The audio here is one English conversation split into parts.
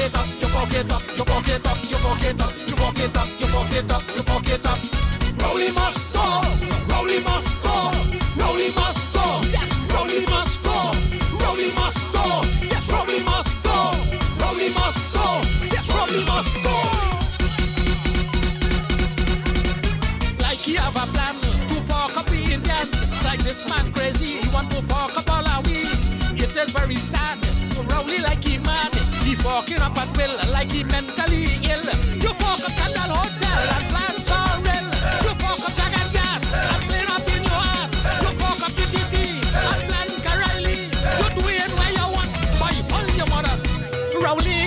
it up, you fuck it up, you fuck it up, you fuck it up, you fuck it up, you fuck it up, you fuck it up. Rowley must go, Rowley must go, Rowley must go, yes, Rowley must go, Rowley must go, yes, Rowley must go, Rowley must go, yes, Rowley must go. Like he have a plan to fuck up Indians, like this man crazy, he want to fuck up all our we. It is very sad, Rowley like he mad, he fucking up at will, like he mentally ill. You fuck up Sandal Hotel and plan for real. You fuck up Jack and Gas and clean up in your ass. You fuck up TCT and plan Karaili. You do it where you want, boy, pull your mother. Rowley,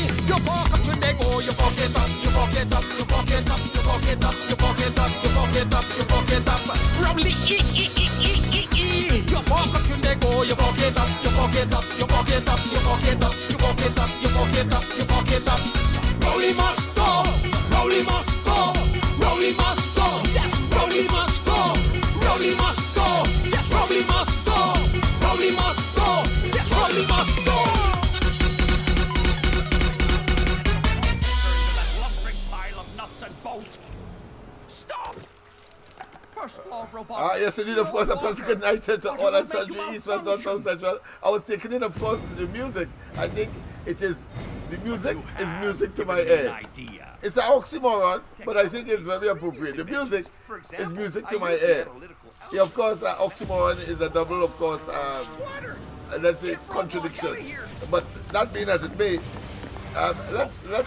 you fuck up when they go, you fuck it up, you fuck it up, you fuck it up, you fuck it up, you fuck it up, you fuck it up, you fuck it up. Rowley, you fuck up when they go, you fuck it up, you fuck it up, you fuck it up, you fuck it up, you fuck it up, you fuck it up, you fuck it up. Rowley must go, Rowley must go, Rowley must go, yes, Rowley must go, Rowley must go, yes, Rowley must go, Rowley must go, yes, Rowley must go. That lumbering pile of nuts and bolts. Stop! First law robot. Yes, indeed, of course, a pleasant good night to all that Central, East, West, North, South, Central. I was taking in, of course, the music. I think it is, the music is music to my ear. It's an oxymoron, but I think it's very appropriate. The music is music to my ear. Yeah, of course, oxymoron is a double, of course, let's say, contradiction. But that being as it may, let's get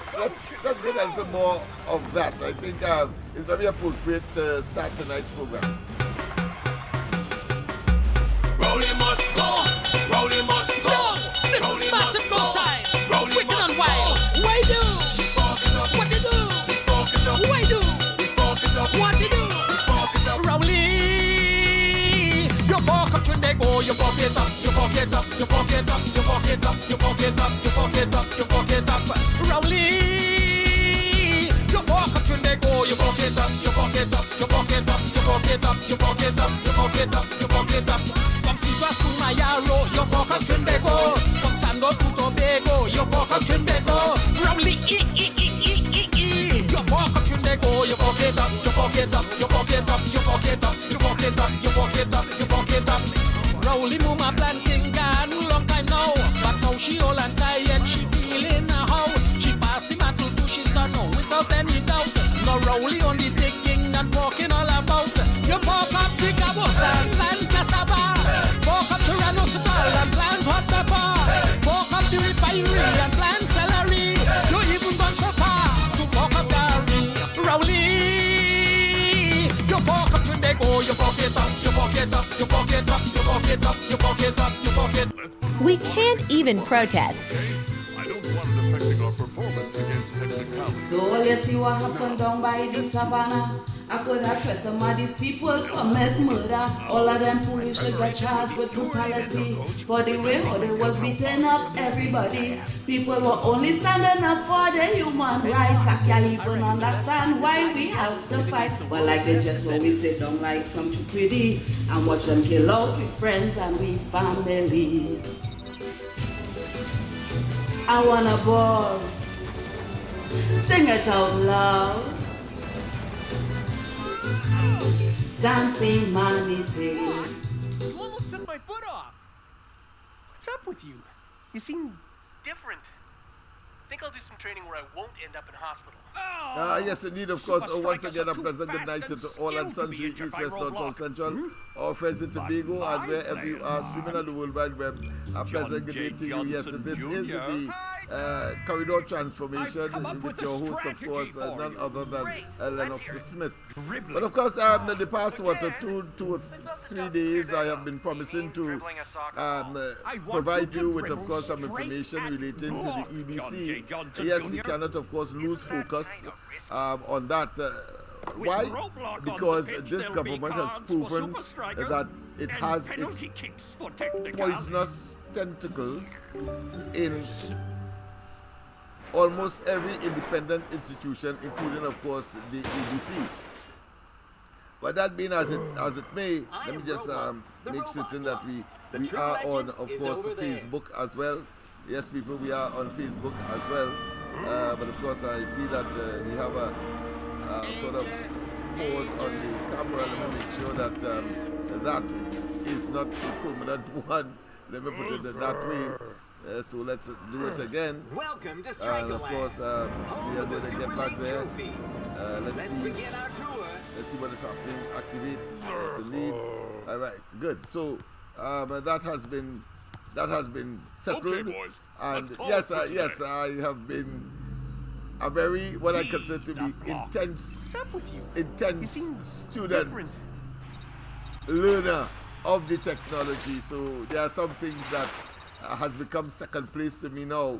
a little more of that. I think it's very appropriate to start tonight's program. Rowley must go, Rowley must go. This is massive go side. Wicked and wild. Why do? What to do? Why do? What to do? Rowley, you fuck up when they go. You fuck it up. You fuck it up. You fuck it up. You fuck it up. You fuck it up. You fuck it up. You fuck it up. Rowley, you fuck up when they go. You fuck it up. You fuck it up. You fuck it up. You fuck it up. You fuck it up. You fuck it up. You fuck it up. From Citrus to Mayaro, you fuck up when they go. From Sango to Tobago, you fuck up when they go. Rowley, you fuck up when they go. You fuck it up. You fuck it up. You fuck it up. You fuck it up. You fuck it up. You fuck it up. You fuck it up. Rowley mama planting gun long time now, but now she all and tired. She feeling how she passed the mantle to she's done without any doubt. Now Rowley on the digging and walking all about. You fuck up the cabos and plant cassava, fuck up Tyrannosaurus and plant hot pepper, fuck up the refinery and plant celery. You even gone so far to fuck up Gary. Rowley, you fuck up when they go. You fuck it up. You fuck it up. You fuck it up. You fuck it up. You fuck it up. You fuck it. We can't even protest. I don't want it affecting our performance against technicality. So let's see what happened down by the savannah. I could have swear some of these people commit murder. All of them police should get charged with brutality. For the way how they was beating up everybody. People were only standing up for their human rights. I can't even understand why we have to fight. But like they just when we sit down like some too pretty and watch them kill out with friends and we family. I wanna ball. Sing it out loud. Something humanity. You almost took my foot off. What's up with you? You seem different. I think I'll do some training where I won't end up in hospital. Yes, indeed, of course. Once again, a pleasant good night to all and sundry, East, West, North, South, Central, our friends in Tobago, and wherever you are streaming on the World Wide Web. A pleasant good day to you. Yes, this is the Corridor Transformation with your host, of course, none other than Lennox Smith. But of course, the past 2 or 3 days, I have been promising to provide you with, of course, some information relating to the EBC. Yes, we cannot, of course, lose focus on that. Why? Because this government has proven that it has its poisonous tentacles in almost every independent institution, including, of course, the EBC. But that being as it may, let me just make certain that we are on, of course, Facebook as well. Yes, people, we are on Facebook as well. But of course, I see that we have a sort of pause on the camera. Let me make sure that that is not a permanent one. Let me put it that way. So let's do it again. Welcome to And of course, we are going to get back there. Let's see. begin our tour. Let's see what is happening. Activate. That's a lead. All right, good. So that has been settled. Okay, boys. And Let's call yes, it for yes, today. I have been a very what I consider to be intense, What's up with you? intense You seem student, different. learner of the technology. So there are some things that has become second place to me now.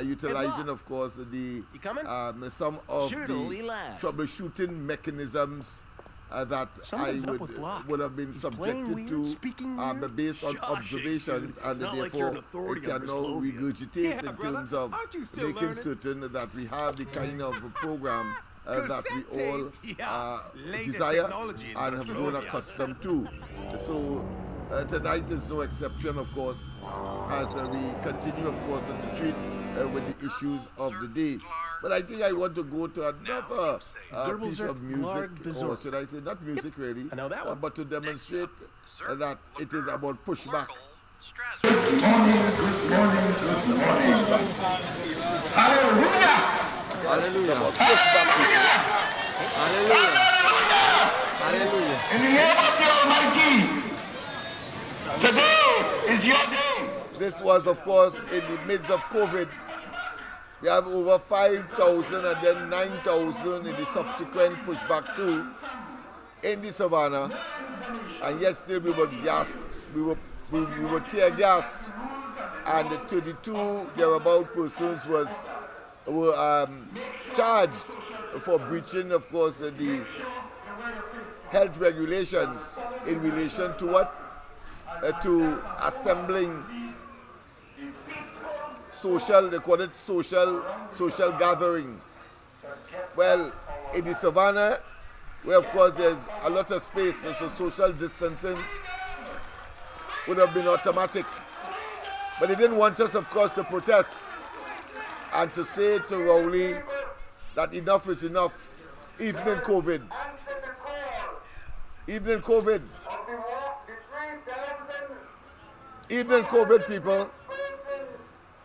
Utilizing, of course, the You coming? some of Sure, the Dolly lad. troubleshooting mechanisms that Something's I up with Block. would have been He's playing subjected weird, to speaking weird. based on Shush, observations, Shakespeare. and It's not like you're therefore an authority it can on now Slovenia. regurgitate Yeah, in brother. terms of Aren't you still making learning? certain that we have the kind of program that we all Yeah, latest desire technology in and have grown Slovenia. accustomed to. So tonight is no exception, of course, as we continue, of course, to treat with the issues of the day. But I think I want to go to another piece of music, or should I say, not music really, I know that one. but to demonstrate that it is about pushback. Hallelujah. About pushback. Hallelujah. Hallelujah. In the name of the Almighty, today is your day. This was, of course, in the midst of COVID. We have over 5,000 and then 9,000 in the subsequent pushback too in the savannah. And yet still we were gassed. We were tear gassed. And 32 thereabout persons were charged for breaching, of course, the health regulations in relation to what? To assembling social, they call it social gathering. Well, in the savannah, where of course there's a lot of space, so social distancing would have been automatic. But they didn't want us, of course, to protest and to say to Rowley that enough is enough, even in COVID. Even in COVID. Even in COVID, people,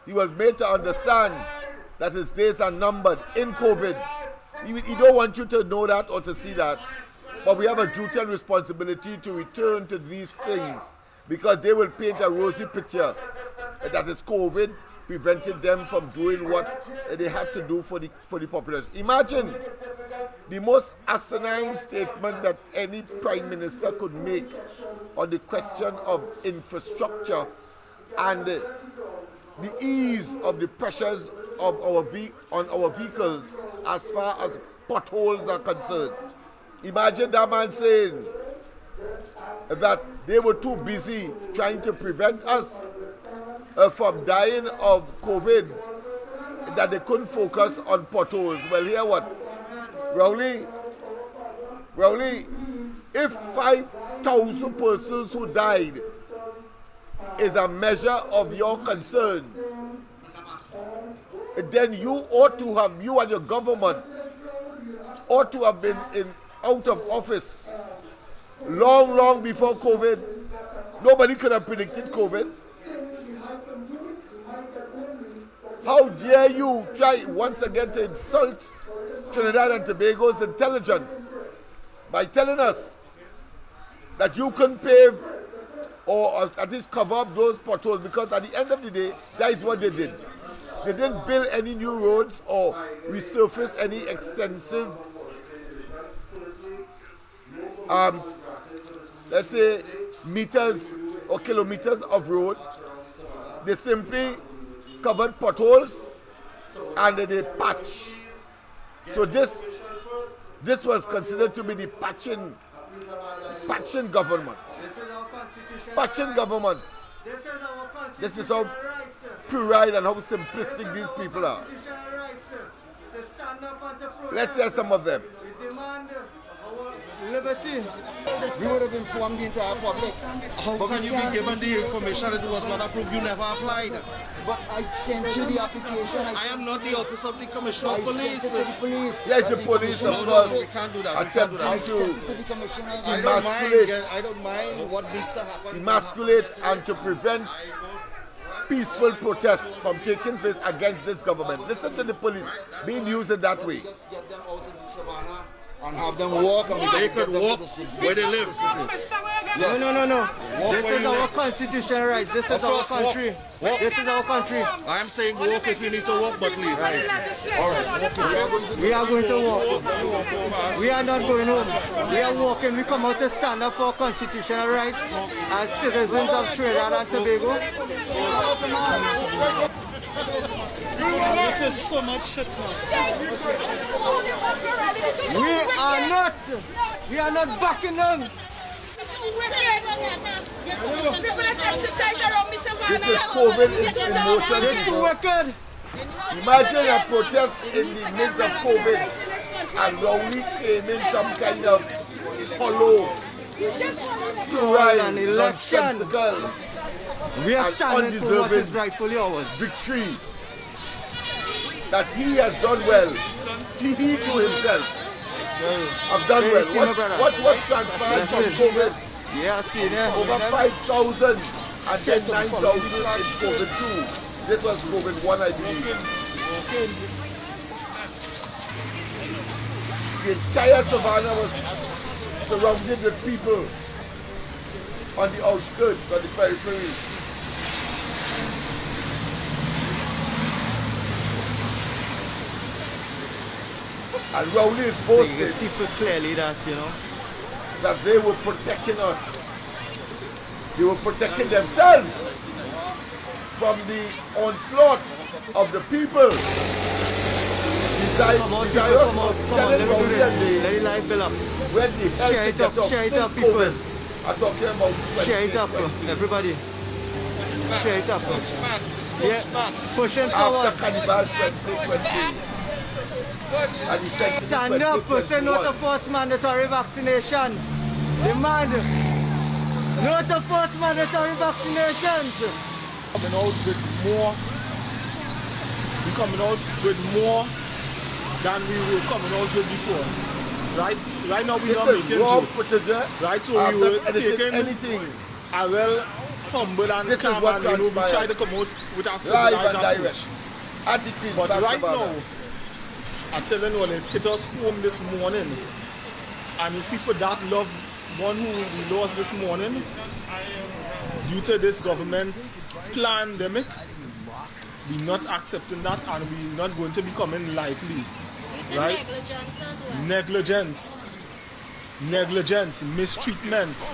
he was made to understand that his days are numbered in COVID. He don't want you to know that or to see that. But we have a duty and responsibility to return to these things because they will paint a rosy picture that is COVID prevented them from doing what they had to do for the population. Imagine the most asinine statement that any prime minister could make on the question of infrastructure and the ease of the pressures of on our vehicles as far as potholes are concerned. Imagine that man saying that they were too busy trying to prevent us from dying of COVID, that they couldn't focus on potholes. Well, here what? Rowley, if 5,000 persons who died is a measure of your concern, then you ought to have, you and your government ought to have been out of office long before COVID. Nobody could have predicted COVID. How dare you try once again to insult Trinidad and Tobago's intelligence by telling us that you can pave or at least cover up those potholes, because at the end of the day, that is what they did. They didn't build any new roads or resurface any extensive, let's say, meters or kilometers of road. They simply covered potholes and they patch. So this was considered to be the patching government. Patching government. This is how puerile and how simplistic these people are. stand up and to protest. Let's hear some of them. We demand Liberty. We would have informed the entire public. How can you be given the information that it was not approved? You never applied. But I sent you the application. I am not the office of the Commissioner of Police. Sent it to the police. Yes, the police, of No, course, we can't do that. We can't do attempting that. I sent it to to the commissioner. I don't mind what needs to happen. emasculate and to prevent peaceful protests from taking place against this government. Listen to the police being used in that way. Just get them out of the savannah and have them walk. And They could walk where they live. No. This is our constitutional right. This is our country. This is our country. I am saying walk if you need to walk, but leave. Right. We are going to walk. We are not going home. We are walking. We come out to stand up for constitutional rights as citizens of Trinidad and Tobago. This is so much shit. We are not backing them. This is COVID in motion. They're too wicked. Imagine a protest in the midst of COVID and Rowley claiming some kind of hollow, An election. nonsensical We are and standing for what is undeserving rightfully ours. victory that he has done well. He to himself have done Hey, well. see my brother. What transpired from That's it. COVID? Yeah, see there. Over 5,000 and then 9,000 in COVID 2. This was COVID 1, I believe. The entire savannah was surrounded with people on the outskirts, on the periphery. And Rowley is You boasting can see clearly that, that they were protecting us. They were protecting themselves from the onslaught of the people. Come on, let me do this. Let it live build up. When the health Share it get up, up share it since up, people. COVID, I'm talking about Share it up, 2020. everybody. Share it up. Yeah, pushing After forward. Cannibal 2020. And he said Stand up, say no to forced mandatory vaccination. Demand no to forced mandatory vaccinations. Coming out with more. We're coming out with more than we were coming out with before. Right now we're not This is making raw joke. footage, eh? Right, so I've we were not edited taking anything. a well humble and This is calm, what and we transpired. try to come out with a Live civilized and approach. direct. At the Queen's But Park right Savannah. now, I'm telling you, when it hit us home this morning, and you see for that loved one who we lost this morning, due to this government pandemic, we're not accepting that, and we're not going to be coming lightly. Right? Negligence, mistreatment.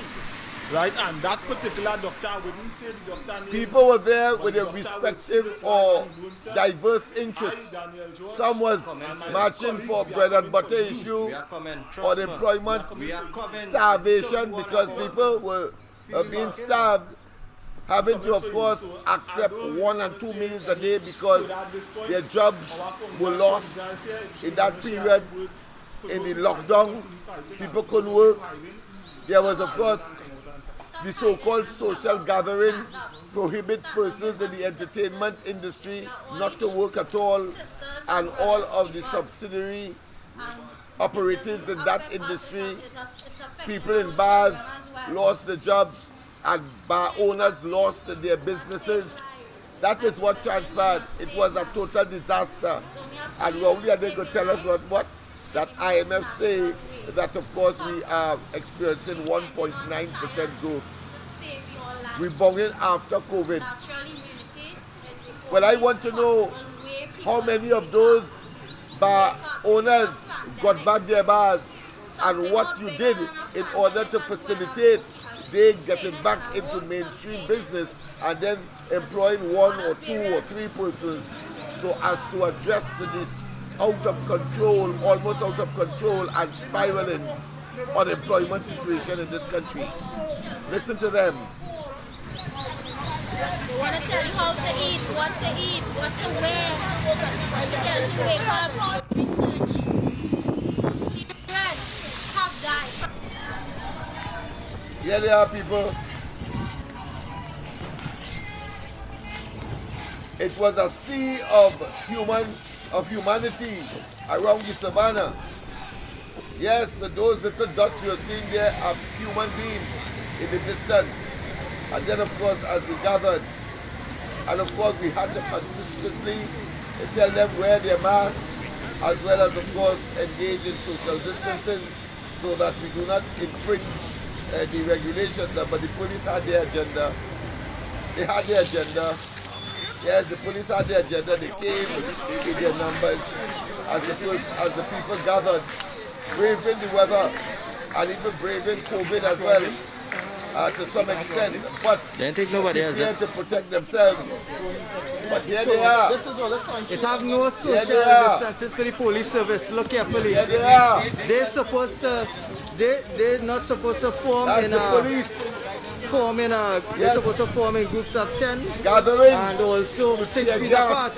Right? And that particular doctor, I wouldn't say the doctor name. People were there with their respective or diverse interests. Some was marching for bread and butter issue or employment, starvation because people were being starved, having to, of course, accept 1 and 2 meals a day because their jobs were lost in that period. In the lockdown, people couldn't work. There was, of course, the so-called social gathering, prohibit persons in the entertainment industry not to work at all, and all of the subsidiary operatives in that industry. People in bars lost their jobs, and bar owners lost their businesses. That is what transpired. It was a total disaster. And Rowley are they going to tell us what? That IMF say that of course we are experiencing 1.9% growth. We're bouncing after COVID. Well, I want to know how many of those bar owners got back their bars and what you did in order to facilitate they getting back into mainstream business and then employing 1 or 2 or 3 persons so as to address this out of control, almost out of control and spiraling unemployment situation in this country. Listen to them. We want to tell you how to eat, what to wear. Tell you to wake up, research. Period. Half died. Here they are, people. It was a sea of humanity around the savannah. Yes, those little dots you're seeing there are human beings in the distance. And then, of course, as we gathered, and of course, we had to consistently tell them wear their masks, as well as, of course, engage in social distancing so that we do not infringe the regulations. But the police had their agenda. They had their agenda. Yes, the police had their agenda. They came in their numbers as the people gathered, braving the weather and even braving COVID as well to some extent. But they take nobody else here to protect themselves. But here they are. It have no social distancing for the police service. Look carefully. Here they are. They're supposed to. They're not supposed to form That's in the a. police. They're supposed to form in groups of 10 gathering and also 6 feet apart,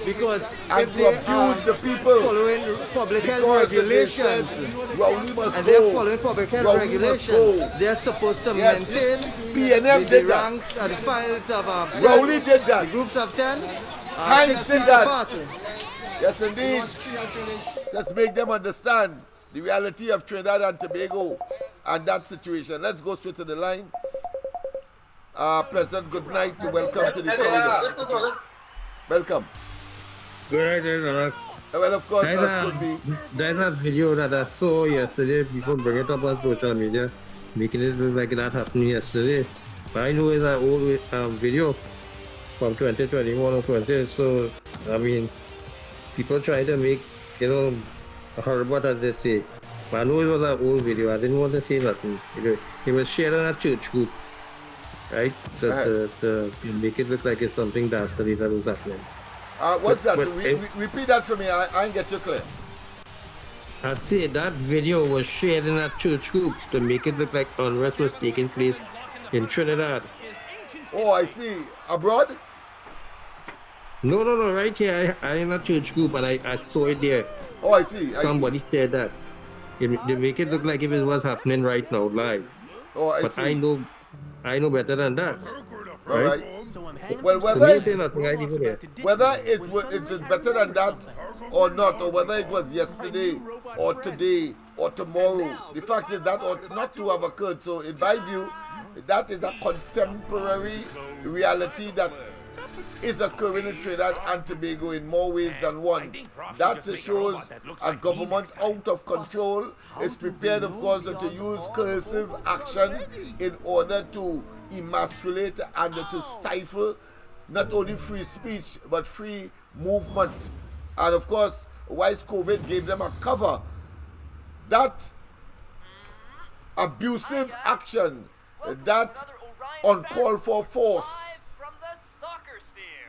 because and if they abuse the people following public health regulations and they're following public health regulations, they're supposed to maintain the ranks and files of Rowley did that. The groups of 10 Hanks did that. Yes, indeed. Let's make them understand the reality of Trinidad and Tobago and that situation. Let's go straight to the line. Pleasant good night to welcome to the corridor. Welcome. Good night, Lennox. Well, of course, that could be. There's a video that I saw yesterday. People bring it up on social media, making it look like that happened yesterday. But I know it's an old video from 2021 or 20. So, I mean, people trying to make, horrible as they say. But I know it was an old video. I didn't want to say nothing. It was shared on a church group. Right? Just to make it look like it's something dastardly that was happening. What's that? Repeat that for me. I ain't get you clear. I said that video was shared in a church group to make it look like unrest was taking place in Trinidad. Oh, I see. Abroad? No. Right here, I in a church group, and I saw it there. Oh, I see. Somebody said that. They make it look like if it was happening right now, live. Oh, I see. But I know better than that. All right. Well, whether it is better than that or not, or whether it was yesterday or today or tomorrow, the fact is that ought not to have occurred. So, in my view, that is a contemporary reality that is occurring in Trinidad and Tobago in more ways than one. That shows a government out of control is prepared, of course, to use coercive action in order to emasculate and to stifle not only free speech but free movement. And of course, whilst COVID gave them a cover, that abusive action, that uncalled for force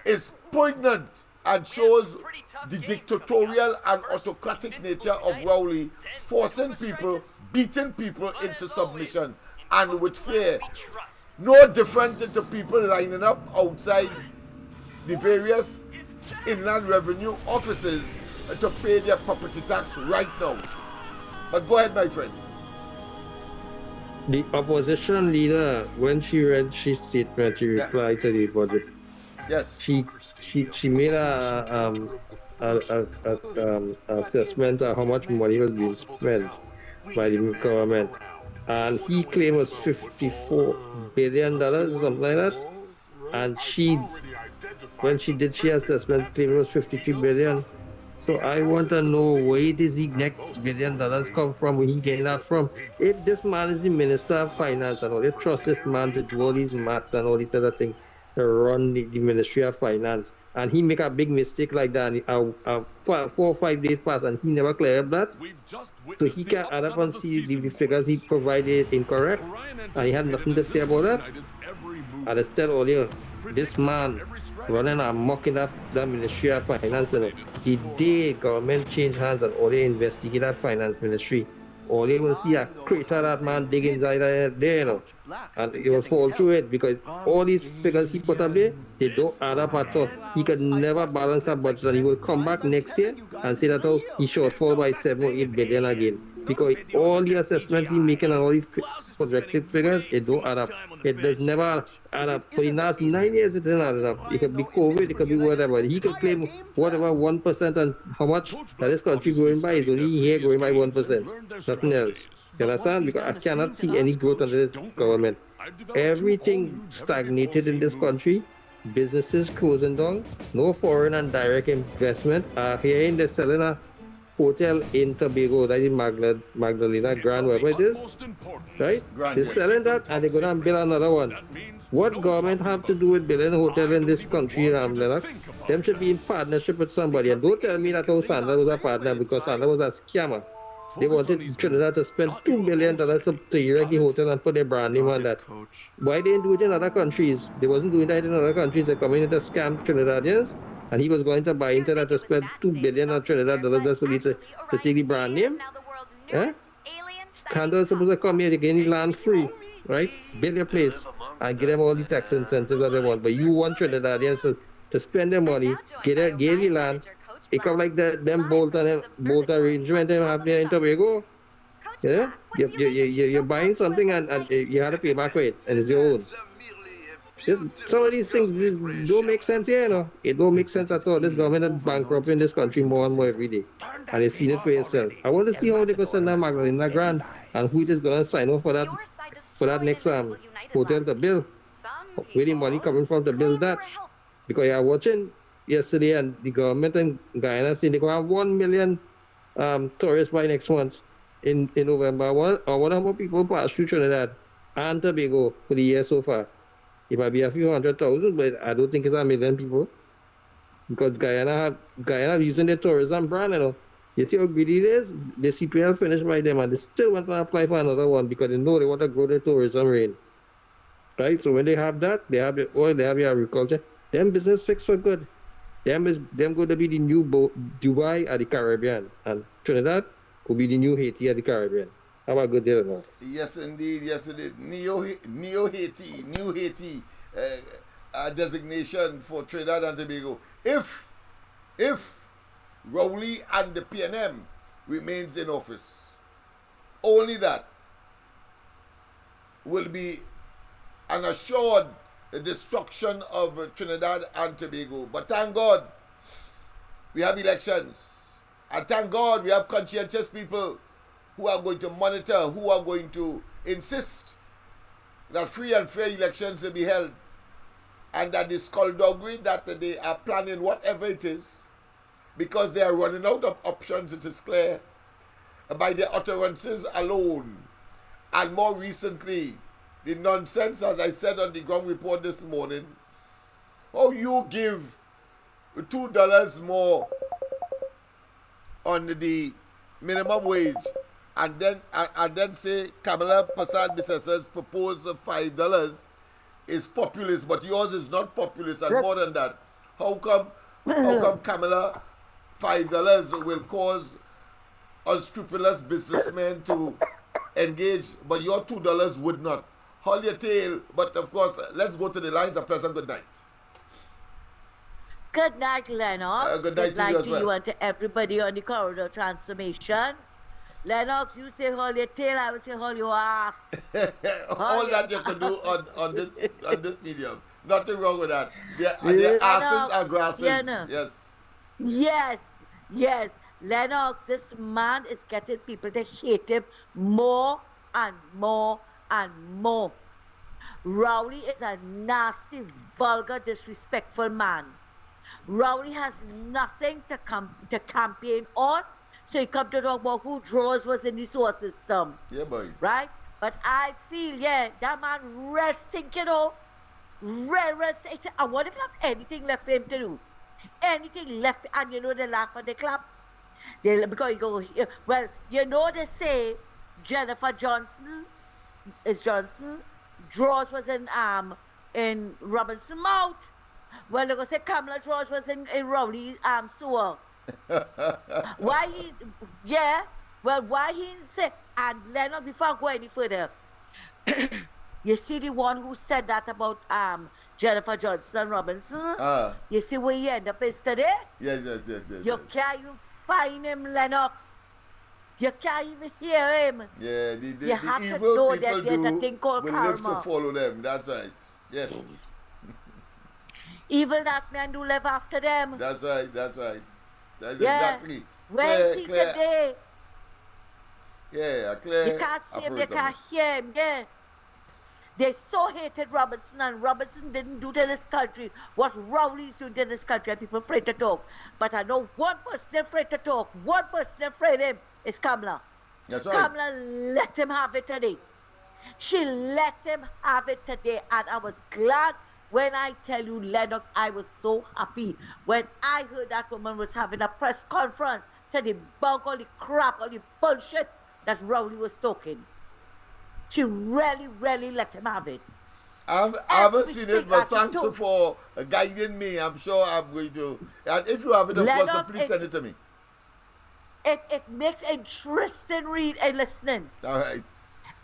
is poignant and shows the dictatorial and autocratic nature of Rowley, forcing people, beating people into submission and with fear. No different to people lining up outside the various inland revenue offices to pay their property tax right now. But go ahead, my friend. The opposition leader, when she read his statement, she replied to the budget. Yes. She made a assessment of how much money was being spent by the government, and he claimed it was $54 billion, something like that. And when she did her assessment, claimed it was $53 billion. So I want to know where does the next $1 billion come from? Where he getting that from? If this man is the Minister of Finance and all, they trust this man to do all these maths and all these other things to run the Ministry of Finance, and he make a big mistake like that, and 4 or 5 days pass and he never clear up that, so he can add up and see the figures he provided incorrect, and he had nothing to say about that. And instead, earlier, this man running amok in that Ministry of Finance, the day government changed hands and all they investigate that finance ministry, all they will see a crater that man dig inside there, and he will fall through it, because all these figures he put up there, they don't add up at all. He could never balance a budget, and he will come back next year and say that he shortfall by 7 or 8 billion again, because all the assessments he making and all the projected figures, it don't add up. It does never add up. For the last 9 years, it didn't add up. It could be COVID, it could be whatever. He could claim whatever 1% and how much that this country growing by is only here growing by 1%. Nothing else. You understand? Because I cannot see any growth under this government. Everything stagnated in this country. Businesses closing down. No foreign and direct investment. Here they're selling a hotel in Tobago, that is Magdalena Grand, wherever it is, right? They're selling that and they're going to build another one. What government have to do with building a hotel in this country, Lennox? Them should be in partnership with somebody. And don't tell me that Sandra was a partner, because Sandra was a scammer. They wanted Trinidad to spend $2 billion to erect the hotel and put their brand name on that. Why they didn't do it in other countries? They wasn't doing that in other countries. They're coming in to scam Trinidadians. And he was going to buy into that to spend $2 billion on Trinidad dollars to take the brand name. Yeah? Sandra is supposed to come here to get the land free, right? Build your place and give them all the tax incentives that they want. But you want Trinidadians to spend their money, get the land. It come like them bolt arrangement they have there in Tobago. Yeah? You're buying something and you have to pay back for it, and it's your own. Some of these things don't make sense here, you know. It don't make sense at all. This government is bankrupting this country more and more every day. And they've seen it for yourself. I want to see how they go send that Magdalena Grand and who is going to sign off for that next hotel to build. Where the money coming from to build that. Because I was watching yesterday and the government in Guyana saying they're going to have 1 million tourists by next month in November. I wonder how many people pass through Trinidad and Tobago for the year so far. It might be a few 100,000, but I don't think it's 1 million people. Because Guyana using their tourism brand, you know. You see how greedy it is? The CPL finished by them and they still want to apply for another one because they know they want to grow their tourism reign. Right? So when they have that, they have the oil, they have the agriculture, them business fixed for good. Them going to be the new Dubai at the Caribbean. And Trinidad will be the new Haiti at the Caribbean. Have a good day, Lennox. Yes, indeed. Yes, indeed. New Haiti designation for Trinidad and Tobago. If Rowley and the PNM remains in office, only that will be an assured destruction of Trinidad and Tobago. But thank God we have elections. And thank God we have conscientious people who are going to monitor, who are going to insist that free and fair elections will be held, and that the skullduggery that they are planning, whatever it is, because they are running out of options, it is clear, by their utterances alone. And more recently, the nonsense, as I said on the ground report this morning, how you give $2 more on the minimum wage, and then say Kamala Persad-Bissessa's proposed $5 is populist, but yours is not populist, and more than that. How come Kamala $5 will cause unscrupulous businessmen to engage, but your $2 would not? Hold your tail, but of course, let's go to the lines. A pleasant good night. Good night, Lennox. Good night to you as well. You and to everybody on the corridor transformation. Lennox, you say hold your tail, I will say hold your ass. All that you can do on this medium. Nothing wrong with that. Their asses are grasses. Yeah, no. Yes. Yes. Lennox, this man is getting people to hate him more and more and more. Rowley is a nasty, vulgar, disrespectful man. Rowley has nothing to campaign on. So he come to talk about who draws was in the solar system. Yeah, boy. Right? But I feel, that man resting, resting. And what if he have anything left for him to do? Anything left, and they laugh and they clap. Because you go, well, they say Jennifer Johnson, draws was in Robinson Mouth. Well, they're going to say Kamala Draws was in Rowley sewer. Why he say, and Lennox, before I go any further, you see the one who said that about Jennifer Johnson Robinson? You see where he end up is today? Yes. You can't even find him, Lennox. You can't even hear him. Yeah, You have the to evil know people that there's a do thing called will live to karma. follow them. That's right. Yes. Evil that man do live after them. That's right. That's right. That's Yeah. exactly. Where is he today? Yeah, clear. You can't see him, they can't hear him, yeah. They so hated Robinson, and Robinson didn't do to this country what Rowley's doing to this country, and people afraid to talk. But I know one person afraid to talk, one person afraid of him is Kamala. That's right. Kamala let him have it today. She let him have it today, and I was glad when I tell you, Lennox, I was so happy when I heard that woman was having a press conference to debunk all the crap, all the bullshit that Rowley was talking. She really, really let him have it. I haven't seen it, but thanks for guiding me. I'm sure I'm going to. And if you have it, of course, please send it to me. It makes interesting read and listening. All right.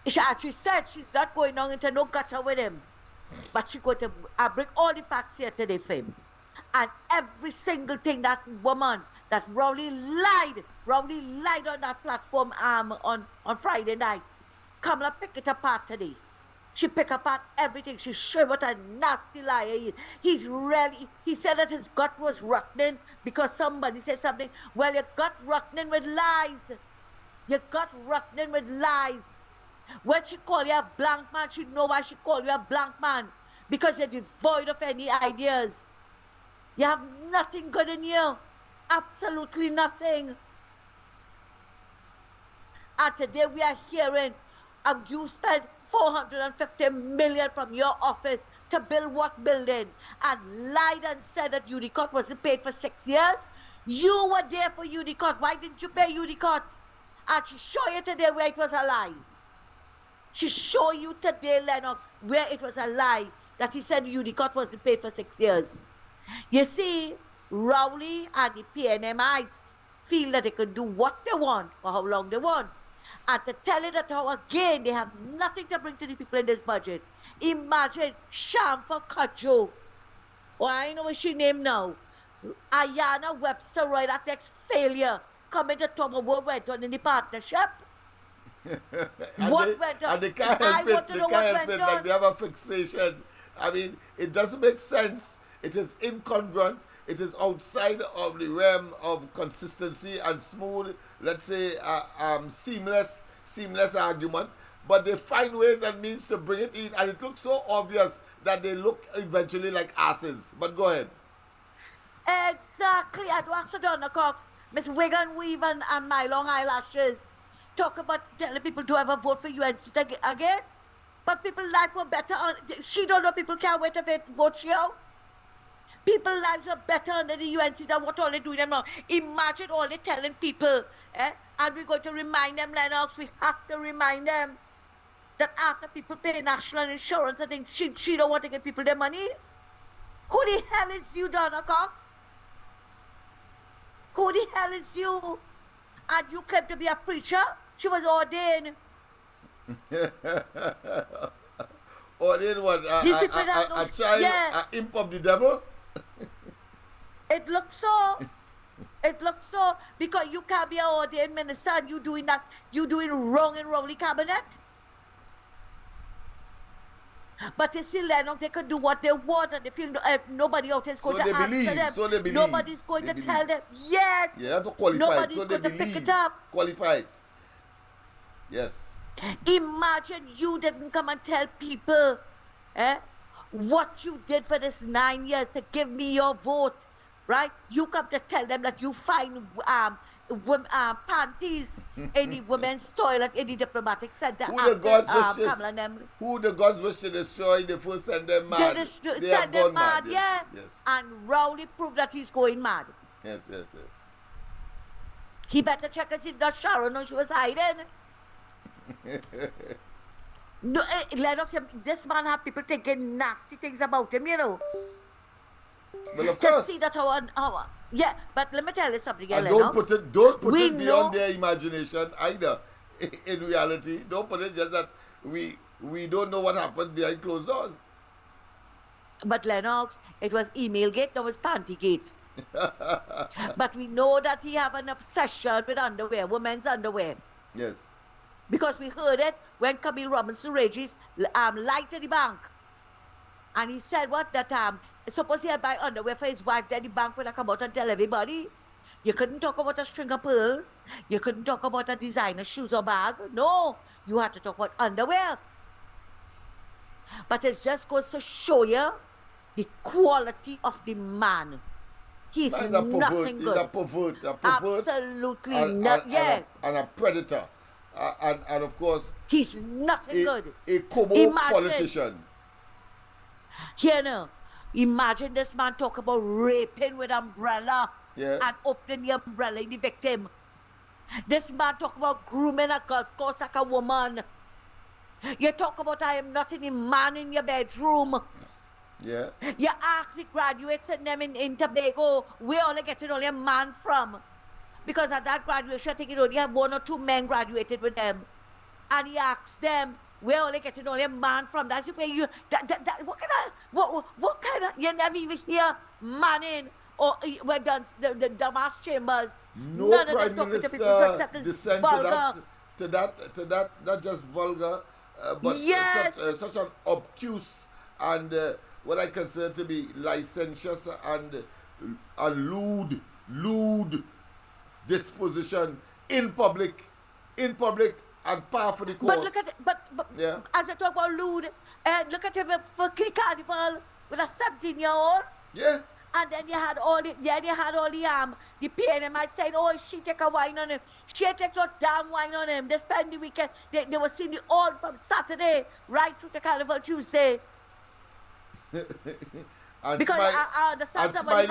She said she's not going on into no gutter with him. But she's going to bring all the facts here today for him. And every single thing that woman, that Rowley lied on that platform on Friday night. Kamala picked it apart today. She picked apart everything. She showed what a nasty liar he is. He said that his gut was rotting because somebody said something. Well, your gut rotting with lies. Your gut rotting with lies. When she called you a blank man, she know why she called you a blank man. Because you're devoid of any ideas. You have nothing good in you. Absolutely nothing. And today we are hearing you spent $450 million from your office to build what building, and lied and said that Udicott wasn't paid for 6 years. You were there for Udicott. Why didn't you pay Udicott? And she showed you today where it was a lie. She showed you today, Lennox, where it was a lie that he said Udicott wasn't paid for 6 years. You see, Rowley and the PNMIs feel that they can do what they want for how long they want. And to tell you that how again they have nothing to bring to the people in this budget. Imagine Shamfa Kajo, or I know what she named now, Ayana Webster Roy, that next failure, coming to talk about what went on in the partnership. What went on? And they can't help it. They can't help it. Like they have a fixation. I mean, it doesn't make sense. It is incongruent. It is outside of the realm of consistency and smooth, let's say, seamless argument. But they find ways and means to bring it in, and it looks so obvious that they look eventually like asses. But go ahead. Exactly. I'd watch it on the Cox. Miss Wigan Weave and my long eyelashes talk about telling people to ever vote for UNC again. But people's life were better. She don't know people can't wait to vote she out. People's lives are better under the UNC than what all they're doing now. Imagine all they're telling people. And we're going to remind them, Lennox, we have to remind them that after people pay national insurance, I think she don't want to give people their money. Who the hell is you, Donna Cox? Who the hell is you? And you claim to be a preacher? She was ordained. Ordained what? A child, an imp of the devil? It looks so. It looks so. Because you can't be an ordained minister and you doing that. You doing wrong in Rowley cabinet. But you see, Lennox, they can do what they want and they feel nobody out is going to answer them. So they believe. Nobody's going to tell them. Yes. You have to qualify Nobody's so going to pick it up. Qualify it. Yes. Imagine you didn't come and tell people what you did for this 9 years to give me your vote, right? You come to tell them that you find panties in the women's toilet in the diplomatic center. Who the gods wish to destroy, they first send them mad. They send them mad, yeah. Yes. And Rowley proved that he's going mad. Yes. He better check and see if that Sharon knows she was hiding. No, Lennox, this man have people thinking nasty things about him, you know. Well, of course. To see that how yeah, but let me tell you something, and Lennox. Don't put it beyond their imagination either. In reality, don't put it just that we don't know what happened behind closed doors. But Lennox, it was email gate, that was panty gate. But we know that he have an obsession with underwear, women's underwear. Yes. Because we heard it when Camille Robinson Regis lied to the bank. And he said what? That suppose he had buy underwear for his wife, then the bank would have come out and tell everybody. You couldn't talk about a string of pearls. You couldn't talk about a designer shoes or bag. No, you had to talk about underwear. But it just goes to show you the quality of the man. He's nothing good. He's a pervert. Absolutely not. Yeah. And a predator. And of course, he's nothing good. A Kobo politician. Here now, imagine this man talk about raping with umbrella and opening the umbrella in the victim. This man talk about grooming a golf course like a woman. You talk about I am not any man in your bedroom. Yeah. You ask the graduates and them in Tobago, where only getting only a man from. Because at that graduation, I think it only have 1 or 2 men graduated with them. And he asks them, where only getting only a man from. That's where you, what kind of, you never even hear man in, or when the Damas chambers. No None Prime of them Minister descent to that, not just vulgar, but such an obtuse and what I consider to be licentious and lewd disposition in public and par for the course. But look at it, but as I talk about lewd, look at him for carnival with a 17-year-old. Yeah. And then you had all the PNMI saying, oh, she take a wine on him. She takes no damn wine on him. They spend the weekend, they were seeing the all from Saturday right through to Carnival Tuesday. Because I understand somebody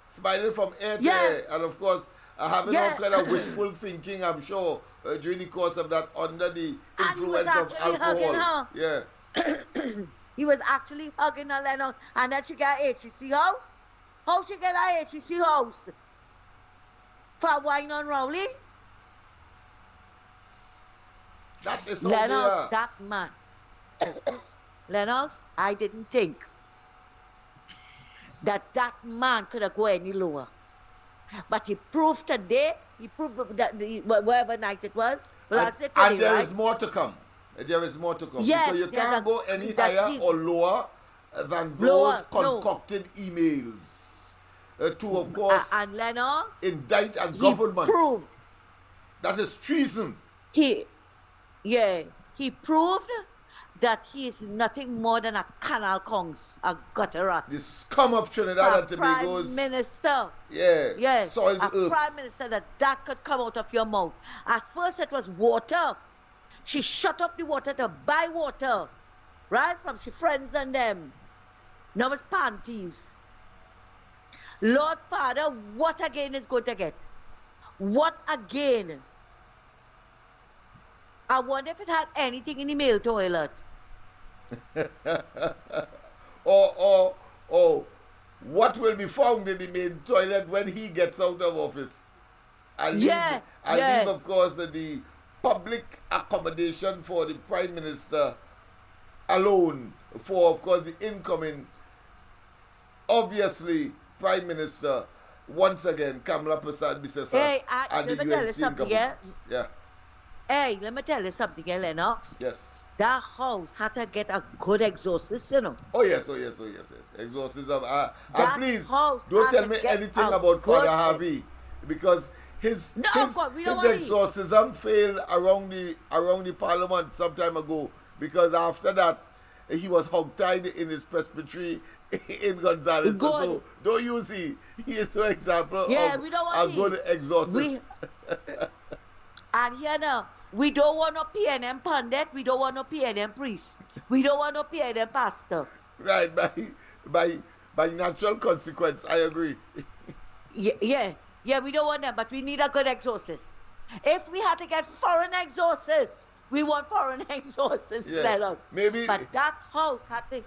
smiling from ear to ear, and of course having all kind of wishful thinking, I'm sure, during the course of that under the influence of alcohol. Yeah. He was actually hugging her, Lennox, and then she got HEC house. How she get a HEC house? For wine on Rowley? That is Lennox, that man. Lennox, I didn't think that man could have gone any lower. But he proved today, that whatever night it was. Well, and there is more to come. There is more to come. Yes, because you can't go any higher or lower than those concocted emails to, of course, and Lennox, indict a government. Proved that is treason. He proved that he is nothing more than a canal congs, a gutter rat. The scum of Trinidad and Tobago's Prime Minister. Soiled earth. Prime Minister that could come out of your mouth. At first it was water. She shut off the water to buy water, right, from her friends and them. Now it's panties. Lord Father, what again is going to get? What again? I wonder if it had anything in the male toilet. or what will be found in the main toilet when he gets out of office? And leave, of course, the public accommodation for the Prime Minister alone for, of course, the incoming, obviously, Prime Minister, once again, Kamala Prasad Bisesa and the UNC government. Yeah. Hey, let me tell you something, Lennox. Yes. That house had to get a good exorcist, you know. Oh, yes. Exorcism. And please, don't tell me anything about Father Harvey, because his exorcism failed around the Parliament some time ago, because after that, he was hog-tied in his presbytery in Gonzales. So, don't you see, he is an example of a good exorcist. And here now, we don't want no PNM pundit, we don't want no PNM priest, we don't want no PNM pastor. Right, by natural consequence, I agree. Yeah, we don't want them, but we need a good exorcist. If we had to get foreign exorcists, we want foreign exorcists, Lennox. Maybe. But that house had to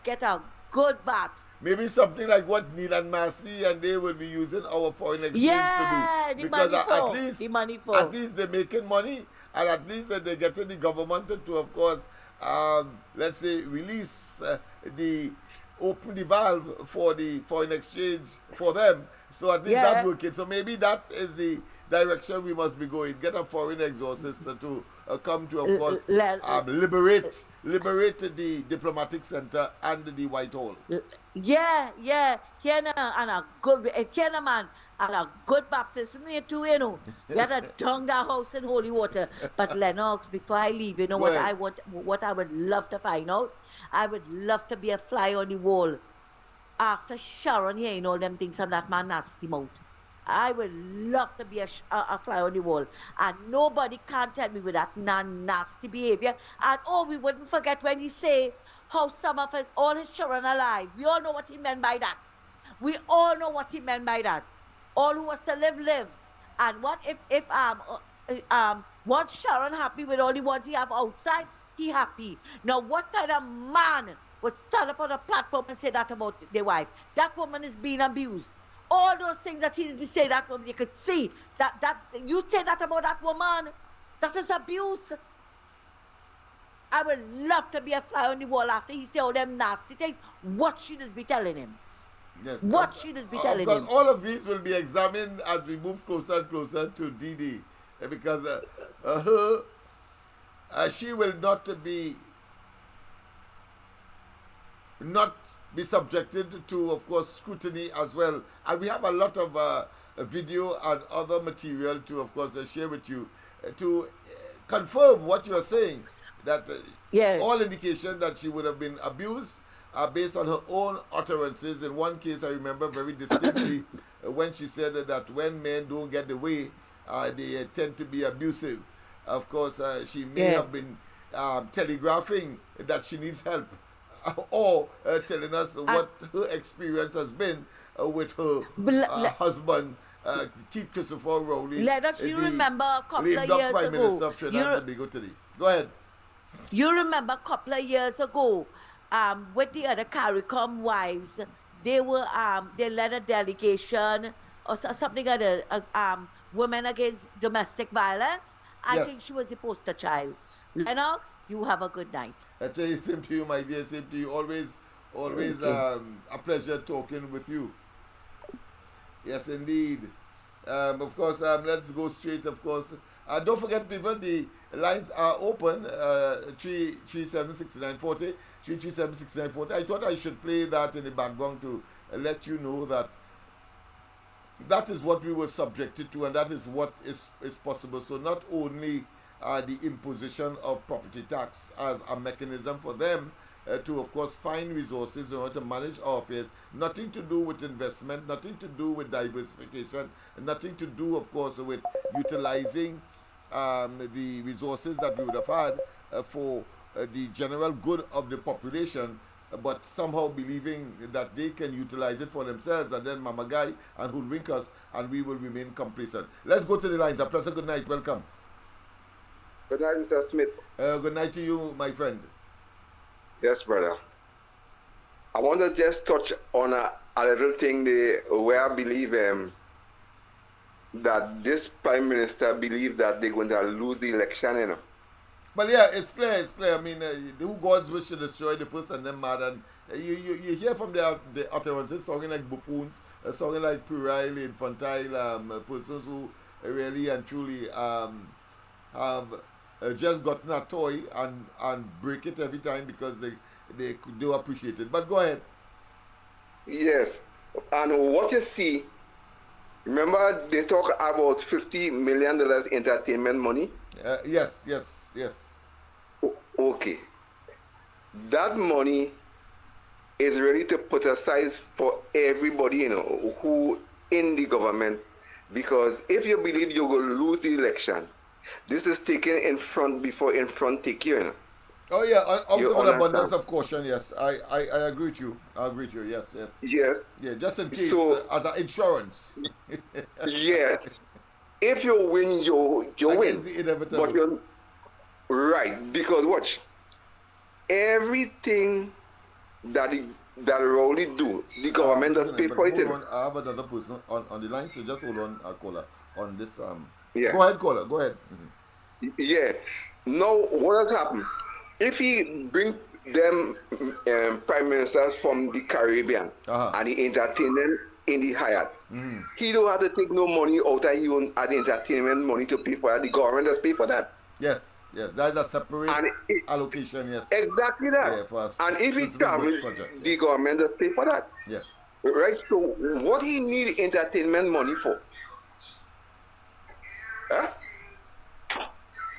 get a good bath. Maybe something like what Neil and Massey and they will be using our foreign exchange to do. Because at least they're making money, and at least they're getting the government to, of course, let's say, release the open the valve for the foreign exchange for them. So I think that working. So maybe that is the direction we must be going. Get a foreign exorcist to come to, of course, liberate the diplomatic center and the White Hall. Yeah. Kiana and a good Kiana man and a good baptism here too, you know. We had a dung that house in holy water. But Lennox, before I leave, you know what I want, what I would love to find out? I would love to be a fly on the wall after Sharon hearing all them things from that man nasty mouth. I would love to be a fly on the wall. And nobody can tell me with that nasty behavior. And we wouldn't forget when he say how some of all his children are alive. We all know what he meant by that. We all know what he meant by that. All who was to live. And what if once Sharon happy with all the ones he have outside, he happy. Now what kind of man would stand up on a platform and say that about their wife? That woman is being abused. All those things that he's been saying, that woman, you could see that you say that about that woman. That is abuse. I would love to be a fly on the wall after he say all them nasty things. What she does be telling him? Yes. What she does be telling him? All of these will be examined as we move closer and closer to D-Day, because she will not be subjected to, of course, scrutiny as well. And we have a lot of video and other material to, of course, share with you to confirm what you are saying, that all indication that she would have been abused based on her own utterances. In one case, I remember very distinctly when she said that when men don't get the way, they tend to be abusive. Of course, she may have been telegraphing that she needs help, or telling us what her experience has been with her husband, Keith Christopher Rowley. Lennox, you remember a couple of years Prime ago. Minister of Trinidad and Tobago today. Go ahead. You remember a couple of years ago, with the other CARICOM wives, they led a delegation or something other, women against domestic violence. I think she was the poster child. Lennox, you have a good night. I tell you, same to you, my dear, same to you. Always a pleasure talking with you. Yes, indeed. Of course, let's go straight, of course. Don't forget, people, the lines are open, 337-6940, 337-6940. I thought I should play that in the background to let you know that that is what we were subjected to, and that is what is possible. So not only the imposition of property tax as a mechanism for them to, of course, find resources in order to manage our affairs, nothing to do with investment, nothing to do with diversification, nothing to do, of course, with utilizing the resources that we would have had for the general good of the population, but somehow believing that they can utilize it for themselves and then mama guy and hoodwink us, and we will remain complacent. Let's go to the lines. A pleasant good night. Welcome. Good night, Mr. Smith. Good night to you, my friend. Yes, brother. I want to just touch on a little thing where I believe that this Prime Minister believes that they're going to lose the election, you know. But yeah, it's clear. I mean, who God's wish to destroy the first and then mad. And you hear from the utterances sounding like buffoons, sounding like puerile, infantile persons who really and truly have just gotten a toy and break it every time because they do appreciate it. But go ahead. Yes. And what you see, remember they talk about $50 million entertainment money? Yes. Okay. That money is ready to put aside for everybody, you know, who in the government, because if you believe you're going to lose the election, this is taken in front before in front take you, you know. Oh yeah, out of an abundance of caution, yes. I agree with you. Yes. Yes. Yeah, just in case, as an insurance. Yes. If you win, you win. But you're right, because watch. Everything that Rowley do, the government does pay for it. I have another person on the line, so just hold on, caller, on this. Yeah. Go ahead, caller. Go ahead. Yeah. Now, what has happened? If he bring them prime ministers from the Caribbean and the entertainment in the Hyatt. He don't have to take no money out of his own as entertainment money to pay for that. The government does pay for that. Yes, that is a separate allocation, yes. Exactly that. Yeah, for us, and if he travels, the government does pay for that. Yeah. Right? So what he need entertainment money for? Huh?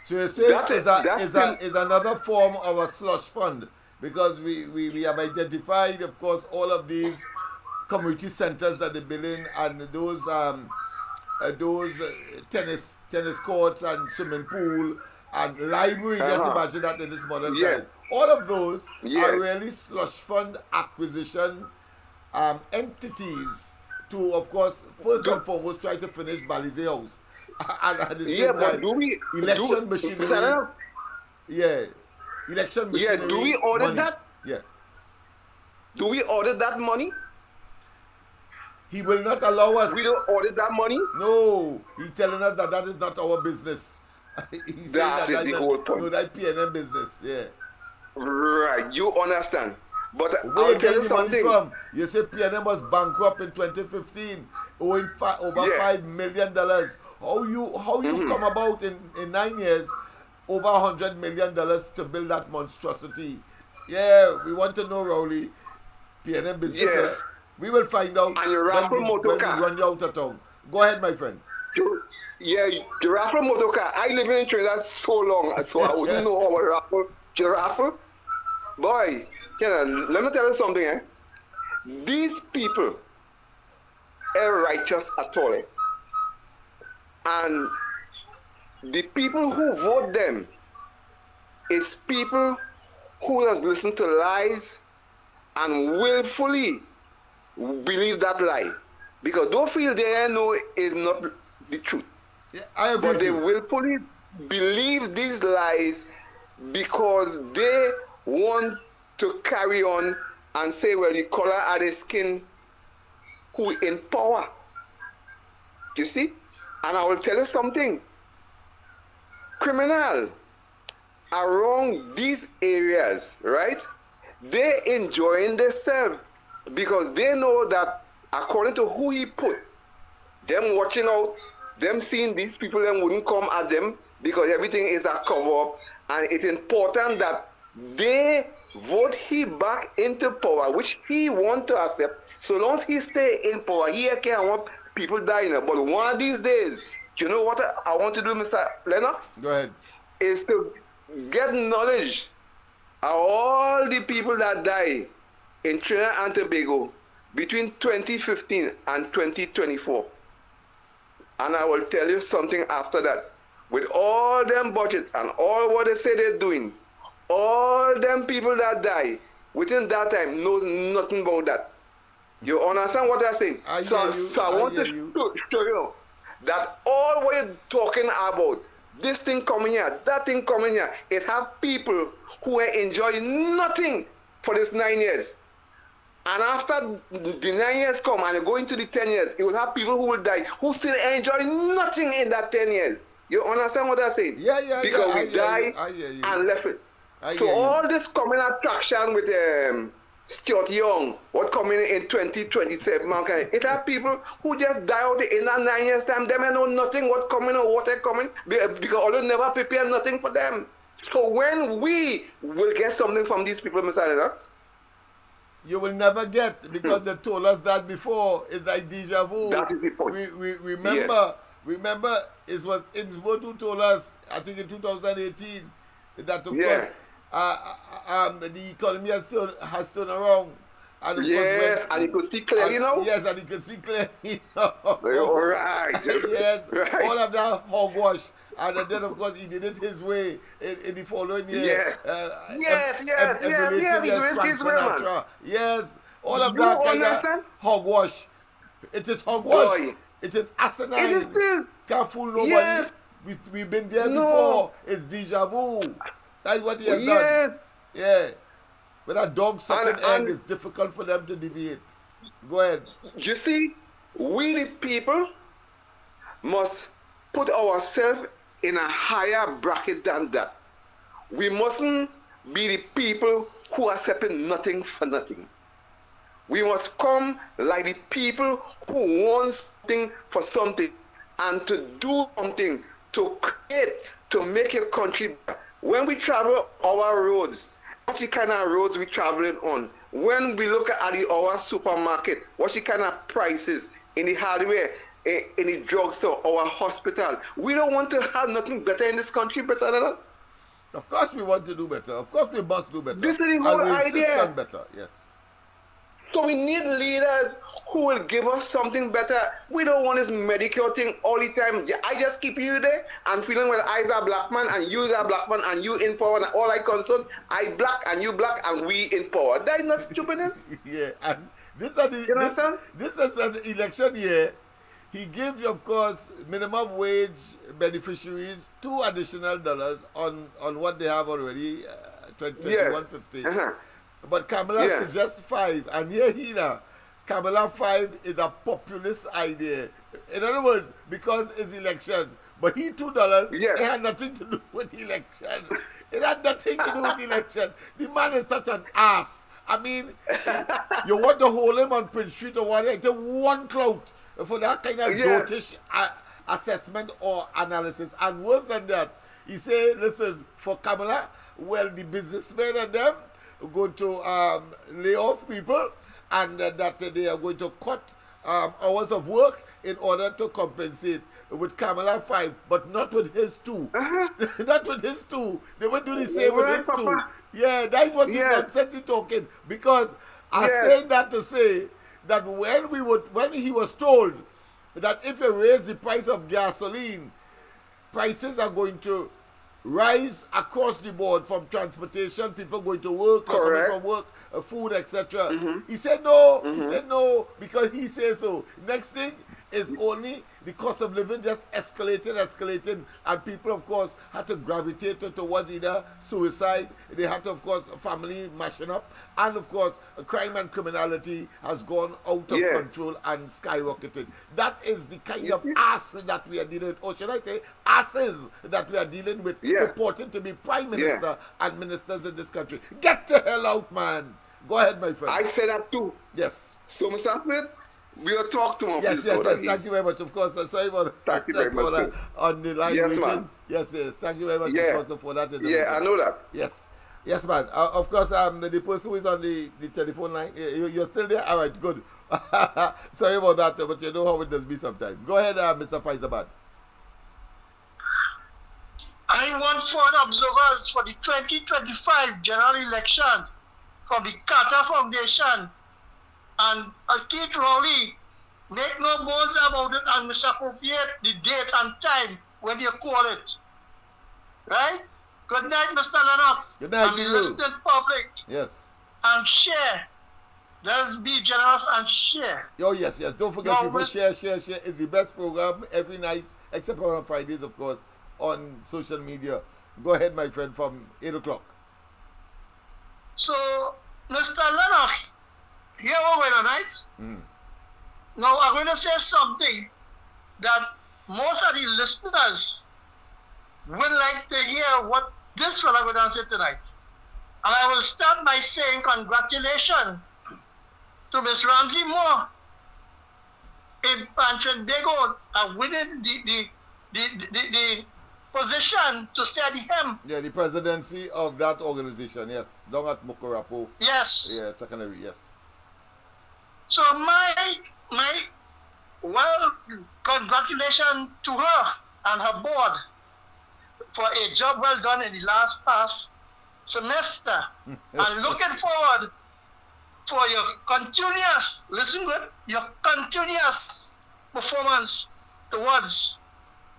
So you say is another form of a slush fund, because we have identified, of course, all of these community centers that they're building, and those tennis courts and swimming pool and library. Just imagine that in this modern time. All of those are really slush fund acquisition entities to, of course, first and foremost try to finish Balize House. And at the same time, election machinery. Election machinery. Do we order money. that? Yeah. Do we order that money? He will not allow us. We don't order that money? No. He's telling us that is not our business. That is the whole point. No, that PNM business, yeah. Right, you understand. But where I'll tell you something. From? You say PNM was bankrupt in 2015, owing over $5 million. How you come about in 9 years over $100 million to build that monstrosity? Yeah, we want to know, Rowley. PNM business. Yes. We will find out and your raffle motor car. When we run you out of town. Go ahead, my friend. The raffle motor car. I live in Trinidad so long, so I wouldn't know how a raffle. Boy, let me tell you something. These people are righteous at all. And the people who vote them is people who has listened to lies and willfully believe that lie. Because don't feel they know is not the truth. Yeah, I agree. But they willfully believe these lies because they want to carry on and say, well, the color of the skin who in power. You see? And I will tell you something. Criminal around these areas, right? They enjoying themselves because they know that according to who he put, them watching out, them seeing these people, them wouldn't come at them because everything is a cover-up, and it's important that they vote he back into power, which he want to accept. So long as he stay in power, he can't want people dying. But one of these days, you know what I want to do, Mr. Lennox? Go ahead. Is to get knowledge of all the people that die in Trinidad and Tobago between 2015 and 2024. And I will tell you something after that. With all them budgets and all what they say they're doing, all them people that die within that time knows nothing about that. You understand what I'm saying? So I want to show you that all what you're talking about, this thing coming here, that thing coming here, it have people who are enjoying nothing for this 9 years. And after the 9 years come and you go into the 10 years, it will have people who will die who still enjoy nothing in that 10 years. You understand what I'm saying? Yeah. Because we die and left it. So all this coming attraction with Stuart Young, what coming in 2027, it have people who just die out in that 9 years time. Them know nothing what coming or what are coming because all never prepare nothing for them. So when we will get something from these people, Mr. Lennox? You will never get, because they told us that before. It's like deja vu. That is the point. We remember it was Innsbruck who told us, I think in 2018, that of course the economy has turned around. And yes, and you could see clearly now. Yes, and you could see clearly now. All right. Yes, right. all of that hogwash. And then, of course, he did it his way in the following year. Yes. He did it his way, man. Yes, all of that kind of hogwash. It is hogwash. Boy. It is asinine. It is this. Can't fool nobody. Yes. We've been there before. It's deja vu. That's what he has done. Yeah. But a dog sucking egg is difficult for them to deviate. Go ahead. You see, we the people must put ourselves in a higher bracket than that. We mustn't be the people who are accepting nothing for nothing. We must come like the people who want something for something and to do something, to create, to make your country better. When we travel our roads, what the kind of roads we traveling on? When we look at our supermarket, what the kind of prices in the hardware, in the drugstore, our hospital? We don't want to have nothing better in this country, better than that. Of course we want to do better. Of course we must do better. This is the whole and we insist idea. on better, yes. So we need leaders who will give us something better. We don't want this Medicare thing all the time. I just keep you there and feeling well, I is a black man and you is a black man and you in power and all I concern, I black and you black and we in power. That is not stupidness. Yeah, and this is an election year. He gives, of course, minimum wage beneficiaries $2 additional on what they have already, $21.50. But Kamala suggests 5, and here, Kamala 5 is a populist idea. In other words, because it's election, but he $2, it had nothing to do with election. It had nothing to do with election. The man is such an ass. I mean, you want to hold him on Prince Street or what? Take one clout for that kind of dotish assessment or analysis. And worse than that, he said, listen, for Kamala, well, the businessmen and them are going to lay off people and that they are going to cut hours of work in order to compensate with Kamala 5, but not with his 2. Not with his 2. They will do the same with his 2. Yeah, that's what the nonsense he's talking. Because I'm saying that to say that when he was told that if you raise the price of gasoline, prices are going to rise across the board, from transportation, people going to work, coming from work, food, etc. He said no. He said no because he says so. Next thing is only the cost of living just escalating, and people, of course, had to gravitate towards either suicide. They had to, of course, family mashing up, and of course, crime and criminality has gone out of control and skyrocketed. That is the kind of ass that we are dealing with, or should I say, asses that we are dealing with, purporting to be prime minister and ministers in this country. Get the hell out, man. Go ahead, my friend. I said that too. Yes. So, Mr. Smith, we'll talk tomorrow. Yes. Thank you very much. Of course, sorry about Thank you very much. On the line. Yes, man. Yes. Thank you very much, of course, for that. I know that. Yes, man. Of course, the person who is on the telephone line, you're still there? All right, good. Sorry about that, but you know how it does be sometimes. Go ahead, Mr. Faizabad. I want foreign observers for the 2025 general election from the Carter Foundation. And Keith Rowley, make no bones about it and misappropriate the date and time when you call it. Right? Good night, Mr. Lennox. Good night and to the you. listening public. Yes. And share. Let's be generous and share. Oh, yes. Don't forget, people, share. It's the best program every night, except for on Fridays, of course, on social media. Go ahead, my friend, from 8 o'clock. So, Mr. Lennox, here we're going, right? Now, I'm going to say something that most of the listeners would like to hear what this fellow would answer tonight. And I will start by saying congratulations to Miss Ramsey Moore in Trinbago and winning the position to steady him. Yeah, the presidency of that organization, yes. Down at Mokorapo. Yes. Yeah, secondary, yes. So my congratulations to her and her board for a job well done in the past semester. And looking forward for your continuous, listen good, your continuous performance towards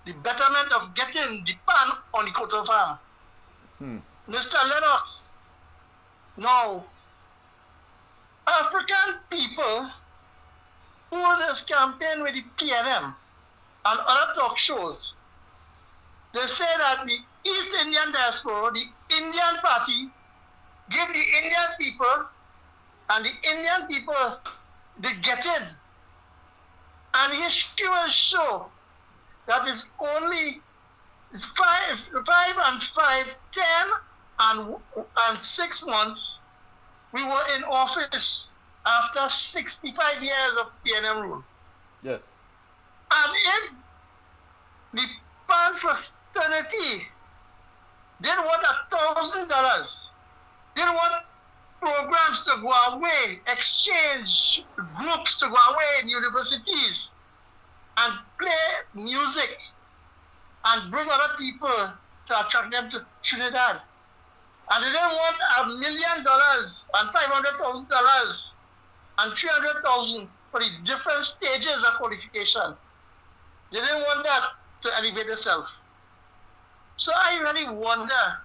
the betterment of getting the pan on the Koto farm. Mr. Lennox, now, African people who this campaign with the PNM and other talk shows, they say that the East Indian diaspora, the Indian party, give the Indian people and the Indian people the getting. And history will show that is only 5 and 5, 10 and 6 months we were in office after 65 years of PNM rule. Yes. And if the Pan Fraternity didn't want $1,000, didn't want programs to go away, exchange groups to go away in universities and play music and bring other people to attract them to Trinidad. And they didn't want $1 million and $500,000 and $300,000 for the different stages of qualification. They didn't want that to elevate themselves. So I really wonder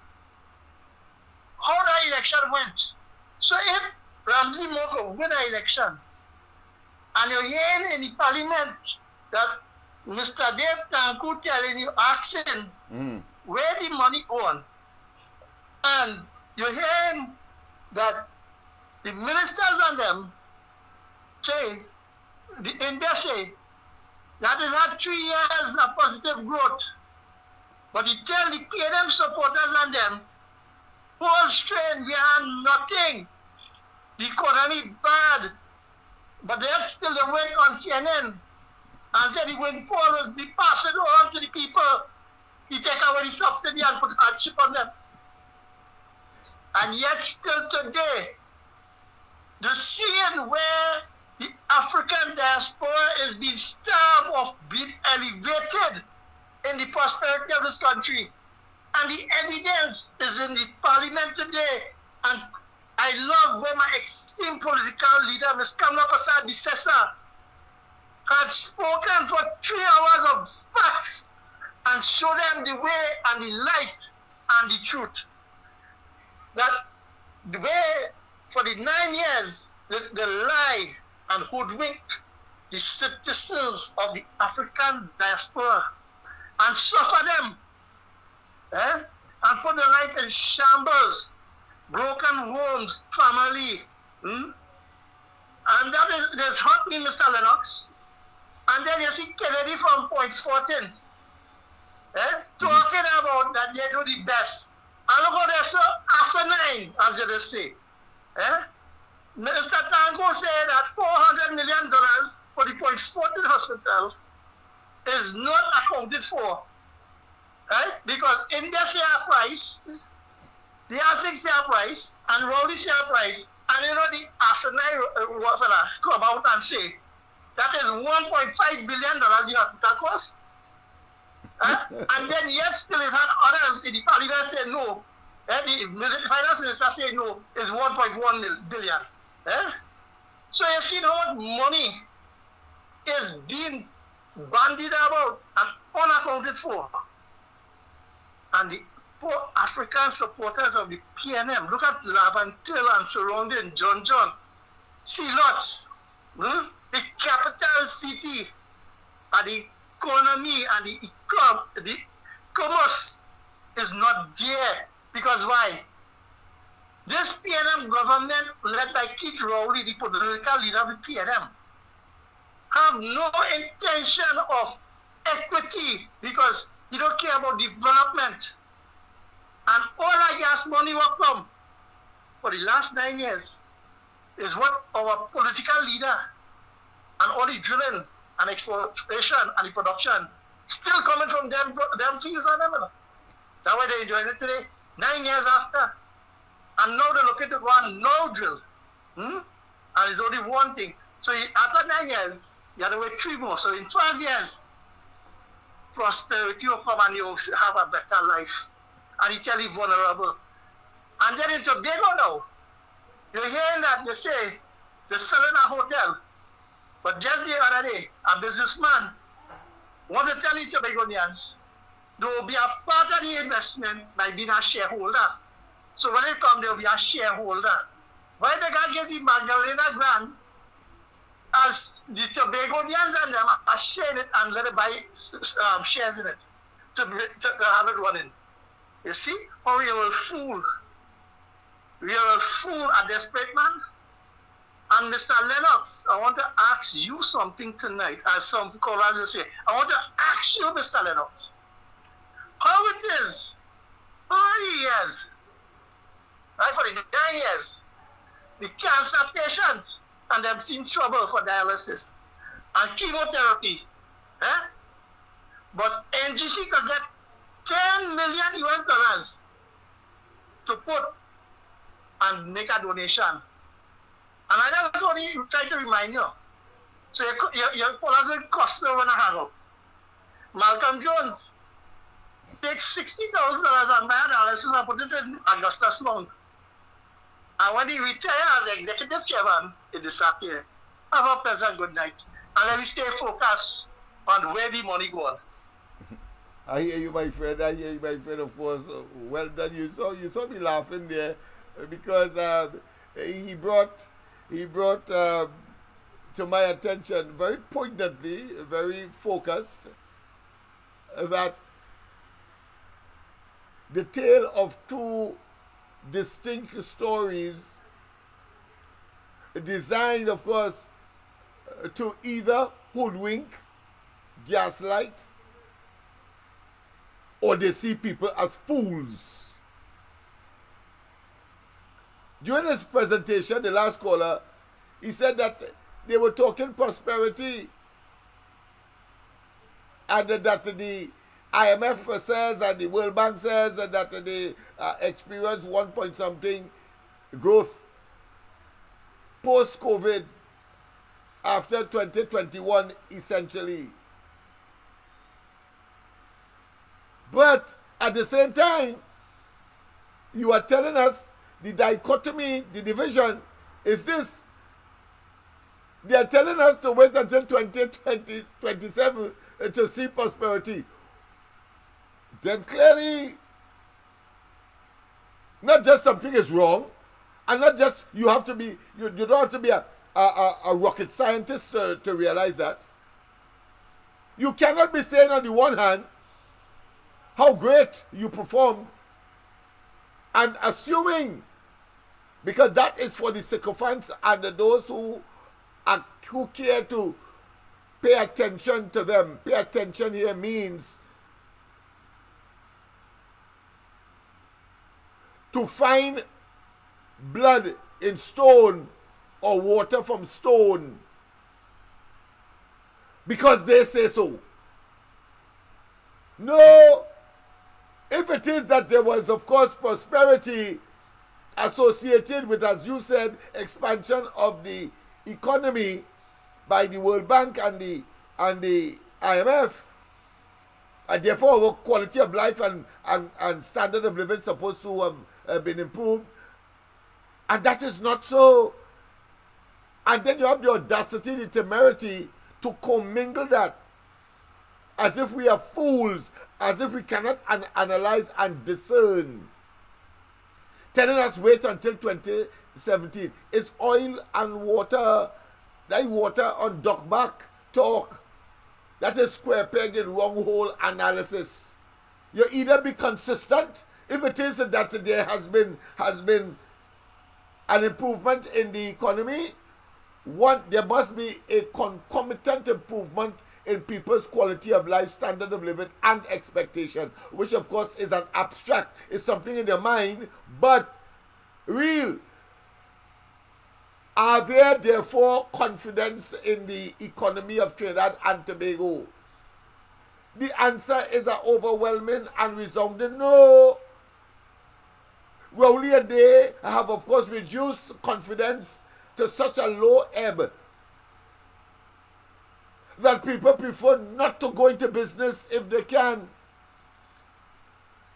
how that election went. So if Ramsey Mogo win an election, and you're hearing in the parliament that Mr. Dave Tanku telling you, asking where the money going, and you're hearing that the ministers and them say, the India say, that it had 3 years of positive growth. But you tell the PNM supporters and them, whole strain, we have nothing. The economy bad. But yet still they went on CNN and said he went forward, he pass it on to the people. He take away the subsidy and put hardship on them. And yet still today, the scene where the African diaspora is being starved of being elevated in the prosperity of this country. And the evidence is in the parliament today. And I love when my esteemed political leader, Ms. Kamla Prasad Bisesa, had spoken for 3 hours of facts and show them the way and the light and the truth. That the way for the 9 years, the lie and hoodwink the citizens of the African diaspora and suffer them, and put their life in shambles, broken homes, family. And that has hurt me, Mr. Lennox. And then you see Kennedy from Point 14, talking about that they do the best. And look how they're so asinine, as they say. Mr. Tango said that $400 million for the Point 14 hospital is not accounted for. Right? Because India share price, the ASIC share price, and Rowley share price, and you know the asinine come out and say that is $1.5 billion the hospital cost. And then yet still it had others in the parliament say no. The finance minister say no, it's 1.1 billion. So you see how much money is being bandied about and unaccounted for. And the poor African supporters of the PNM, look at Lavantil and surrounding John, see lots, the capital city, and the economy and the commerce is not there. Because why? This PNM government, led by Keith Rowley, the political leader of the PNM, have no intention of equity because he don't care about development. And all our gas money will come for the last 9 years is what our political leader and all the drilling and exploration and the production still coming from them fields and them. That's why they're enjoying it today. 9 years after. And now they're looking to go on no drill. And it's only one thing. So after 9 years, you have to wait 3 more. So in 12 years, prosperity will come and you'll have a better life. And you tell you vulnerable. And then in Tobago now, you're hearing that they say they're selling a hotel. But just the other day, a businessman wanted to tell the Tobagonians there will be a part of the investment by being a shareholder. So when it comes, there will be a shareholder. Why they can't get the Magdalena grant as the Tobagonians and them are sharing it and let it buy shares in it to have it running. You see how we will fool. We will fool a desperate man. And Mr. Lennox, I want to ask you something tonight, as some callers will say. I want to ask you, Mr. Lennox, how it is, 40 years, right, for the 9 years, the cancer patients and them seeing trouble for dialysis and chemotherapy. Eh? But NGC could get 10 million US dollars to put and make a donation. And I just only try to remind you. So your followers will cost me when I hang up. Malcolm Jones takes $60,000 and buy dialysis and put it in Augusta Sloan. And when he retires as executive chairman, he disappears. Have a pleasant good night. And let me stay focused on where the money goes. I hear you, my friend. I hear you, my friend. Of course, well done. You saw me laughing there because he brought to my attention very poignantly, very focused, that the tale of two distinct stories designed, of course, to either hoodwink, gaslight, or they see people as fools. During his presentation, the last caller, he said that they were talking prosperity and that the IMF says and the World Bank says that they experience 1 point something growth post-COVID after 2021 essentially. But at the same time, you are telling us the dichotomy, the division is this. They are telling us to wait until 2027 to see prosperity. Then clearly, not just something is wrong, and not just you have to be, you don't have to be a rocket scientist to realize that. You cannot be saying on the one hand how great you perform and assuming, because that is for the sycophants and those who care to pay attention to them. Pay attention here means to find blood in stone or water from stone because they say so. No, if it is that there was, of course, prosperity associated with, as you said, expansion of the economy by the World Bank and the IMF, and therefore our quality of life and standard of living supposed to have been improved, and that is not so. And then you have the audacity, the temerity to commingle that as if we are fools, as if we cannot analyze and discern. Telling us wait until 2017. It's oil and water, that water on duck back talk. That is square peg in wrong hole analysis. You either be consistent, if it is that there has been an improvement in the economy, there must be a concomitant improvement in people's quality of life, standard of living, and expectation, which of course is an abstract, it's something in their mind, but real. Are there therefore confidence in the economy of Trinidad and Tobago? The answer is an overwhelming and resounding no. Rowley and they have of course reduced confidence to such a low ebb that people prefer not to go into business if they can.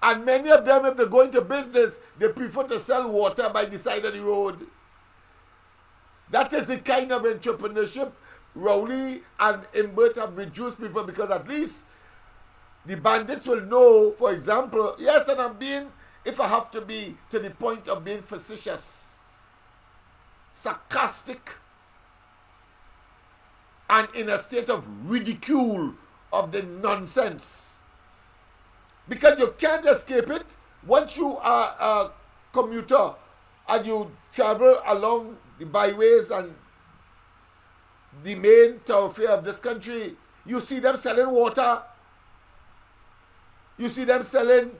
And many of them, if they go into business, they prefer to sell water by the side of the road. That is the kind of entrepreneurship Rowley and Imbert have reduced people, because at least the bandits will know, for example, yes, and I'm being, if I have to be to the point of being facetious, sarcastic, and in a state of ridicule of the nonsense. Because you can't escape it. Once you are a commuter and you travel along the byways and the main thoroughfare of this country, you see them selling water. You see them selling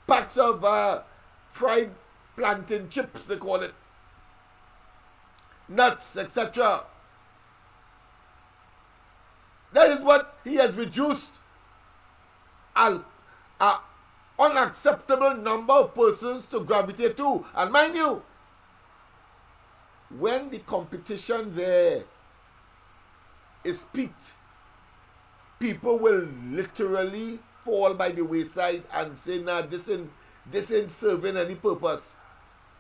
packs of fried plantain chips, they call it. nuts, etc. That is what he has reduced an unacceptable number of persons to gravitate to. And mind you, when the competition there is peaked, people will literally fall by the wayside and say, nah, this ain't serving any purpose.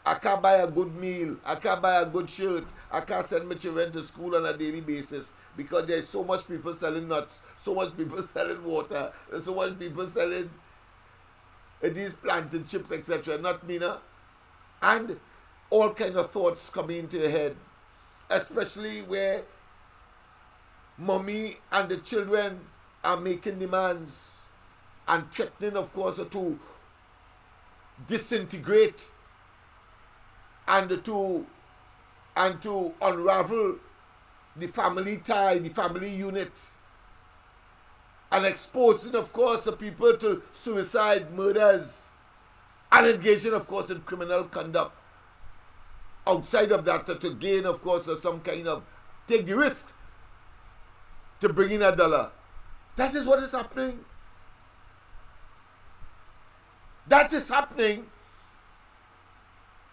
I can't buy a good meal. I can't buy a good shirt. I can't send my children to school on a daily basis because there's so much people selling nuts, so much people selling water, so much people selling these plantain chips, etc. Not me, no? And all kind of thoughts coming into your head, especially where mommy and the children are making demands and threatening, of course, to disintegrate and to unravel the family tie, the family unit, and exposing, of course, the people to suicide, murders, and engaging, of course, in criminal conduct. Outside of that, to gain, of course, some kind of, take the risk to bring in $1. That is what is happening. That is happening.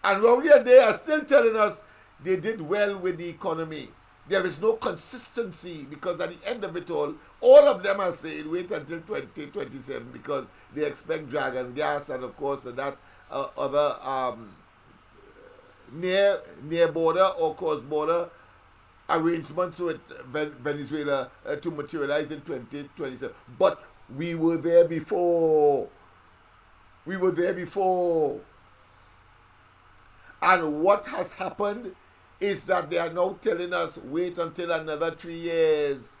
And Rowley and they are still telling us they did well with the economy. There is no consistency because at the end of it all of them are saying wait until 2027 because they expect dragon gas and of course that other near border or cross border arrangements with Venezuela to materialize in 2027. But we were there before. We were there before. And what has happened is that they are now telling us wait until another 3 years.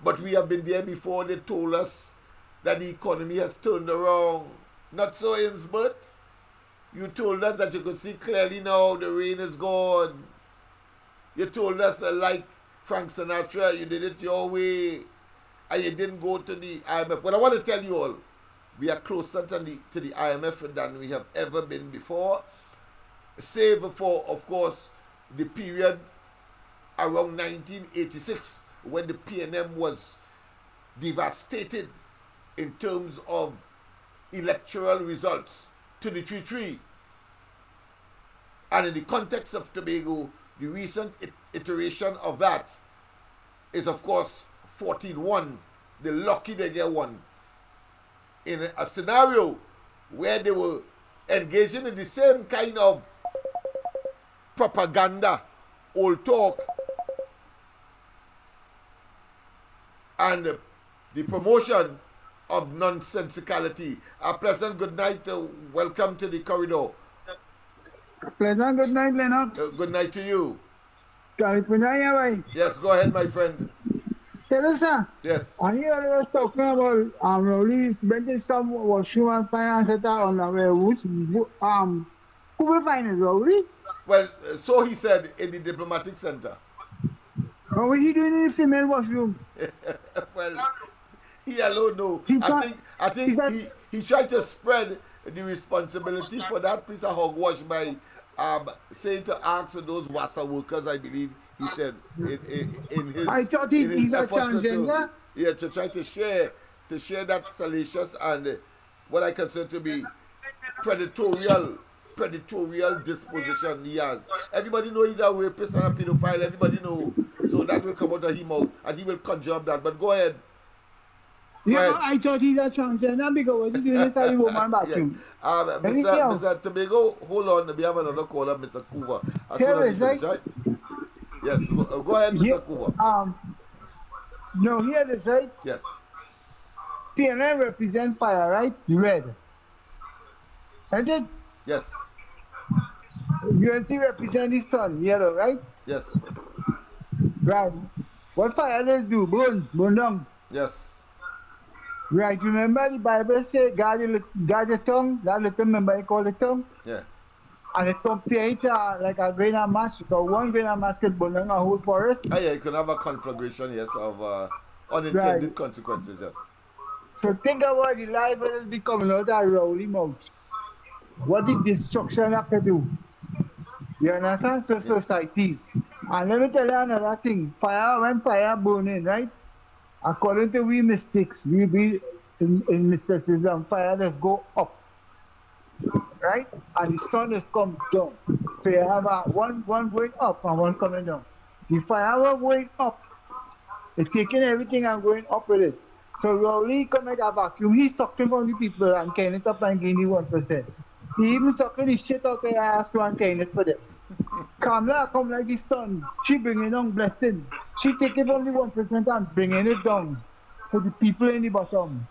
But we have been there before. They told us that the economy has turned around. Not so, Imsbert. You told us that you could see clearly now the rain is gone. You told us like Frank Sinatra, you did it your way. And you didn't go to the IMF. But I want to tell you all, we are closer to the IMF than we have ever been before. Save for, of course, the period around 1986 when the PNM was devastated in terms of electoral results to the 3-3. And in the context of Tobago, the recent iteration of that is, of course, 14-1, the lucky they get one. In a scenario where they were engaging in the same kind of propaganda, old talk, and the promotion of nonsensicality. President, good night. Welcome to the corridor. Pleasant good night, Lennox. Good night to you. California, yes, go ahead, my friend. Teresa. Yes. I hear was talking about Rowley spending some human finance on who will finance Rowley? Well, so he said in the diplomatic center. What was he doing in the female washroom? Well, he alone know. I think he tried to spread the responsibility for that piece of hogwash by saying to ask those WASA workers, I believe he said in his. I thought he's a transgender. To try to share that salacious and what I consider to be predatory disposition he has. Everybody know he's a rapist and a pedophile. Everybody know. So that will come out of him out and he will conjure up that. But go ahead. I thought he's a transgender because what he's doing is a woman bathroom. Mr. Tobago, hold on. We have another caller, Mr. Coover. As soon as he finish, right? Yes, go ahead, Mr. Coover. No, hear this, right? Yes. PNM represent fire, right? Red. Isn't it? Yes. UNC represent the sun, yellow, right? Yes. Right. What fire does do? Burn down. Yes. Right, remember the Bible say guard your tongue, that little member you call the tongue? Yeah. And it compare it like a grain of match, because one grain of match could burn down a whole forest. Yeah, you could have a conflagration, yes, of unintended consequences, yes. So think about the life that is becoming out of Rowley mouth. What the destruction have to do? You understand? So society. And let me tell you another thing. When fire burning, right? According to we mystics, we in mysticism, fire just go up, right? And the sun is come down. So you have one going up and one coming down. The fire was going up. It's taking everything and going up with it. So Rowley come at a vacuum, he's sucking from the people and carrying it up and gaining 1%. He even sucking the shit out their ass to and carrying it for them. Kamala come like the sun, she bringing down blessing. She taking from the 1% and bringing it down to the people in the bottom,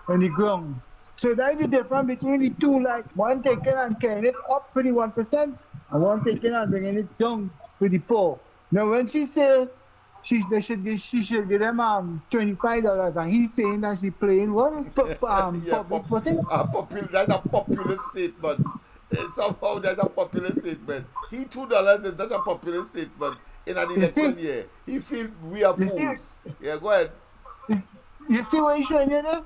on the ground. So that is the difference between the two, like one taking and carrying it up for the 1% and one taking and bringing it down for the poor. Now when she say she should give them $25 and he's saying that she playing what? That's a popular statement. Somehow that's a popular statement. He $2 is not a popular statement in an election year. He feel we are fools. Yeah, go ahead. You see what he's showing you there?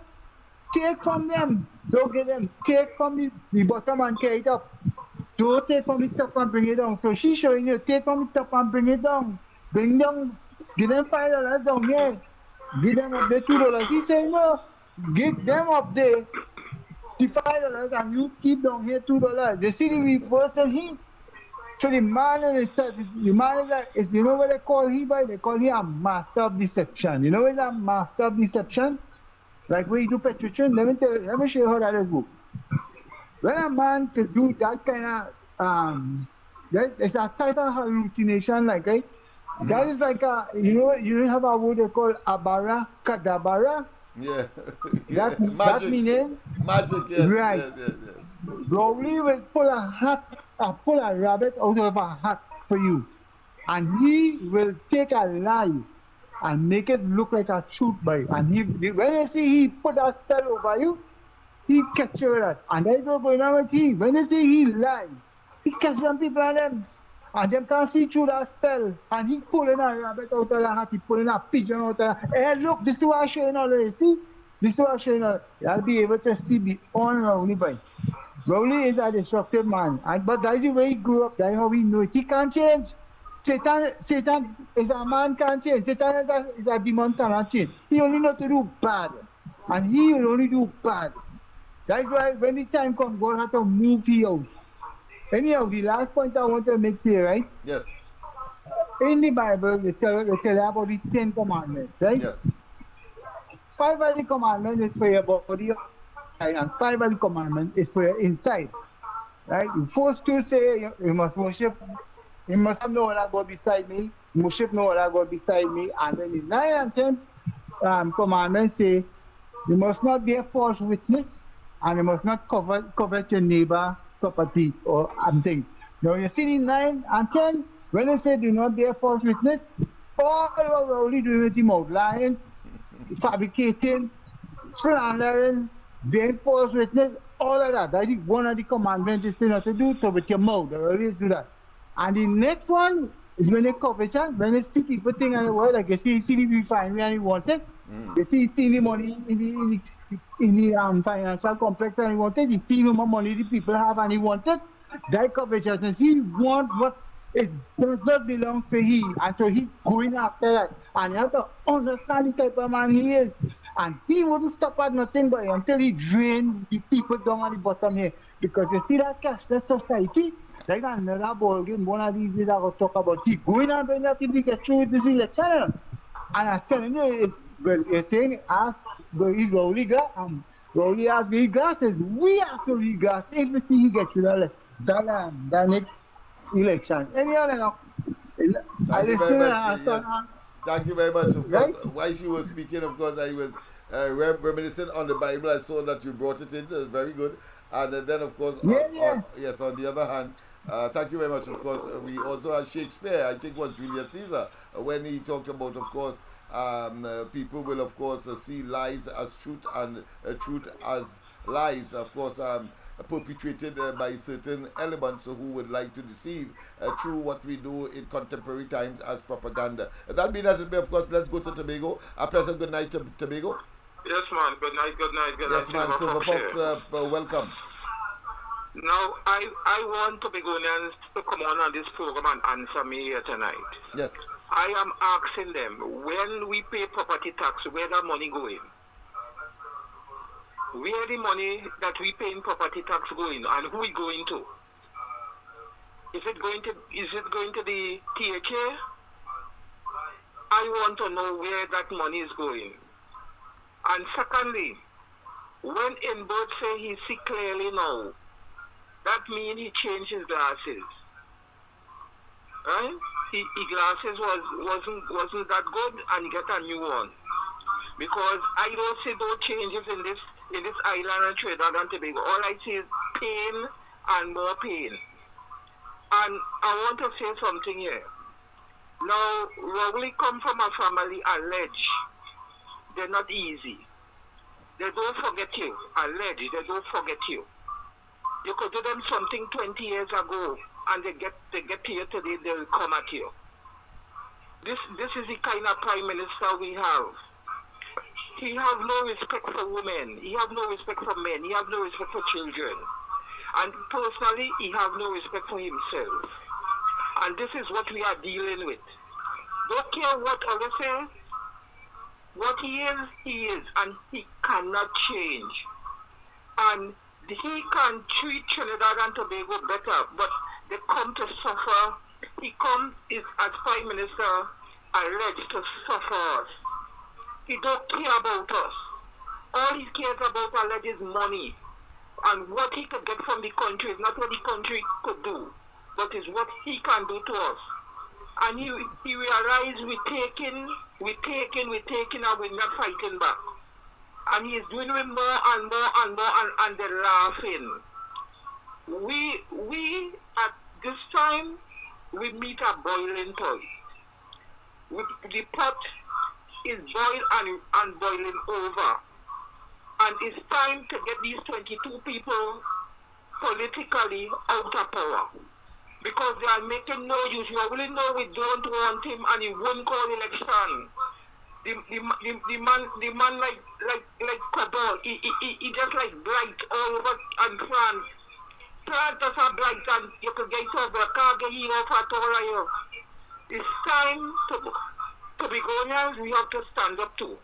Take from them. Don't get them. Take from the bottom and carry it up. Don't take from the top and bring it down. So she's showing you, take from the top and bring it down. Bring down. Give them $5 down here. Give them up there $2. He said no. Give them up there the $5 and you keep down here $2. You see the reverse of him. So the man in itself you know what they call him by? They call him a master of deception. You know what is a master of deception? Like when you do petrician, let me show you how that is work. When a man could do that kind of it's a type of hallucination, like right? That is like you have a word they call abara kadabara. Yeah. That meaning magic, yes. Right. Yes. Rowley will pull a rabbit out of a hat for you. And he will take a lie and make it look like a truth by you. And when you see he put a spell over you, he capture that. And that's what's going on with him. When you see he lie, he catch some people on them. And them can't see through that spell. And he pulling a rabbit out of the hat, he pulling a pigeon out of the hat. Hey, look, this is what I'm showing already. See? This is what I'm showing already. I'll be able to see beyond Rowley by. Rowley is a destructive man. But that's the way he grew up. That's how we know it. He can't change. Satan is a man can't change. Satan is a demon cannot change. He only know to do bad. And he will only do bad. That's why when the time comes, God has to move you out. Anyhow, the last point I want to make here, right? Yes. In the Bible, they tell you about the 10 commandments, right? Yes. 5 of the commandments is for your body, and 5 of the commandments is for your inside, right? The first 2 say you must worship, you must have no other God beside me, worship no other God beside me, and then the 9 and 10 commandments say you must not bear false witness, and you must not covet your neighbor property or thing. Now you see the 9 and 10, when they say do not bear false witness, all of Rowley doing with the mouth, lying, fabricating, slandering, bearing false witness, all of that. That is one of the commandments you say not to do, so with your mouth, they always do that. And the next one is when they covet, when they see people think in the world, like you see the refinery and you want it, you see the money in the financial complex and he wanted, he see how much money the people have and he wanted, that covetousness, he want what does not belong to he, and so he going after that, and you have to understand the type of man he is, and he wouldn't stop at nothing but until he drain the people down at the bottom here, because you see that cashless society, like another ball game, one of these days I will talk about, he going and bring that if we get through with this election, and I'm telling you, well, you're saying ask Rowley ask the grasses. We ask the grass if we see he get through that next election. Any other enough? Thank you very much. Yes. Thank you very much. Of course, while she was speaking, of course, I was reminiscing on the Bible. I saw that you brought it in. It was very good. And then, of course, yes, on the other hand, thank you very much. Of course, we also had Shakespeare, I think it was Julius Caesar, when he talked about, of course, people will, of course, see lies as truth and truth as lies, of course, perpetrated by certain elements who would like to deceive through what we do in contemporary times as propaganda. That being as it may, of course, let's go to Tobago. A pleasant good night to Tobago. Yes, man. Good night. Yes, man. Silver Fox, welcome. Now, I want Tobagonians to come on this program and answer me here tonight. Yes. I am asking them, when we pay property tax, where the money going? Where the money that we pay in property tax going, and who it going to? Is it going to the THA? I want to know where that money is going. And secondly, when Inbird say he see clearly now, that means he changed his glasses. Right? His glasses wasn't that good, and he get a new one. Because I don't see those changes in this island and Trinidad and Tobago. All I see is pain and more pain. And I want to say something here. Now, Rowley come from a family alleged. They're not easy. They don't forget you. Alleged, they don't forget you. You could do them something 20 years ago, and they get here today, they will come at you. This is the kind of prime minister we have. He has no respect for women. He has no respect for men. He has no respect for children. And personally, he has no respect for himself. And this is what we are dealing with. Don't care what others say. What he is, and he cannot change. And he can treat Trinidad and Tobago better, but they come to suffer. He comes as Prime Minister alleged to suffer us. He don't care about us. All he cares about alleged is money. And what he could get from the country is not what the country could do, but is what he can do to us. And he realized we're taking, and we're not fighting back. And he's doing it more and more and more, and they're laughing. We at this time, we meet a boiling point. The pot is boiled and boiling over. And it's time to get these 22 people politically out of power. Because they are making no use. You already know we don't want him, and he won't call election. The man like Cabal, he just like blight all over and France. France does have blight, and you can get over, can't get you off at all of you. It's time to be going, we have to stand up to.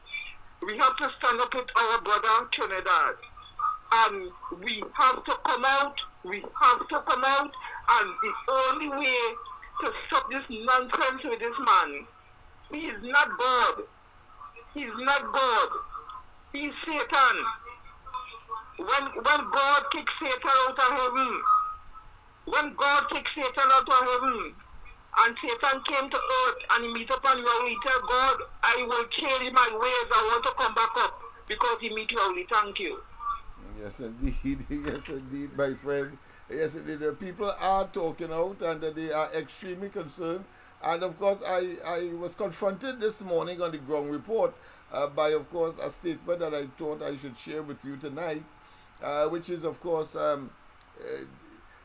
We have to stand up with our brother Trinidad. And we have to come out. We have to come out. And the only way to stop this nonsense with this man, he is not God. He is not God. He is Satan. When God kicks Satan out of heaven, and Satan came to earth and he meet up on Rowley, tell God, I will change my ways, I want to come back up, because he meet Rowley. Thank you. Yes, indeed. Yes, indeed, my friend. Yes, indeed. The people are talking out, and they are extremely concerned. And, of course, I was confronted this morning on the ground report by, of course, a statement that I thought I should share with you tonight, which is, of course,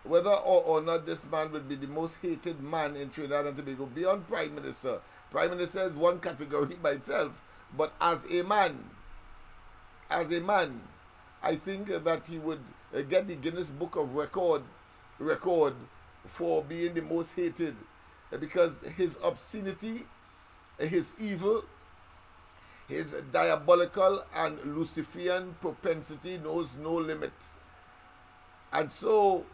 whether or not this man will be the most hated man in Trinidad and Tobago beyond Prime Minister. Prime Minister is one category by itself, but as a man, I think that he would get the Guinness Book of Record for being the most hated, because his obscenity, his evil, his diabolical and Luciferian propensity knows no limit. And so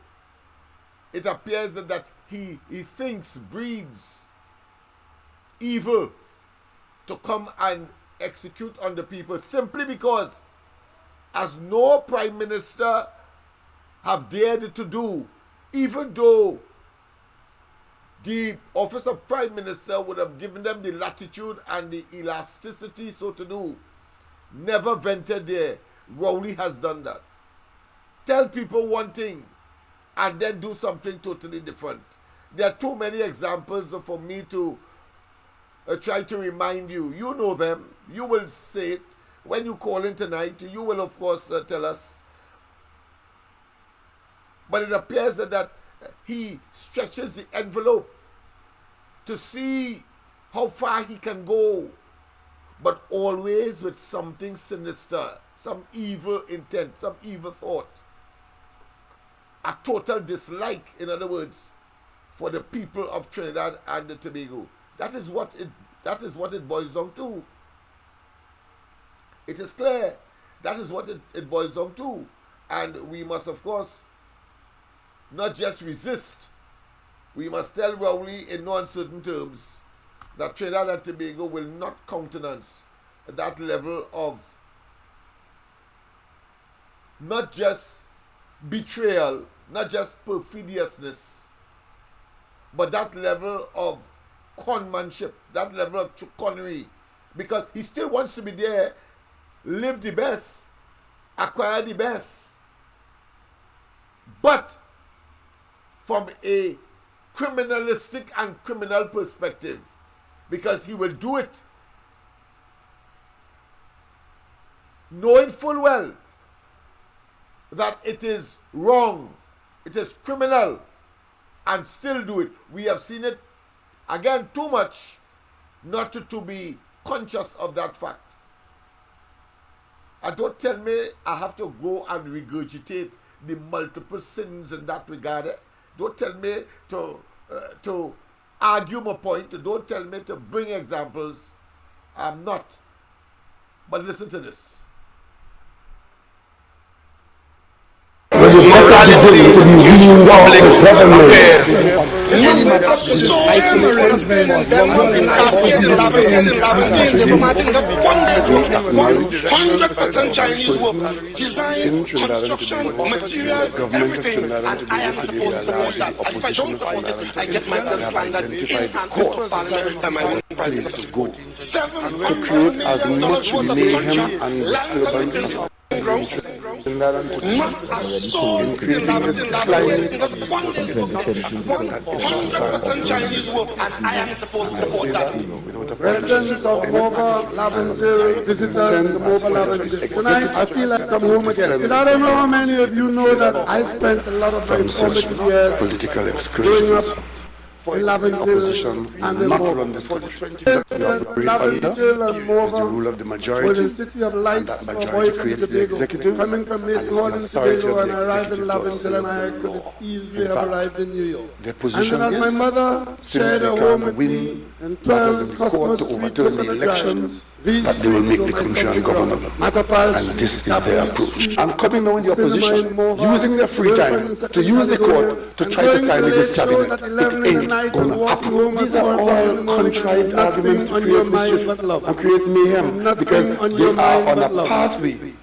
it appears that he thinks, breeds evil to come and execute on the people, simply because, as no Prime Minister have dared to do, even though the office of Prime Minister would have given them the latitude and the elasticity so to do, never ventured there. Rowley has done that. Tell people one thing and then do something totally different. There are too many examples for me to try to remind you. You know them. You will say it. When you call in tonight, you will, of course, tell us. But it appears that he stretches the envelope to see how far he can go, but always with something sinister, some evil intent, some evil thought. a total dislike, in other words, for the people of Trinidad and Tobago. That is what it boils down to. It is clear. That is what it boils down to. And we must, of course, not just resist. We must tell Rowley in no uncertain terms that Trinidad and Tobago will not countenance that level of not just betrayal, not just perfidiousness, but that level of conmanship, that level of chicanery, because he still wants to be there, live the best, acquire the best, but from a criminalistic and criminal perspective, because he will do it knowing full well that it is wrong, it is criminal, and still do it. We have seen it, again, too much not to be conscious of that fact. And don't tell me I have to go and regurgitate the multiple sins in that regard. Don't tell me to argue my point. Don't tell me to bring examples. I'm not. But listen to this. Morality to be weaned off the government. Any matter so incarcerated, they were marching that 100% Chinese work, design, construction, material, everything, and I am supposed to support that. And if I don't support it, I get myself slandered in court, parliament, and my own prime minister. $700 million worth of contract, land development. Not a soul in the 100% Chinese work, and I am supposed to support that. Residents of Mova, Laventille, visitors to Mova, Laventille. Tonight, I feel like I'm home again. And I don't know how many of you know that I spent a lot of my formative years political excursions in Laventille and the Mova. Laventille and Mova the rule of the majority, was the city of lights for boy from Tobago. Coming from Mason Hall in Tobago, and I arrived in Laventille, and I could easily have arrived in New York. And then as my mother shared a home with me in 12 Cosmos Street, Coconut Drive, that they will make the country ungovernable. And this is their approach. I'm coming now in the opposition, using their free time to use the court to try to stymie this cabinet. It ain't going to happen. These are all contrived arguments to create mischief and create mayhem, because they are on a pathway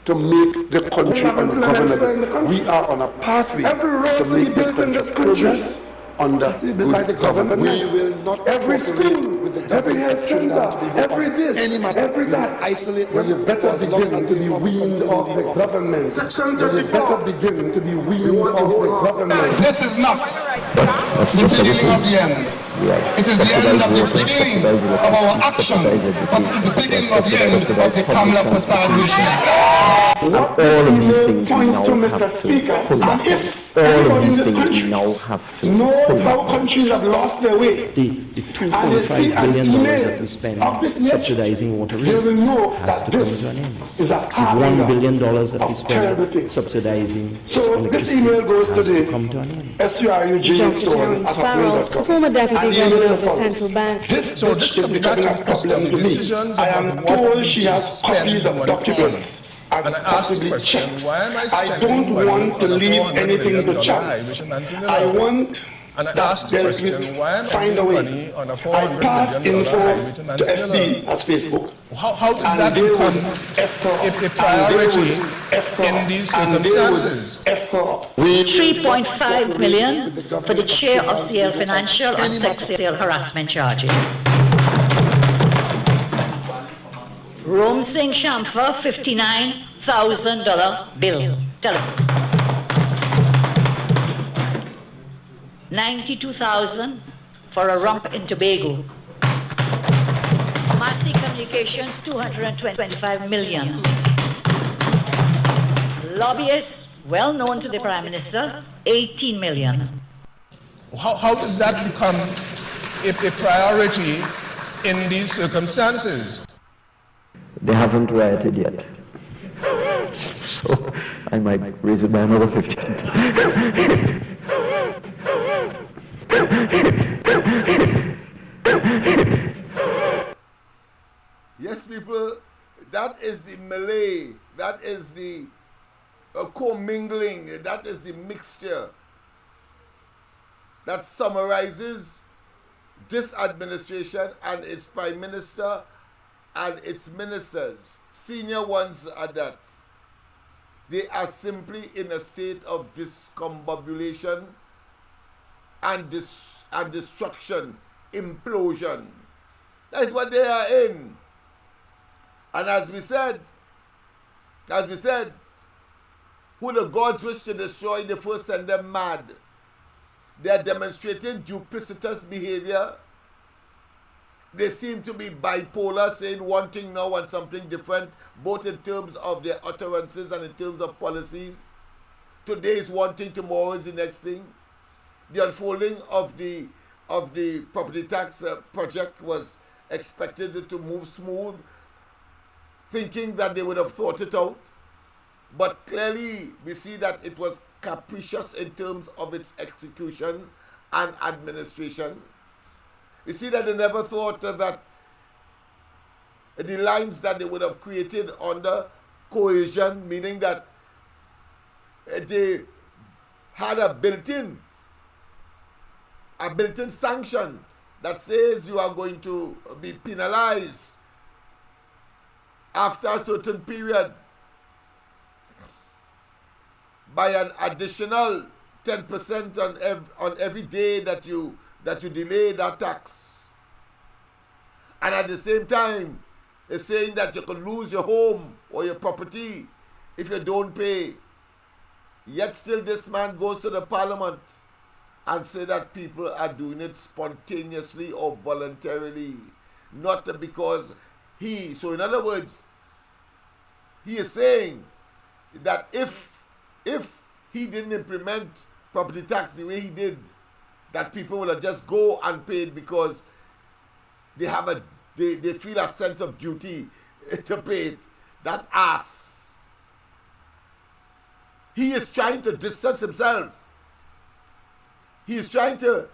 to make the country ungovernable. We are on a pathway to make this country progress under good government. We will not every school, every health center, every this, every that. Isolate when you better begin to be weaned off the government. Section 34. You better begin to be weaned off the government. This is not the beginning of the end. It is the end of the beginning of our action, but it is the beginning of the end of the Kamala Prasad regime. And all of these things we now have to pull back. All of these things we now have to pull back. How countries have lost their way. The $2.5 billion that we spend subsidizing water rates has to come to an end. The $1 billion that we spend subsidizing electricity has to come to an end. Dr. Terence Farrell, the former deputy governor of the central bank. So this cabinet problem decisions about what she has spent money on. And I asked the question, why am I spending money on a $400 million highway to Manzanilla? And I asked the question, why am I spending money on a $400 million highway to Manzanilla? How does that become a priority in these circumstances? $3.5 million for the chair of CL Financial on sexual harassment charges. Rom Singh Shamfa, $59,000 bill. Tell him. $92,000 for a rump in Tobago. Massey Communications, $225 million. Lobbyists, well known to the Prime Minister, $18 million. How does that become a priority in these circumstances? They haven't rioted yet. So I might raise it by another 50. Yes, people, that is the melee, that is the commingling, that is the mixture that summarizes this administration and its prime minister and its ministers, senior ones at that. They are simply in a state of discombobulation and destruction, implosion. That is what they are in. And as we said, who the gods wish to destroy, they first send them mad. They are demonstrating duplicitous behavior. They seem to be bipolar, saying one thing now and something different, both in terms of their utterances and in terms of policies. Today is one thing, tomorrow is the next thing. The unfolding of the property tax project was expected to move smooth, thinking that they would have thought it out. But clearly, we see that it was capricious in terms of its execution and administration. We see that they never thought that the lines that they would have created under cohesion, meaning that they had a built-in sanction that says you are going to be penalized after a certain period by an additional 10% on every day that you delay that tax. And at the same time, it's saying that you could lose your home or your property if you don't pay. Yet still this man goes to the parliament and say that people are doing it spontaneously or voluntarily, not because so in other words, he is saying that if he didn't implement property tax the way he did, that people will just go unpaid because they feel a sense of duty to pay it. That ass. He is trying to distance himself. He is trying to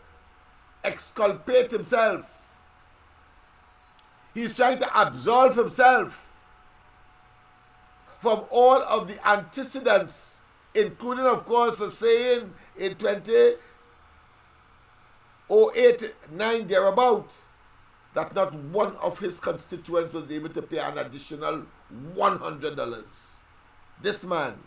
exculpate himself. He is trying to absolve himself from all of the antecedents, including, of course, a saying in 2008-9 thereabout, that not one of his constituents was able to pay an additional $100. This man.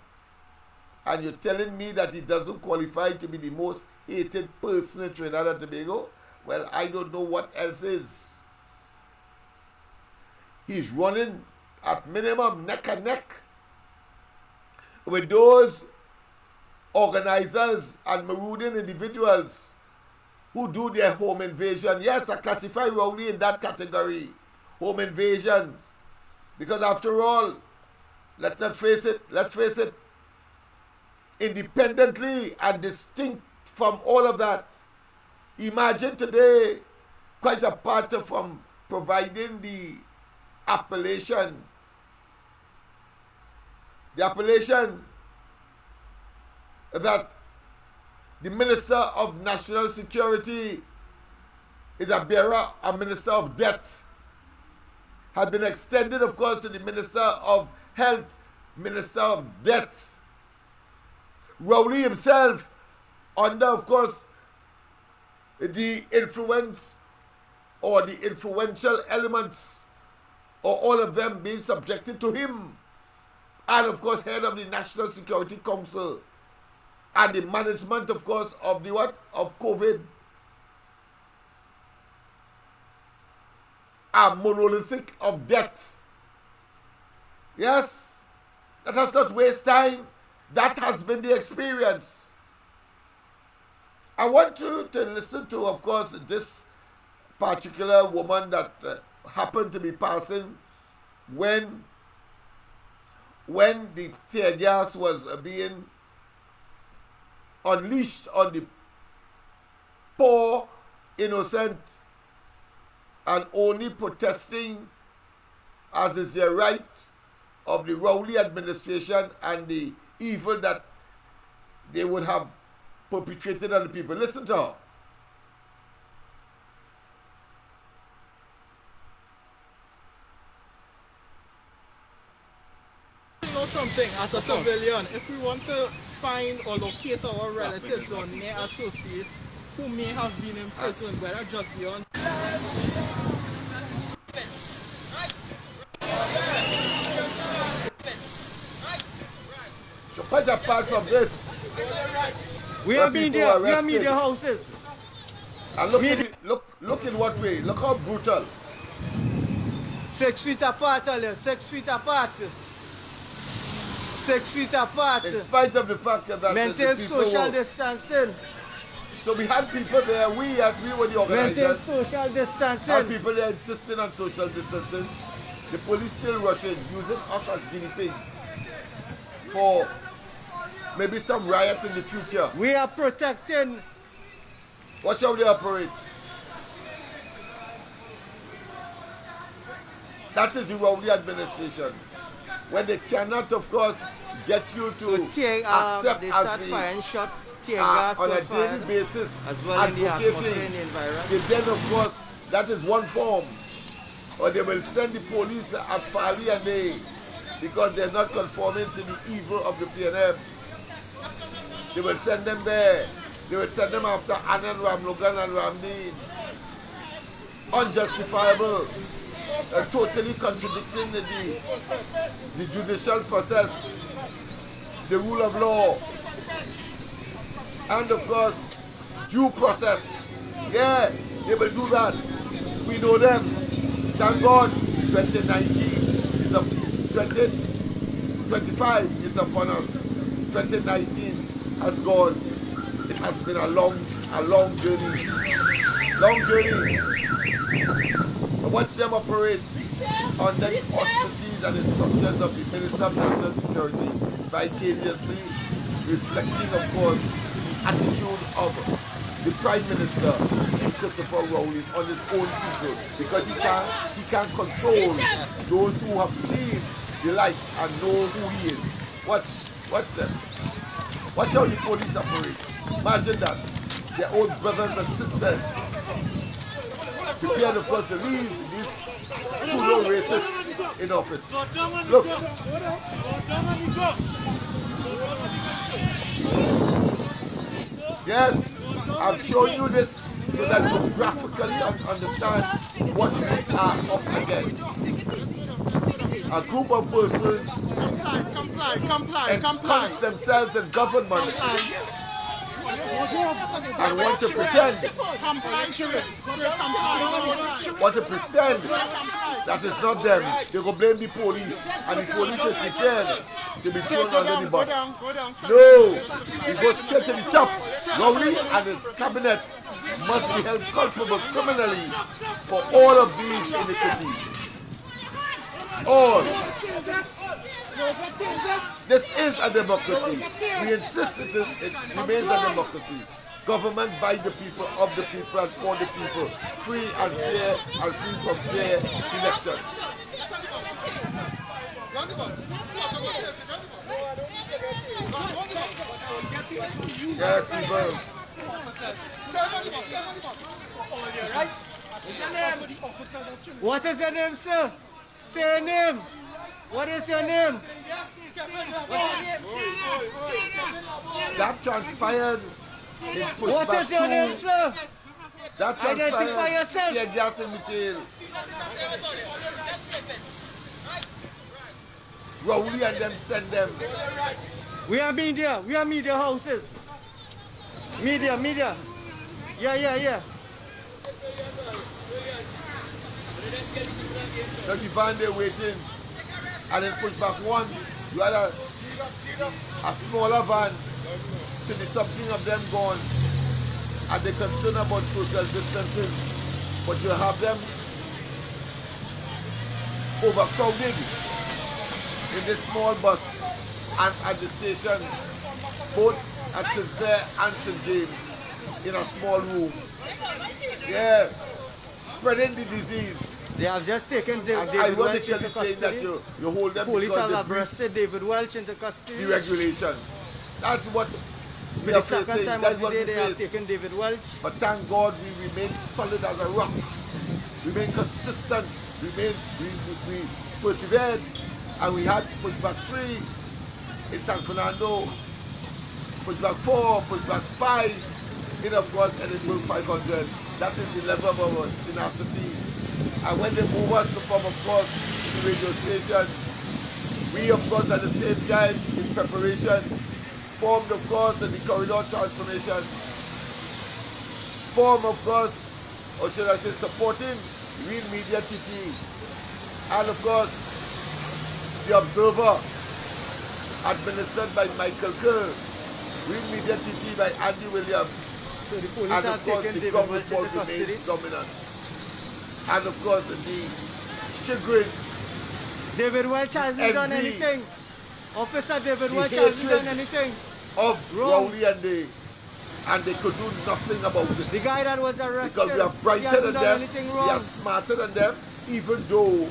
And you're telling me that he doesn't qualify to be the most hated person in Trinidad and Tobago? Well, I don't know what else is. He's running at minimum neck and neck with those organizers and marooning individuals who do their home invasion. Yes, I classify Rowley in that category, home invasions. Because after all, let's face it, independently and distinct from all of that, imagine today, quite apart from providing the appellation that the Minister of National Security is a Minister of Debt, has been extended, of course, to the Minister of Health, Minister of Debt. Rowley himself, under, of course, the influence or the influential elements, or all of them being subjected to him, and of course head of the National Security Council, and the management, of course, of the of COVID, a monolithic of debt. Yes, let us not waste time. That has been the experience. I want you to listen to, of course, this particular woman that happened to be passing when the tear gas was being unleashed on the poor, innocent, and only protesting, as is their right, of the Rowley administration and the evil that they would have perpetrated on the people. Listen to her. You know something, as a civilian, if we want to find or locate our relatives or near associates who may have been in prison, whether justly or So quite apart from this, we are media houses. And look in what way? Look how brutal. 6 feet apart, 6 feet apart. 6 feet apart. In spite of the fact that maintain the people social were, distancing. So we had people there, we were the organizers. Maintain social distancing. Had people there insisting on social distancing. The police still rushing, using us as guinea pigs for maybe some riot in the future. We are protecting. Watch how they operate. That is the Rowley administration. When they cannot, of course, get you to accept they as start the firing shots, tear gas on a fire, daily basis, as well in the atmosphere and the advocating. environment. Then, of course, that is one form. Or they will send the police at Farley and they, because they're not conforming to the evil of the PNM. They will send them there. They will send them after Anand Ramlogan and Ramdeen. Unjustifiable. Totally contradicting the judicial process, the rule of law, and of course, due process. Yeah, they will do that. We know them. Thank God, 2019 is up, 2025 is upon us. 2019 has gone. It has been a long journey. Long journey. Watch them operate under the auspices and instructions of the Minister of National Security, vicariously reflecting, of course, the attitude of the Prime Minister, Christopher Rowley, on his own people, because he can't control those who have seen the light and know who he is. Watch them. Watch how the police operate. Imagine that. Their own brothers and sisters. Prepared, of course, to leave these pseudo racists in office. Look. Yes, I've shown you this so that you graphically understand what we are up against. A group of persons ensconce themselves in government and want to pretend that it's not them. They go blame the police, and the police is prepared to be thrown under the bus. No, he goes straight to the top. Rowley and his cabinet must be held culpable criminally for all of these iniquities. All. This is a democracy. We insist it remains a democracy. Government by the people, of the people, and for the people. Free and fair, and free from fair election. Yes, people. What is your name, sir? Say your name. What is your name? That transpired. What is your name, sir? That transpired. Identify yourself. Tear gas in the tail. Rowley and them send them. We are media houses. Media. Yeah. Now the van there waiting, and then push back one. You had a smaller van to the something of them gone, and they're concerned about social distancing, but you have them overcrowded in this small bus and at the station, both at St. Clair and St. James, in a small room. Yeah, spreading the disease. They have just taken David Welch ironically into custody. saying that you hold them Police because have they arrested David Welch into custody. the regulation. That's what For we the are second facing. time That's of what the day, we they have face. taken David Welch. But thank God we remain solid as a rock. We remain consistent. We persevered, and we had pushback 3 in San Fernando, pushback 4, pushback 5, and of course Edinburgh 500. That is the level of our tenacity. And when they move us to form, of course, the radio station, we of course at the same time in preparation formed of course in the corridor transformation, form of course, or should I say supporting Real Media TT, and of course the Observer administered by Michael Kerr, Real Media TT by Andy Williams, So the police and have of course taken the David ground Welch report into custody. remains dominant, and of course the chagrin, David Welch hasn't done envy, anything. Officer David the Welch hasn't hatred done anything. of Wrong. Rowley and they could do nothing about it. The guy that was arrested, Because we are he brighter hasn't than done them, anything we wrong. are smarter than them, even though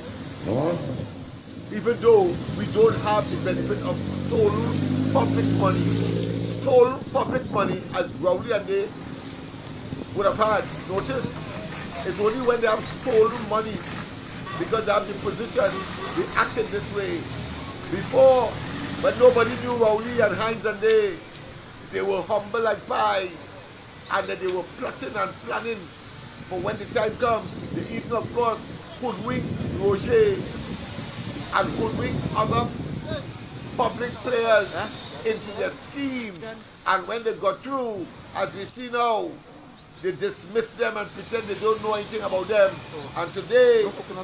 we don't have the benefit of stolen public money. Stolen public money as Rowley and they would have had. Notice, it's only when they have stolen money, because they have the position, they acted this way. Before, when nobody knew Rowley and Hines and they were humble like pie, and then they were plotting and planning for when the time comes. They even, of course, hoodwink Roger and hoodwink other public players into their scheme. And when they got through, as we see now, they dismiss them and pretend they don't know anything about them. And today,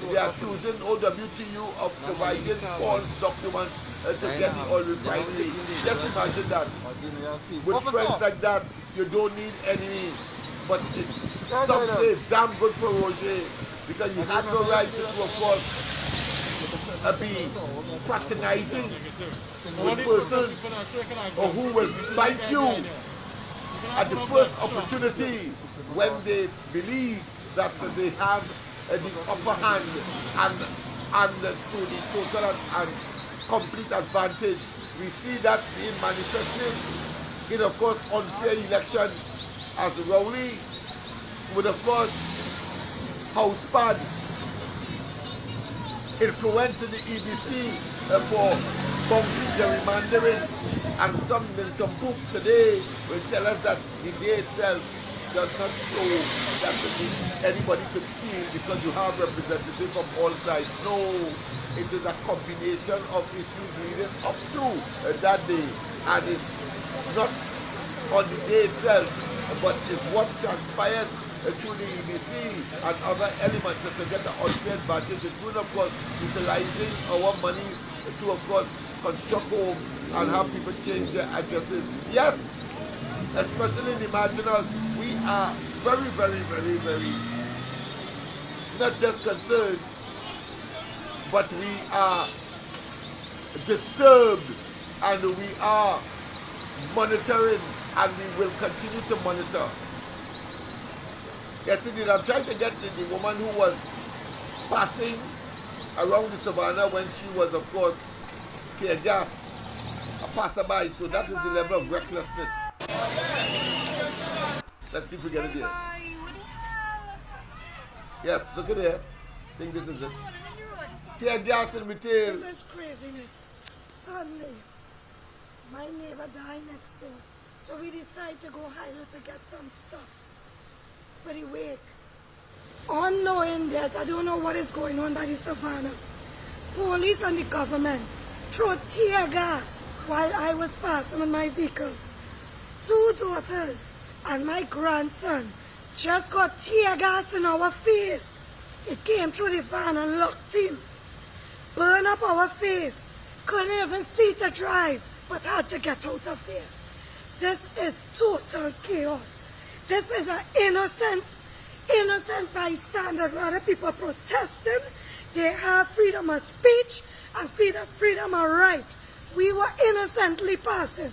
they are accusing OWTU of providing false documents to get the oil refinery. Just imagine that. With friends like that, you don't need any. But some say damn good for Roger, because he had no right to, of course, be fraternizing with persons who will bite you at the first opportunity when they believe that they have the upper hand and to the total and complete advantage. We see that being manifested in, of course, unfair elections, as Rowley would, of course, housepad influencing the EBC for boundary gerrymandering, and some nincompoop today will tell us that the day itself does not show that anybody could steal because you have representatives from all sides. No, it is a combination of issues leading up to that day, and it's not on the day itself, but it's what transpired through the EBC and other elements to get the unfair advantage, including, of course, utilizing our monies to, of course, construct homes and have people change their addresses. Yes, especially in the marginals, we are very, very, very, very not just concerned, but we are disturbed, and we are monitoring, and we will continue to monitor. Yes, indeed, I'm trying to get the woman who was passing around the savannah when she was, of course, tear gas, a passerby. So that is the level of recklessness. Let's see if we get it there. Yes, look at there. I think this is it. Tear gas in retail. This is craziness. Sunday, my neighbor died next door, so we decided to go Hyla to get some stuff for the wake. Unknowing that, I don't know what is going on by the savannah. Police and the government threw tear gas while I was passing with my vehicle. 2 daughters and my grandson just got tear gas in our face. It came through the van and locked in. Burn up our face. Couldn't even see to drive, but had to get out of there. This is total chaos. This is an innocent bystander. Rather, people protesting. They have freedom of speech and freedom of right. We were innocently passing.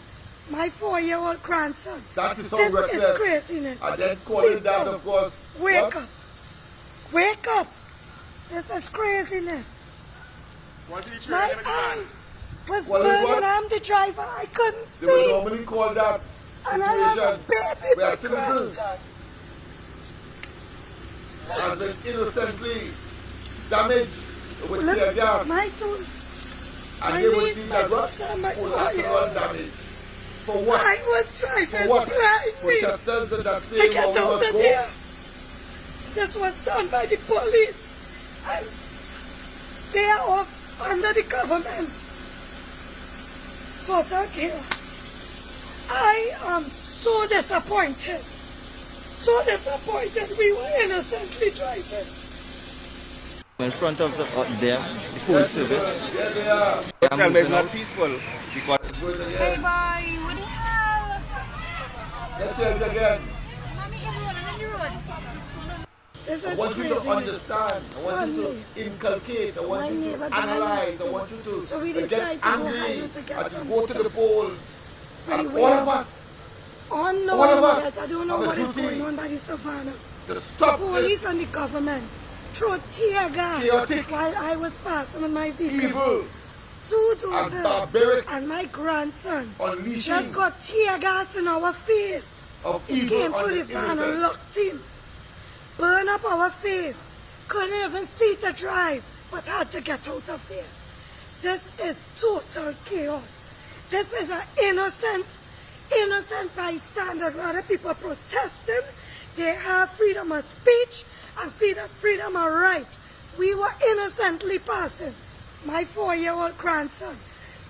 My 4-year-old grandson. That is so this reckless. is craziness. And then calling that, of course. Wake up. Wake up. This is craziness. What did you My train aunt was Well, burning. I'm the driver. I couldn't They would see. normally call that And I have a situation baby, where my citizens grandson. has been innocently damaged with Look, tear gas. my two, And my they would niece, see my that what? daughter, my Collateral 4-year-old. damage. For what? I was driving For what? blindly Protesters that to say get well, we out must of go. there. This was done by the police. And they are off under the government. Total chaos. I am so disappointed. So disappointed. We were innocently driving. In front of them, the police service. Yes, they are. Tell me it's not peaceful because Hey boy, what the hell? Let's hear it again. Mommy, everyone, I'm in the road. This I is want you to craziness. understand. I want you Sunday. to inculcate. I want My you neighbor to died analyze. next I door. want you to So we get decided to go angry Highland to get as you some go to stuff. the polls. And Very all well. of us, Unknowing all of us that I don't know have a what is duty going on by the savannah. to stop The police this and the government throw tear gas chaotic, while I was passing with my vehicle. evil, Two daughters and barbaric and my grandson unleashing just got tear gas in our face. of It evil came on through the the van and innocent. locked in. Burn up our face. Couldn't even see to drive, but had to get out of there. This is total chaos. This is an innocent bystander. Rather people protesting. They have freedom of speech and freedom of right. We were innocently passing. My 4-year-old grandson.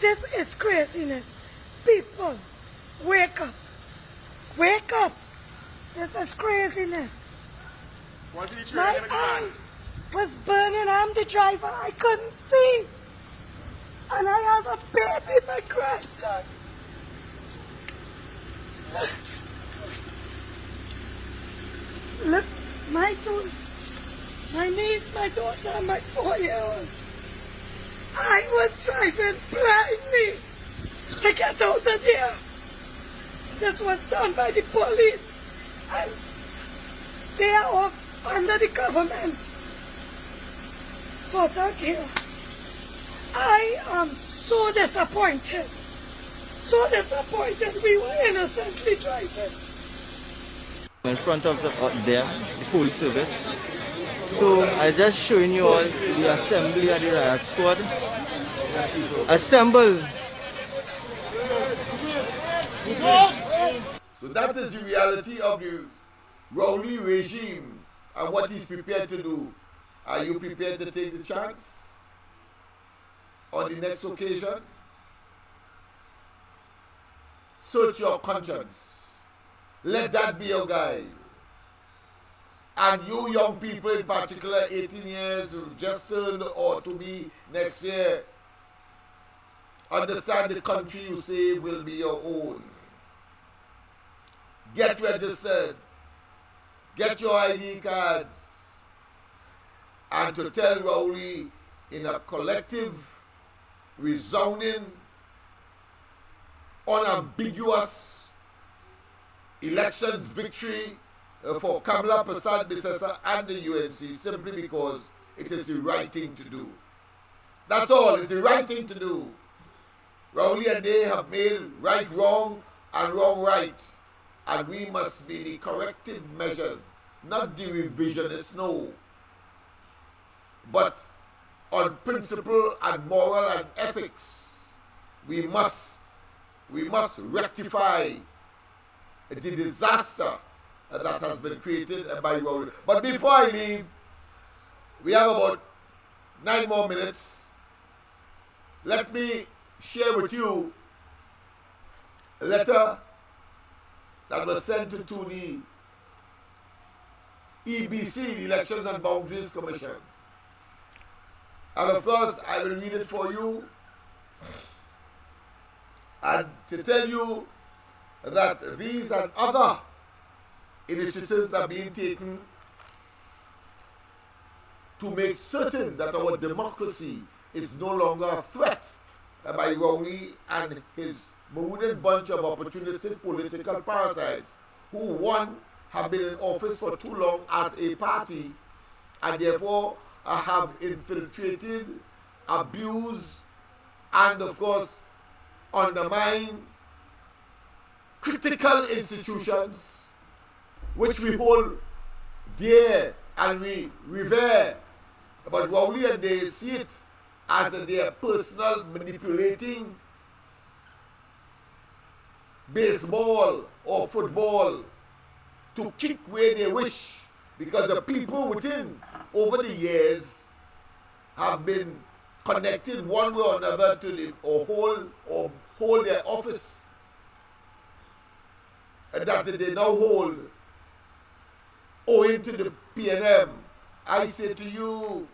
This is craziness. People, wake up. Wake up. This is craziness. What did you My train aunt was burning. I'm the driver. I couldn't see. And I have a baby, my grandson. Look, my niece, my daughter, and my 4-year-old. I was driving blindly to get out of there. This was done by the police. And they are off under the government. Total chaos. I am so disappointed. So disappointed. We were innocently driving. In front of them, the police service. So I just showing you all the assembly of the riot squad. Assemble. So that is the reality of the Rowley regime and what he's prepared to do. Are you prepared to take the chance on the next occasion? Search your conscience. Let that be your guide. And you young people in particular, 18 years, just turned or to be next year, understand the country you save will be your own. Get registered. Get your ID cards. And to tell Rowley in a collective, resounding, unambiguous elections victory for Kamala Prasad Bisesa and the UNC simply because it is the right thing to do. That's all. It's the right thing to do. Rowley and they have made right wrong and wrong right. And we must be the corrective measures, not the revisionists, no. But on principle and moral and ethics, we must rectify the disaster that has been created by Rowley. But before I leave, we have about 9 more minutes. Let me share with you a letter that was sent to the EBC, the Elections and Boundaries Commission. And of course, I will read it for you and to tell you that these and other initiatives are being taken to make certain that our democracy is no longer a threat by Rowley and his marooned bunch of opportunistic political parasites who, one, have been in office for too long as a party and therefore have infiltrated, abused, and of course undermine critical institutions which we hold dear and we revere. But Rowley and they see it as their personal manipulating baseball or football to kick where they wish, because the people within over the years have been connected one way or another to the or hold their office that they now hold owing to the PNM. I say to you,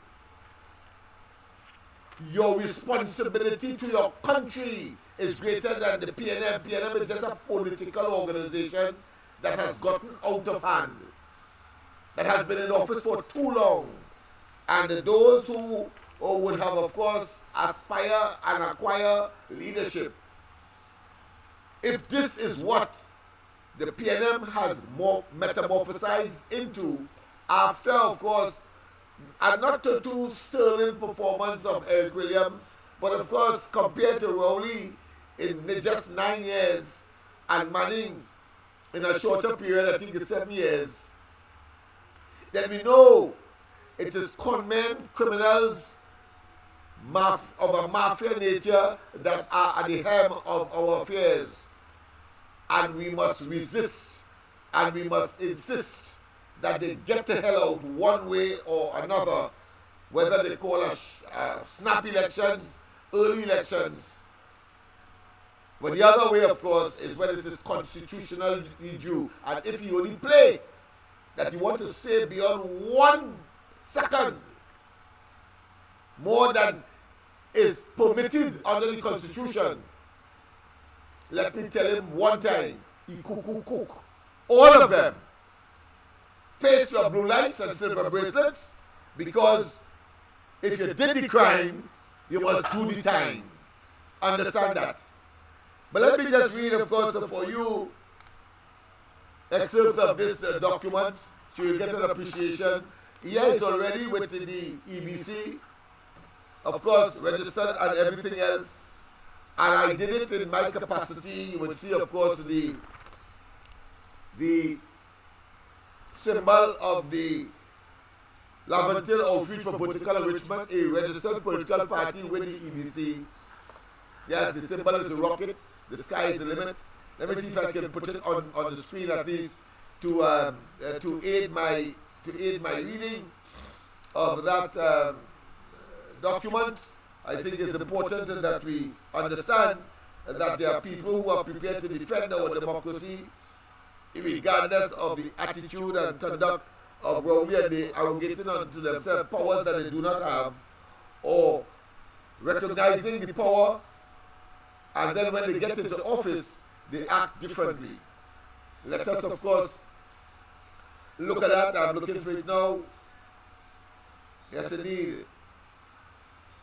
your responsibility to your country is greater than the PNM. PNM is just a political organization that has gotten out of hand, that has been in office for too long. And those who would have, of course, aspire and acquire leadership, if this is what the PNM has more metamorphosized into after, of course, and not to too sterling performance of Eric William, but of course, compared to Rowley in just 9 years and Manning in a shorter period, I think it's 7 years, then we know it is conmen, criminals of a mafia nature that are at the helm of our affairs. And we must resist and we must insist that they get the hell out one way or another, whether they call us snap elections, early elections. But the other way, of course, is when it is constitutionally due. And if you only play that you want to stay beyond 1 second more than is permitted under the Constitution, let me tell him one time, he cook. All of them. Face your blue lights and silver bracelets, because if you did the crime, you must do the time. Understand that. But let me just read, of course, for you excerpts of this document, so you get an appreciation. Here is already with the EBC, of course, registered and everything else. And I did it in my capacity. You would see, of course, the symbol of the Laventille Outreach for Political Enrichment, a registered political party with the EBC. Yes, the symbol is a rocket. The sky is the limit. Let me see if I can put it on the screen at least to aid my reading of that document. I think it's important that we understand that there are people who are prepared to defend our democracy, regardless of the attitude and conduct of Rowley, and they arrogating unto themselves powers that they do not have, or recognizing the power, and then when they get into office, they act differently. Let us, of course, look at that. I'm looking for it now. Yes, indeed.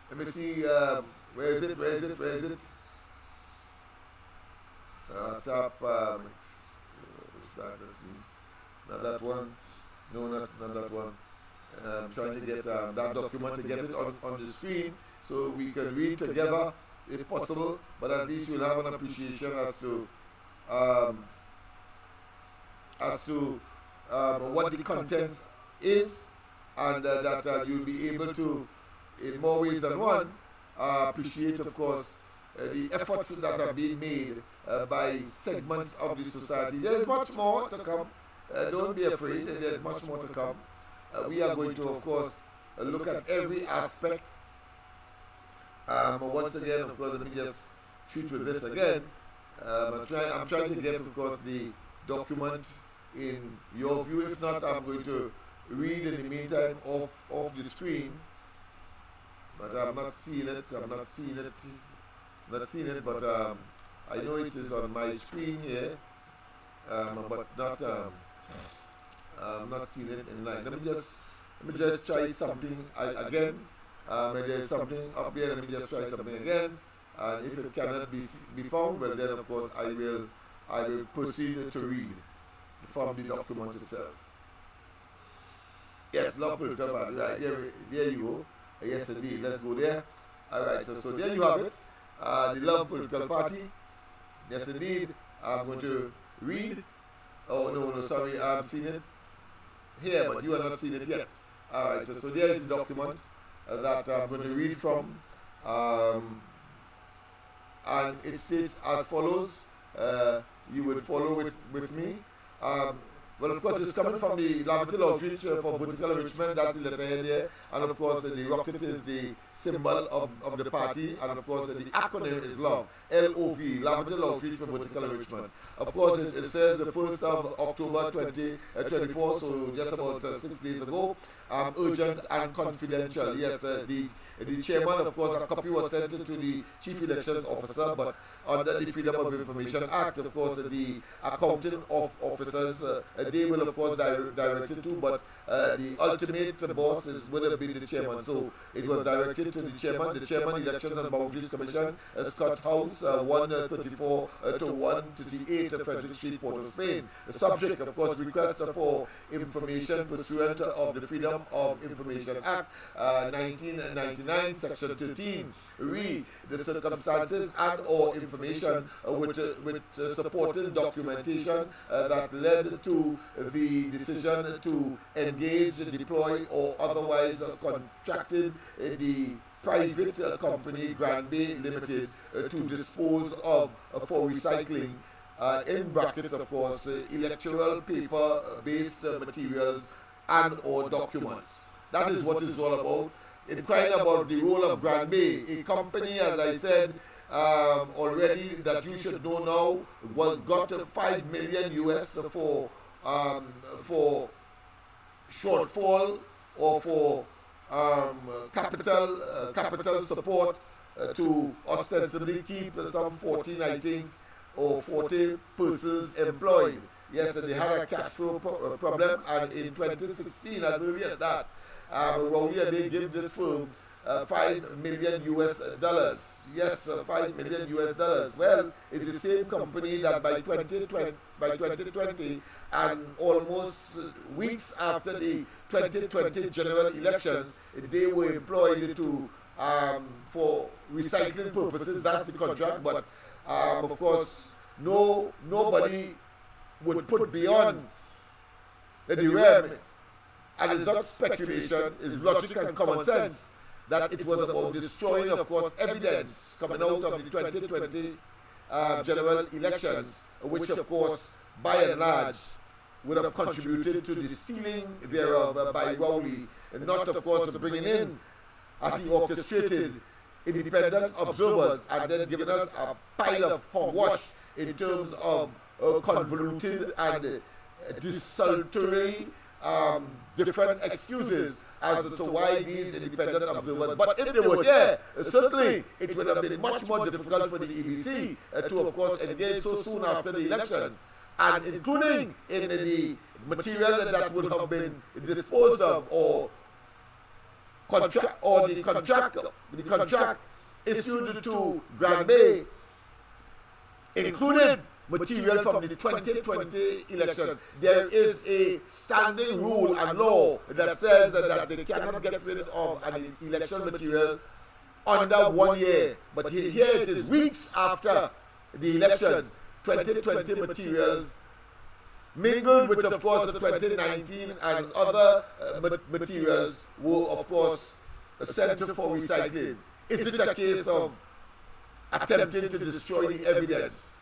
Let me see, where is it? Top, not that one. No, not that one. I'm trying to get that document, to get it on the screen so we can read together if possible, but at least you'll have an appreciation as to what the contents is, and that you'll be able to, in more ways than one, appreciate, of course, the efforts that are being made by segments of the society. There's much more to come. Don't be afraid. There's much more to come. We are going to, of course, look at every aspect. Once again, of course, let me just treat with this again. I'm trying to get, of course, the document in your view. If not, I'm going to read in the meantime off the screen. But I'm not seeing it. But I know it is on my screen here. But not I'm not seeing it in line. Let me just try something again. There's something up there. Let me just try something again. And if it cannot be found, well then, of course, I will proceed to read from the document itself. Yes, love political party. Right, there you go. Yes, indeed. Let's go there. All right, so there you have it. The Love Political Party. Yes, indeed. I'm going to read. Oh, no, sorry. I've seen it here, but you have not seen it yet. All right, so there is the document that I'm going to read from. And it states as follows. You would follow with me. Well, of course, it's coming from the Laventille Outreach for Vertical Enrichment. That's the letterhead there. And of course, the rocket is the symbol of the party. And of course, the acronym is LOVE. L-O-V, Laventille Outreach for Vertical Enrichment. Of course, it says the 1st of October 2024, so just about 6 days ago. Urgent and confidential. Yes, the chairman, of course, a copy was sent to the chief elections officer, but under the Freedom of Information Act, of course, the accounting officers, they will, of course, direct it to, but the ultimate boss will have been the chairman. So it was directed to the chairman, Elections and Boundaries Commission, Scott House, 134 to 138 Frederick Street, Port of Spain. The subject, of course, request for information pursuant of the Freedom of Information Act, 1999, Section 13. Read the circumstances and or information with supporting documentation that led to the decision to engage, deploy, or otherwise contracted the private company Grand Bay Limited to dispose of for recycling, in brackets, of course, electoral paper-based materials and or documents. That is what it's all about. Inquiring about the role of Grand Bay, a company, as I said already, that you should know now, got $5 million US for shortfall or for capital support to ostensibly keep some 14, I think, or 40 persons employed. Yes, and they had a cash flow problem, and in 2016, as early as that, Rowley and they gave this firm $5 million US. Yes, $5 million US. Well, it's the same company that by 2020 and almost weeks after the 2020 general elections, they were employed to for recycling purposes. That's the contract, but of course, nobody would put beyond the realm, and it's not speculation, it's logic and common sense, that it was about destroying, of course, evidence coming out of the 2020 general elections, which, of course, by and large, would have contributed to the stealing thereof by Rowley, and not, of course, bringing in, as he orchestrated, independent observers, and then giving us a pile of hogwash in terms of convoluted and desultory different excuses as to why these independent observers, but if they were here, certainly it would have been much more difficult for the EBC to, of course, engage so soon after the elections, and including in the material that would have been disposed of, or the contract issued to Grand Bay included material from the 2020 elections. There is a standing rule and law that says that they cannot get rid of an election material under 1 year. But here it is weeks after the elections, 2020 materials mingled with, of course, the 2019 and other materials were, of course, sent for recycling. Is it a case of attempting to destroy the evidence?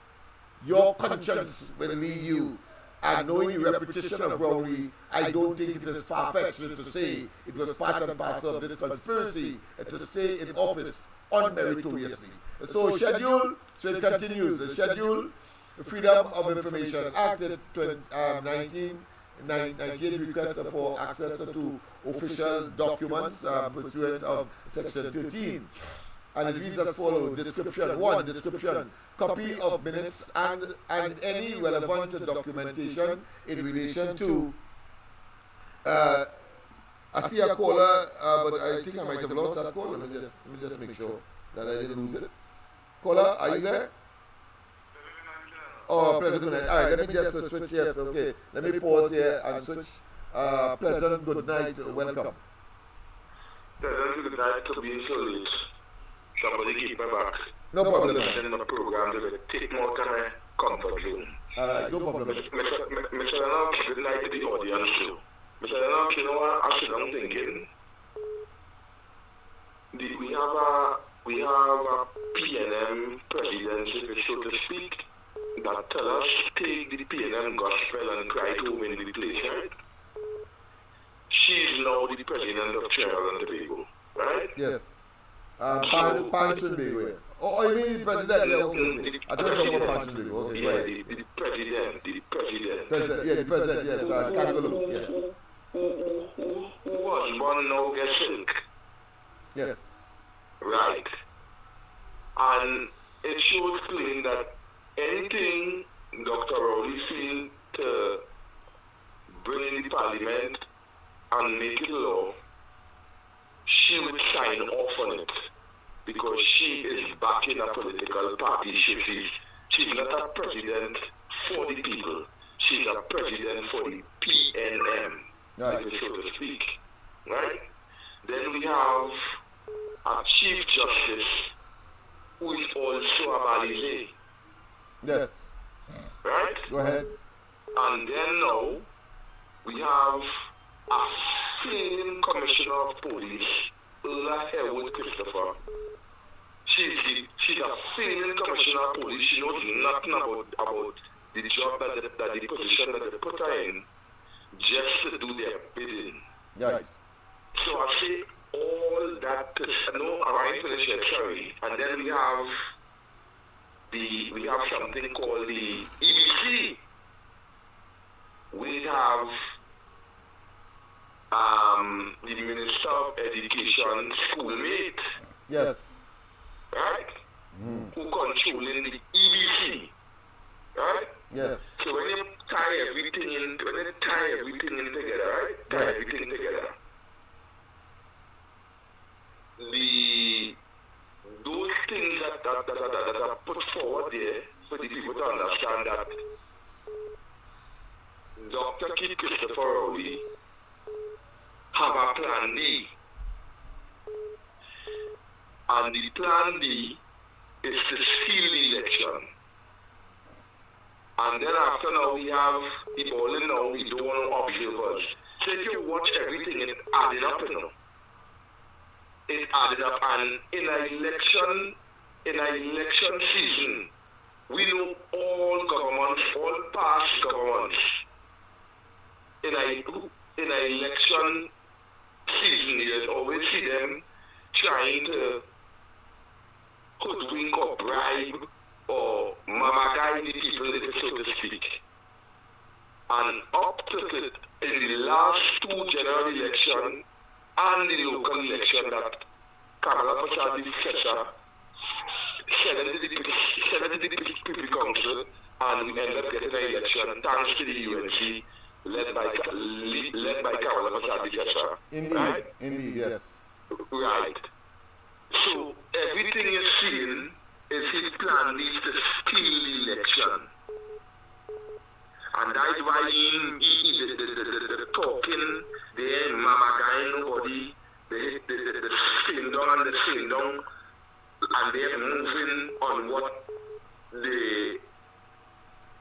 Your conscience will lead you, and knowing the repetition of Rowley, I don't think it is far-fetched to say it was part and parcel of this conspiracy to stay in office unmeritoriously. So it continues. The schedule, the Freedom of Information Act 1998 request for access to official documents pursuant of Section 13. And it reads as follows. Description. 1. Description. Copy of minutes and any relevant documentation in relation to I see a caller, but I think I might have lost that caller. Let me just make sure that I didn't lose it. Caller, are you there? Oh, President. All right, let me just switch. Yes, okay. Let me pause here and switch. Pleasant good night. Welcome. Pleasant good night to being so late. Somebody keep me back. No problem. In my program to take more to my comfort zone. No problem. Mr. Lennox, good night to the audience too. Mr. Lennox, you know what? Actually, I'm thinking we have a PNM presidency, so to speak, that tell us take the PNM gospel and cry to win the place, right? She's now the president of Trinidad and Tobago, right? Yes. Pan Tobago. Oh, you mean the president? Yeah, okay. I don't know about Pan Tobago. Okay, yeah, the president. Yeah, the president, yes. Kangaloo, yes. Who was born now gets sick. Yes. Right. And it shows plain that anything Dr. Rowley feel to bring in the parliament and make it law, she would sign off on it because she is backing a political party. She's not a president for the people. She's a president for the PNM, right, so to speak. Right? Then we have a Chief Justice who is also a Balize. Yes. Right? Go ahead. And then now we have a same Commissioner of Police, Ulla Herwood Christopher. She's a same Commissioner of Police. She knows nothing about the job that the position that they put her in, just to do their bidding. Right. So I say all that. No, I finish it. Sorry. And then we have something called the EBC. We have the Minister of Education schoolmate. Yes. Right? Who controlling the EBC. Right? Yes. So when you tie everything in together, right? Tie everything together. Those things that are put forward there for the people to understand that Dr. Keith Christopher Rowley have a plan D. And the plan D is to steal the election. And then after now we have the ball in now, we don't want observers. So if you watch everything, it added up, you know. It added up, and in an election season, we know all governments, all past governments, in an election season, you always see them trying to hoodwink or bribe or mama guide the people, so to speak. And up to in the last two general elections and the local election that Kamala Prasad Fetcher Senate the Privy Council, and we ended up getting an election thanks to the UNC led by Kamala Prasad Fetcher. Indeed, right? Indeed, yes. Right. So everything you're seeing is his plan is to steal the election. And that's why the talking, the mama guy, nobody, the sitting down and the sitting down, and they're moving on what they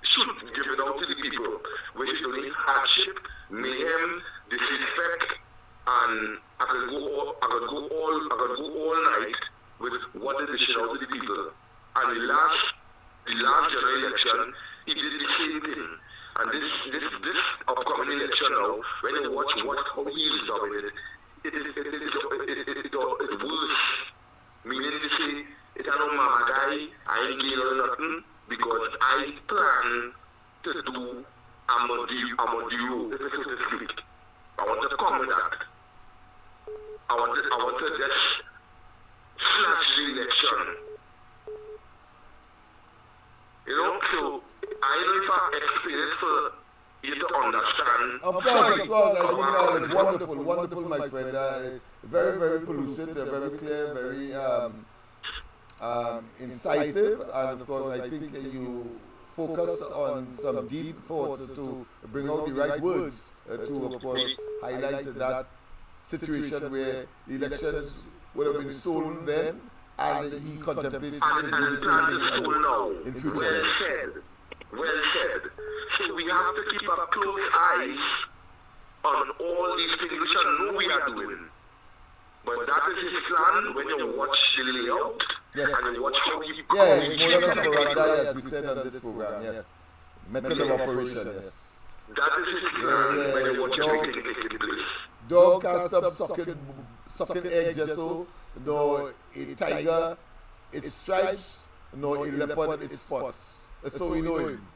should give it out to the people, which is only hardship, mayhem, disrespect, and I could go all night with what is dishing out to the people. And the last general election, he did the same thing. And this upcoming election now, when you watch how he is doing it's worse. Meaning to say, it's a no mama guy, I ain't getting on nothing, because I plan to do Amadou, so to speak. I want to come with that. I want to just snatch the election. You know, so I don't know if I explain it for you to understand. Of course. I think it's wonderful, my friend. Very, very pellucid, very clear, very incisive, and of course, I think you focused on some deep thoughts to bring out the right words to, of course, highlight that situation where the elections would have been stolen then, and he contemplates to do the same thing in future. Well said. Well said. So we have to keep a close eyes on all these things which I know we are doing. But that is his plan when you watch the layout and you watch how he modus operandi, as we said on this program, yes. Method of operation, yes. That is his plan when you watch everything taking place. Dog can't stop sucking egg just so, no, a tiger, its stripes, no, a leopard, its spots. So we know him.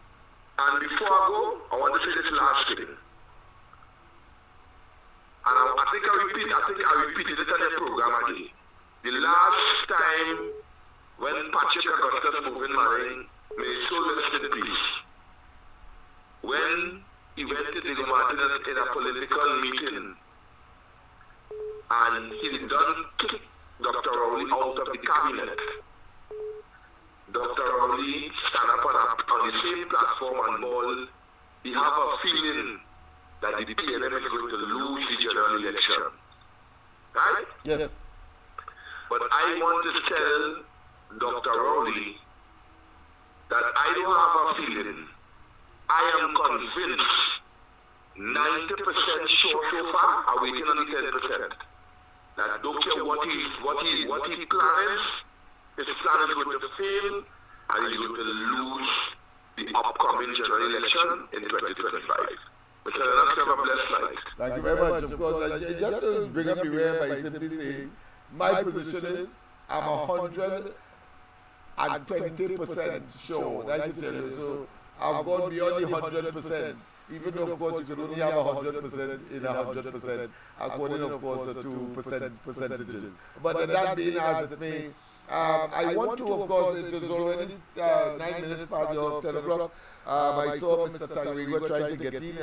And before I go, I want to say this last thing. And I think I repeated it on the program again. The last time when Patrick Augustus Moving Marine, may his soul rest in peace, when he went to Diego Martinez in a political meeting and he done kick Dr. Rowley out of the cabinet, Dr. Rowley stand up on the same platform and ball, he have a feeling that the PNM is going to lose the general election. Right? Yes. But I want to tell Dr. Rowley that I don't have a feeling. I am convinced 90% sure so far, I'm waiting on the 10%. That I don't care what he plans, his plan is going to fail and he's going to lose the upcoming general election in 2025. Mr. Lennox, have a blessed night. Thank you very much. Of course, just to bring up the rear by simply saying, my position is I'm 120% sure. That's it. So I've gone beyond the 100%. Even though, of course, you can only have 100% in 100%, according, of course, to percentages. But that being as it may, I want to, of course, it is already 9 minutes past your 10 o'clock. I saw Mr. Tangarigo trying to get in.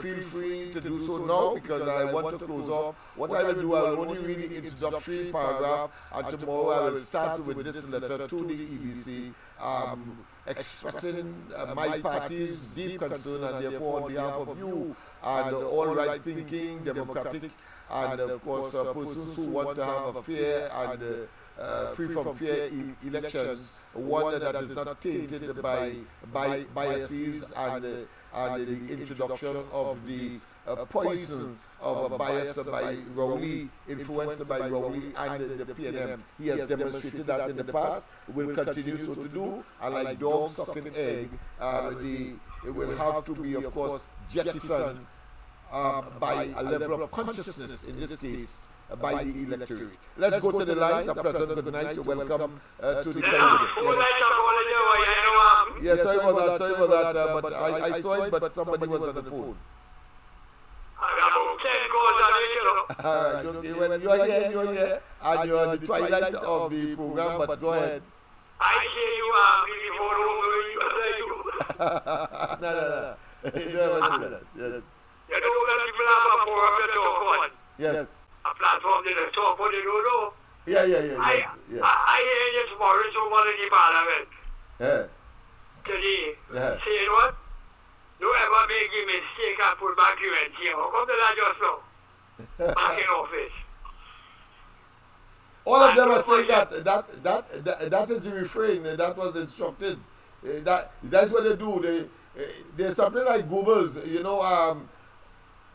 Feel free to do so now because I want to close off. What I will do, I will only read the introductory paragraph, and tomorrow I will start with this letter to the EBC, expressing my party's deep concern, and therefore on behalf of you and all right-thinking, democratic, and of course persons who want to have a fair and free from fear elections, one that is not tainted by biases and the introduction of the poison of a bias by Rowley, influenced by Rowley and the PNM. He has demonstrated that in the past, will continue so to do, and like dog sucking egg, it will have to be, of course, jettisoned by a level of consciousness, in this case, by the electorate. Let's go to the lines. A pleasant good night. Welcome to the candidate. Yes, sorry about that, but I saw it, but somebody was on the phone. Alright, okay, well, you're here, and you're on the twilight of the program, but go ahead. I hear you are No. You never say that, yes. You know that people have a forum to talk on. Yes. A platform to talk on, you don't know. Yeah. I hear this morning someone in the parliament. Yeah. Today, Yeah. saying what? Don't ever make a mistake and put back you and see how come that just now? Back in office. All of them are saying that is the refrain. That was instructed. That's what they do. There's something like Goebbels, you know,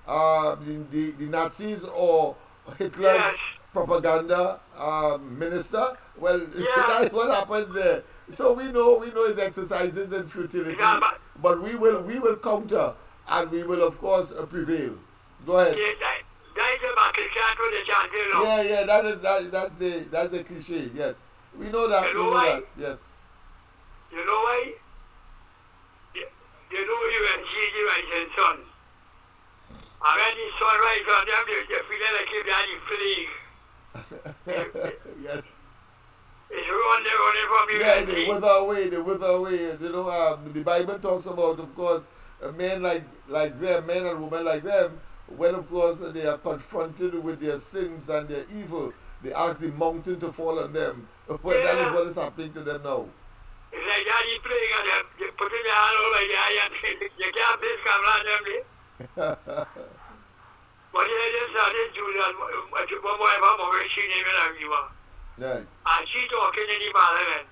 the Nazis or Hitler's propaganda minister. Well, that's what happens there. So we know his exercises and futility, but we will counter, and we will of course prevail. Go ahead. Yeah, that's a cliche. Yes, we know that. You know why? That. Yes. You know why? You know you and Gigi and his son. And when his son rides on them, they feel like if they had the plague. Yes. It's running from you. Yeah, they wither away. You know, the Bible talks about, of course, men like them, men and women like them, when of course they are confronted with their sins and their evil, they ask the mountain to fall on them. Well, that is what is happening to them now. It's like Daddy keep playing at them. You put in your hand over there and you can't play camera on them. But yeah, just started Julian, what you want to she name it everyone. Right. And she talking in the parliament.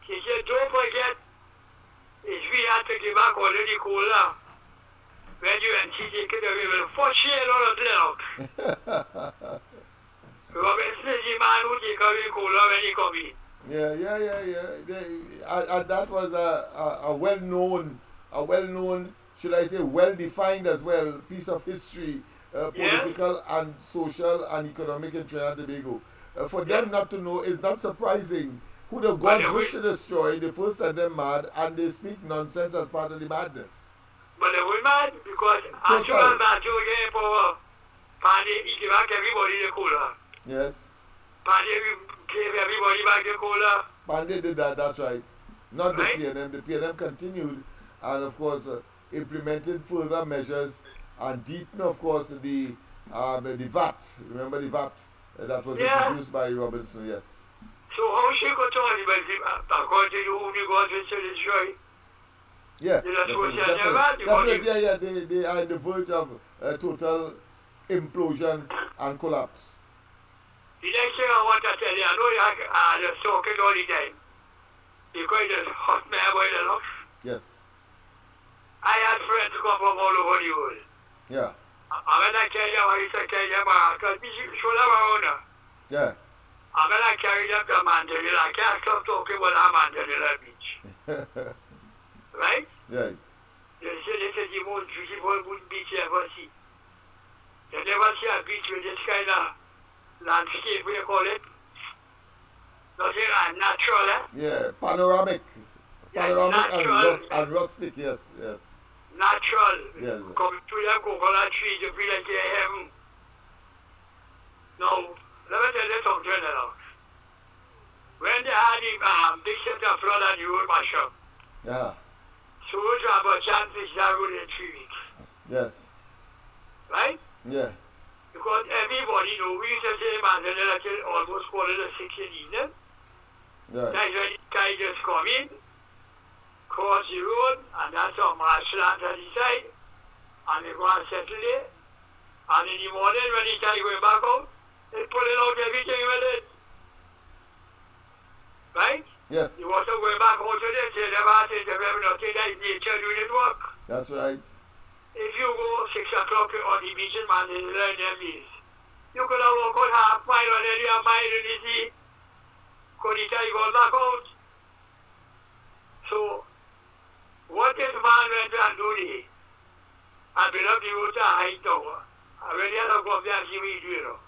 She said, don't forget, if we had to give back all the cola, when you and she take it away, we'll for share all of Lennox. Robinson is the man who take away cola when he come in. And that was a well-known, should I say, well-defined as well, piece of history, political and social and economic in Trinidad and Tobago. For them not to know is not surprising. Who the gods wish to destroy, they first set them mad, and they speak nonsense as part of the madness. But they were mad because as soon as that you get power, Paddy, he gave back everybody the cola. Yes. Paddy gave everybody back the cola. Pandey did that, that's right. Not the PNM. The PNM continued and, of course, implemented further measures and deepened, of course, the VAT. Remember the VAT that was introduced by Robinson, yes. So how she got on according to you, the gods wish to destroy? Yeah, definitely. They are on the verge of total implosion and collapse. The next thing I want to tell you, I know you are just talking all the time. Because it's hot me about the love. Yes. I had friends come from all over the world. Yeah. I'm going to tell you what it's a Kenya, because we should have our owner. Yeah. I'm going to carry them to Mandela. I can't stop talking about that Mandela Beach. Right? Right. They say this is the most beautiful beach you ever see. You never see a beach with this kind of landscape, we call it. Nothing natural, eh? Yeah, panoramic. Panoramic and rustic, yes. Natural. Yes. Come to them coconut trees, you feel like you're in heaven. Now, let me tell you something now. When they had the big set of flood and the road mash up, so we have a chance to that road in 3 weeks. Yes. Right? Yeah. Because everybody knows, we used to say Mandela till almost 6:45 in the evening. Right. That's when the guy just come in, cross the road, and that's our marshland on the side, and they go and settle there. And in the morning, when he started going back out, they pulling out everything with it. Right? Yes. The water going back out to this, they never had to interfere with nothing, that is nature doing its work. That's right. If you go 6 o'clock on the beach in Mandela in them days, you could have walked out half mile or nearly a mile in the sea. Could he tell you go back out? So, what this man went and do there, and build up the road to a high tower, and when the other go up there and see what he do, you know.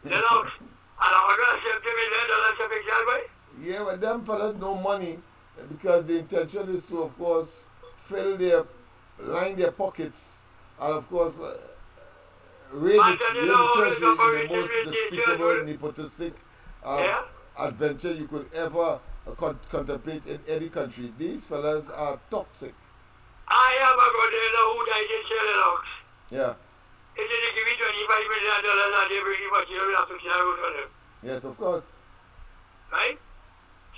Lennox, and $170 million a picture, boy? Yeah, but them fellas no money because the intention is to, of course, line their pockets and, of course, raid the treasury in the most despicable, nepotistic adventure you could ever contemplate in any country. These fellas are toxic. I have a brother who died in Lennox. Yeah. If they give me $25 million and they pretty much you have to kill a road for them. Yes, of course. Right?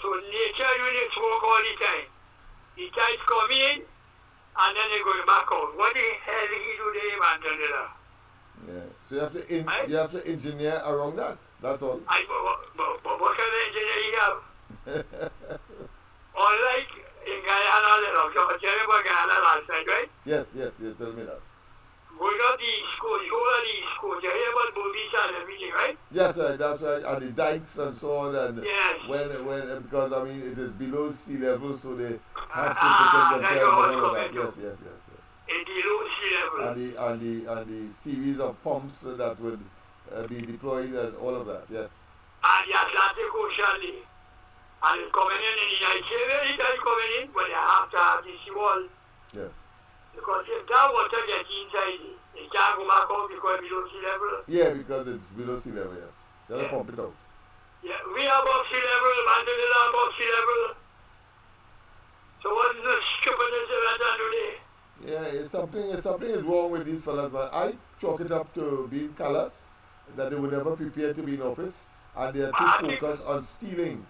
So nature doing its work all the time. The tides come in and then they go back out. What the hell did he do there, Mandela? Yeah. So you have to engineer around that. That's all. But what kind of engineer you have? Unlike in Guyana, Lennox, you tell me about Guyana last night, right? Yes, you tell me that. Going up the East Coast, you go to the East Coast, you hear about boobies and everything, right? Yes, that's right. And the dikes and so on. And yes. When because I mean it is below sea level, so they have to protect themselves and all of that. Yes. In the low sea level. And the series of pumps that would be deployed and all of that. Yes. And the Atlantic Ocean, and it's coming in the United States, it's coming in, but they have to have the seawall. Yes. Because if that water gets inside, it can't go back out because it's below sea level. Yeah, because it's below sea level, yes. You have to pump it out. Yeah, we are above sea level, Mandela above sea level. So what is the stupidness of that today? Yeah, something is wrong with these fellas, but I chalk it up to being callous, that they were never prepared to be in office, and they are too focused on stealing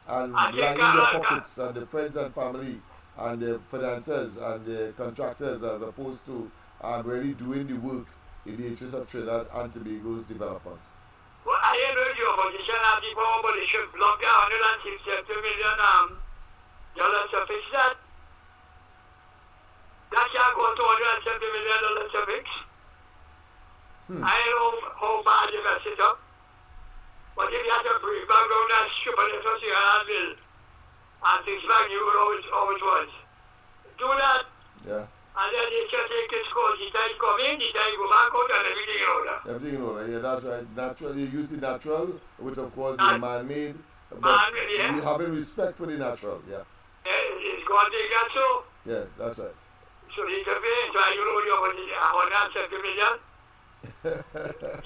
and lining their pockets and the friends and family and the financiers and the contractors as opposed to really doing the work in the interest of Trinidad and Tobago's development. Well, I know your position of the power, but they should block the $160 million to fix that. That can't go to $170 million to fix. I don't know how bad you mess it up. But if you have to bring back down that stupid association bill and things back, you know how it was. Do that. Yeah. And then you can take his course. The time come in, the time go back out, and everything in order. Everything in order, yeah, that's right. Natural, you use the natural, which of course is man-made. But yeah. we having respect for the natural, yeah. It's going to take that so. Yeah, that's right. So you can pay, so you know you're going to $170 million.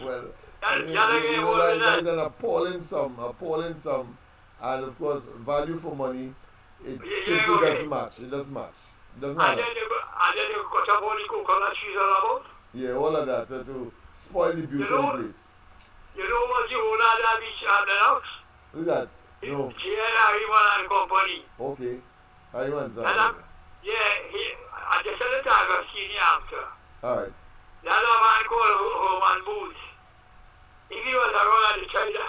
Well, that's an appalling sum, and of course, value for money, it simply doesn't match. It doesn't match. It doesn't and then you cut up all the coconut trees all about. Yeah, all of that to spoil the beauty of the place. You know what you own at that beach at Lennox? Who's that? No. Harryman and Company. Okay. Harryman's I just at the time I've seen the actor. Alright. The other man called Roman Booth. If he was around at the China,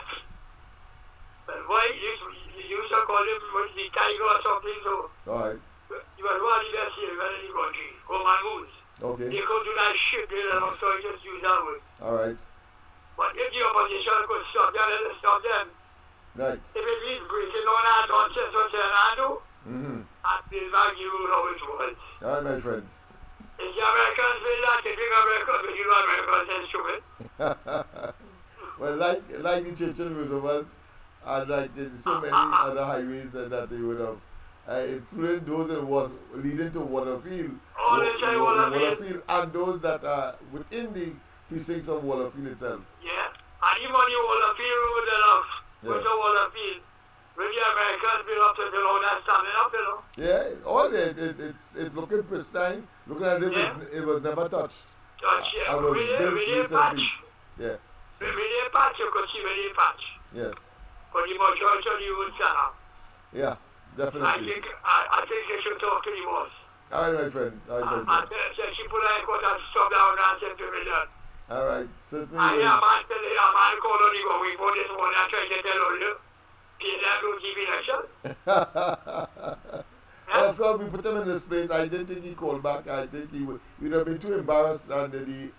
but why you used to call him the tiger or something, so alright. He was one of the best here in the country, Roman Booth. Okay. They could do that shit there, so I just use that word. Alright. But if the opposition could stop them, let us stop them. Right. If it means breaking on that nonsense what they're not do, and they'll back you how it was. Alright, my friend. If the Americans will not, they think Americans will give Americans instrument. Well, like the Churchill Roosevelt, and like so many other highways that they would have, including those that was leading to Waterfield, Waterfield, and those that are within the precincts of Waterfield itself. Yeah, and even the Waterfield road enough, with the Waterfield, when the Americans build up to the road that's standing up, you know. Yeah, all it's looking pristine. Looking at it, it was never touched. Yeah. I was built recently. Yeah. When they patch, you could see when they patch. Yes. But the majority of the would stand up. Yeah, definitely. I think they should talk to the boss. All right, my friend. All right, my friend. And she put her coat and stop down and said to me that. All right, certainly. I hear a man called on the go. We put this one and try to tell all you. PNM don't give election. Well, of course, we put him in this place. I didn't think he called back. I think he would have been too embarrassed, and the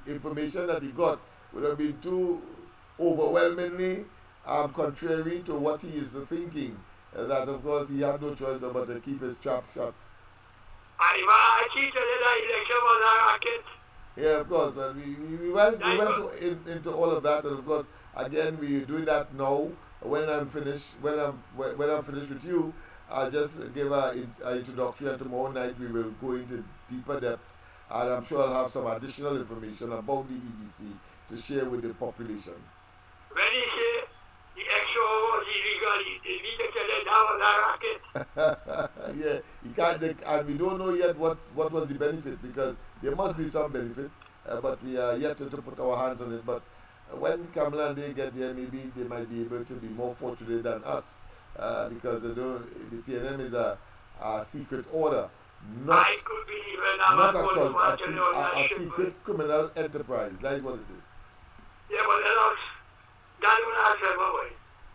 information that he got would have been too overwhelmingly contrary to what he is thinking. That, of course, he had no choice but to keep his trap shut. I keep telling you that election was a racket. Yeah, of course. But we went into all of that, and of course, again, we're doing that now. When I'm finished with you, I'll just give an introduction, and tomorrow night we will go into deeper depth, and I'm sure I'll have some additional information about the EBC to share with the population. When he say the extra was illegal, he need to tell them that was a racket. Yeah, you can't, and we don't know yet what was the benefit, because there must be some benefit, but we are yet to put our hands on it. But when Kamala and they get there, maybe they might be able to be more fortunate than us, because the PNM is a secret order, not a secret criminal enterprise. That is what it is. Yeah, but that will last forever, boy.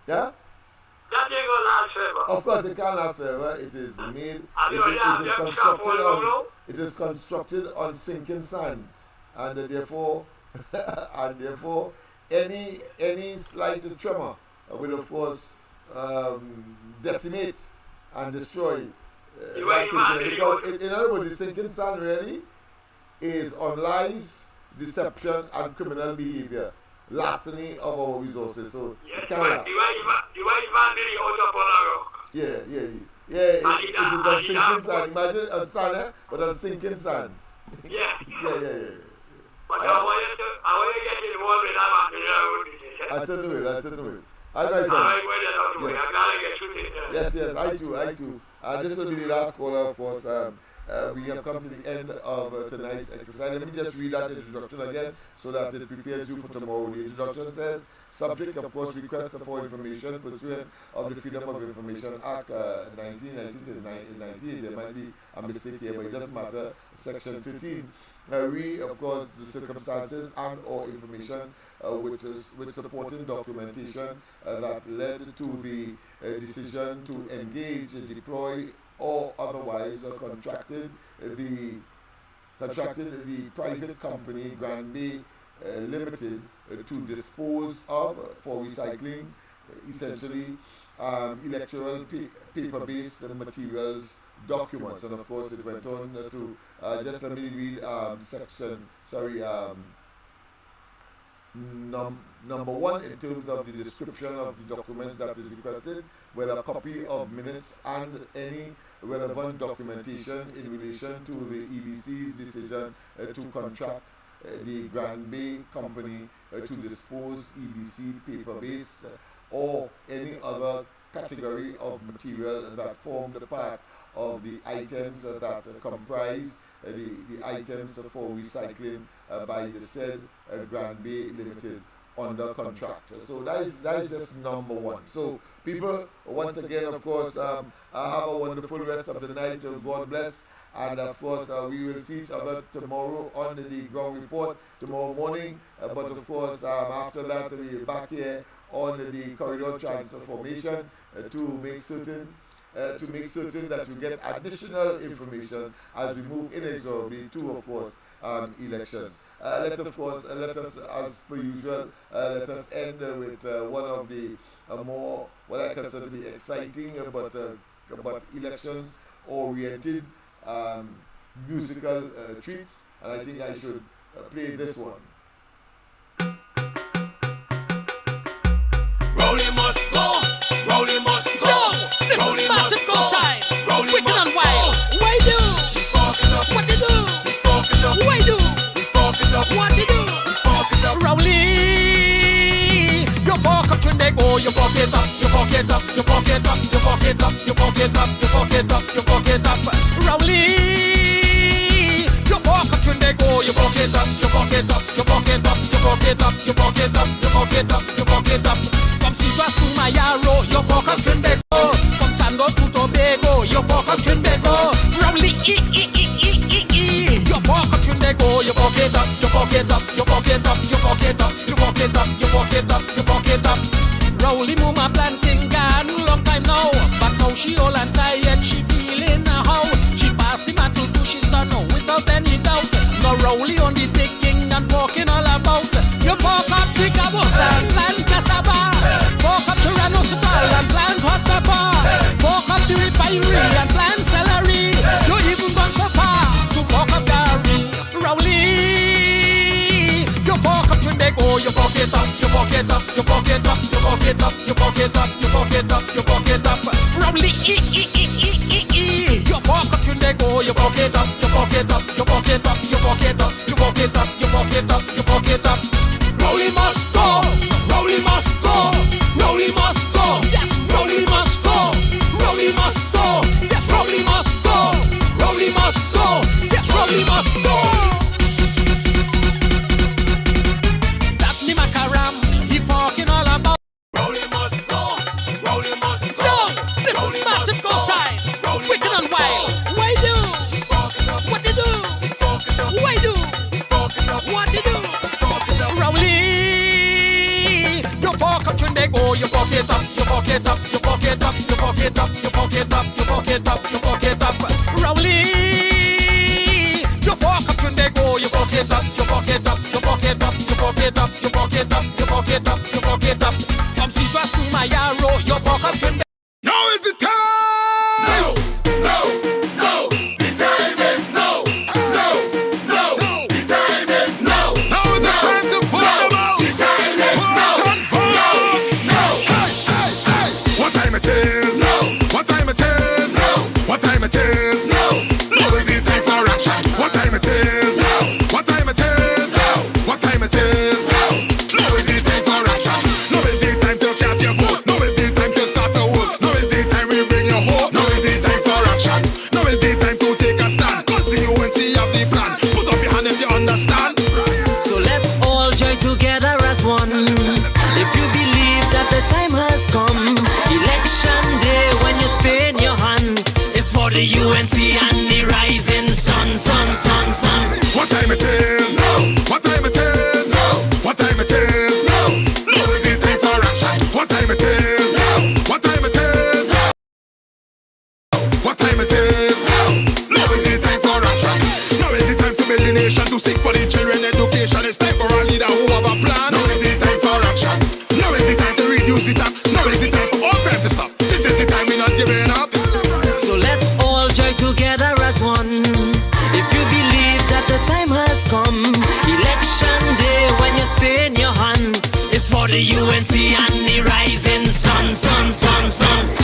Yeah? That ain't gonna last forever. Of course, it can't last forever. It is made. It is constructed on sinking sand, and therefore, any slight tremor will, of course, decimate and destroy. Because in other words, the sinking sand really is on lies, deception, and criminal behavior, larceny of our resources. So it can't last. Yeah. It is on sinking sand. Imagine on sand, but on sinking sand. Yeah. But I want to get involved in that. I still do it. All right, friend. Yes, I too. This will be the last caller, of course. we have come to the end of tonight's exercise. Let me just read that introduction again so that it prepares you for tomorrow. The introduction says, subject, of course, request for information pursuant of the Freedom of Information Act 1919 is 98. There might be a mistake here, but it doesn't matter. Section 13. Of course, the circumstances and or information with supporting documentation that led to the decision to engage, deploy, or otherwise contracted the private company Granby Limited to dispose of for recycling essentially electoral paper-based materials documents. And of course it went on to just let me read number one in terms of the description of the documents that is requested, with a copy of minutes and any relevant documentation in relation to the EBC's decision to contract the Granby Company to dispose EBC paper-based or any other category of material that formed part of the items that comprise the items for recycling by the said Granby Limited under contract. So that is just number one. So people, once again, of course, have a wonderful rest of the night. God bless. And of course, we will see each other tomorrow on the ground report tomorrow morning. But of course, after that, we are back here on the corridor transformation to make certain that you get additional information as we move inexorably to, of course, elections. Let us, as per usual, let us end with one of the more, what I consider to be exciting but elections-oriented musical treats, and I think I should play this one. Rowley must go. Rowley must go. Yo, this Rowley is massive go side. Wicked and wild. Why do? What you do? Why do? What you do? Rowley, you fuck up when they go. You fuck it up. You fuck it up. You fuck it up. You fuck it up. You fuck it up. You fuck it up. You fuck it up. Rowley, you fuck up when they go. You fuck it up. You fuck it up. You fuck it up. You fuck it up. You fuck it up. You fuck it up. You fuck it up. From Sivas to Mayaro, you fuck up Trinbago. From Sango to Tobago, you fuck up Trinbago. Rowley, you fuck up Trinbago. You fuck it up. You fuck it up. You fuck it up. You fuck it up. You fuck it up. You fuck it up. You fuck it up. Rowley mama planting gun long time now, but now she all and tired. She feeling how she passed the mantle to she's done without any doubt. Now Rowley on the digging and walking all about. You fuck up the cabos and plant cassava. Fuck up Tyrannosaurus and plant hot pepper. Fuck up the refinery and plant celery. You even gone so far to fuck up Gary. Rowley, you fuck up Trinbago. You fuck it up. You fuck it up. You fuck it up. You fuck it up. You fuck it up. You fuck it up. You fuck it up. Rowley, you fuck up Trinbago. You fuck it up. You fuck it up. You fuck it up. You fuck it up. You fuck it up. You fuck it up. You fuck it up. Rowley must go. Rowley must go. Rowley must go. Yes, Rowley must go. Rowley must go. Yes, Rowley must go. Rowley must go. Yes, Rowley must go. That ni Makaram, he fucking all about. Rowley must go. Rowley must go. Yo, this Rowley is massive go side. Wicked and wild. Why do? What you do? Why do? What you do? Rowley, you fuck up Trinbago. You fuck it up. You fuck it up. You fuck it up. You fuck it up. You fuck it up. You fuck it up. You fuck it up. Rowley, you fuck up Trinbago. You fuck it up. You fuck it up. You fuck it up. You fuck it up. You fuck it up. You fuck it up. You fuck it up. From Sivas to Mayaro, you fuck up Trinbago. Now is the time. No, no, no. The time is no, no, no. The time is no. Now is the time to vote them out. The time is no. Vote. No. Hey, hey, hey. What time it is? No. What time it is? No. What time it is? No. Now is the time for action. What time it is? No. What time it is? No. What time it is? No. Now is the generation too sick for the children education. It's time for a leader who have a plan. Now is the time for action. Now is the time to reduce the tax. Now is the time for all crime to stop. This is the time we're not giving up. So let's all join together as one. If you believe that the time has come, election day when you stay in your hand, it's for the UNC and the rising sun, sun, sun, sun.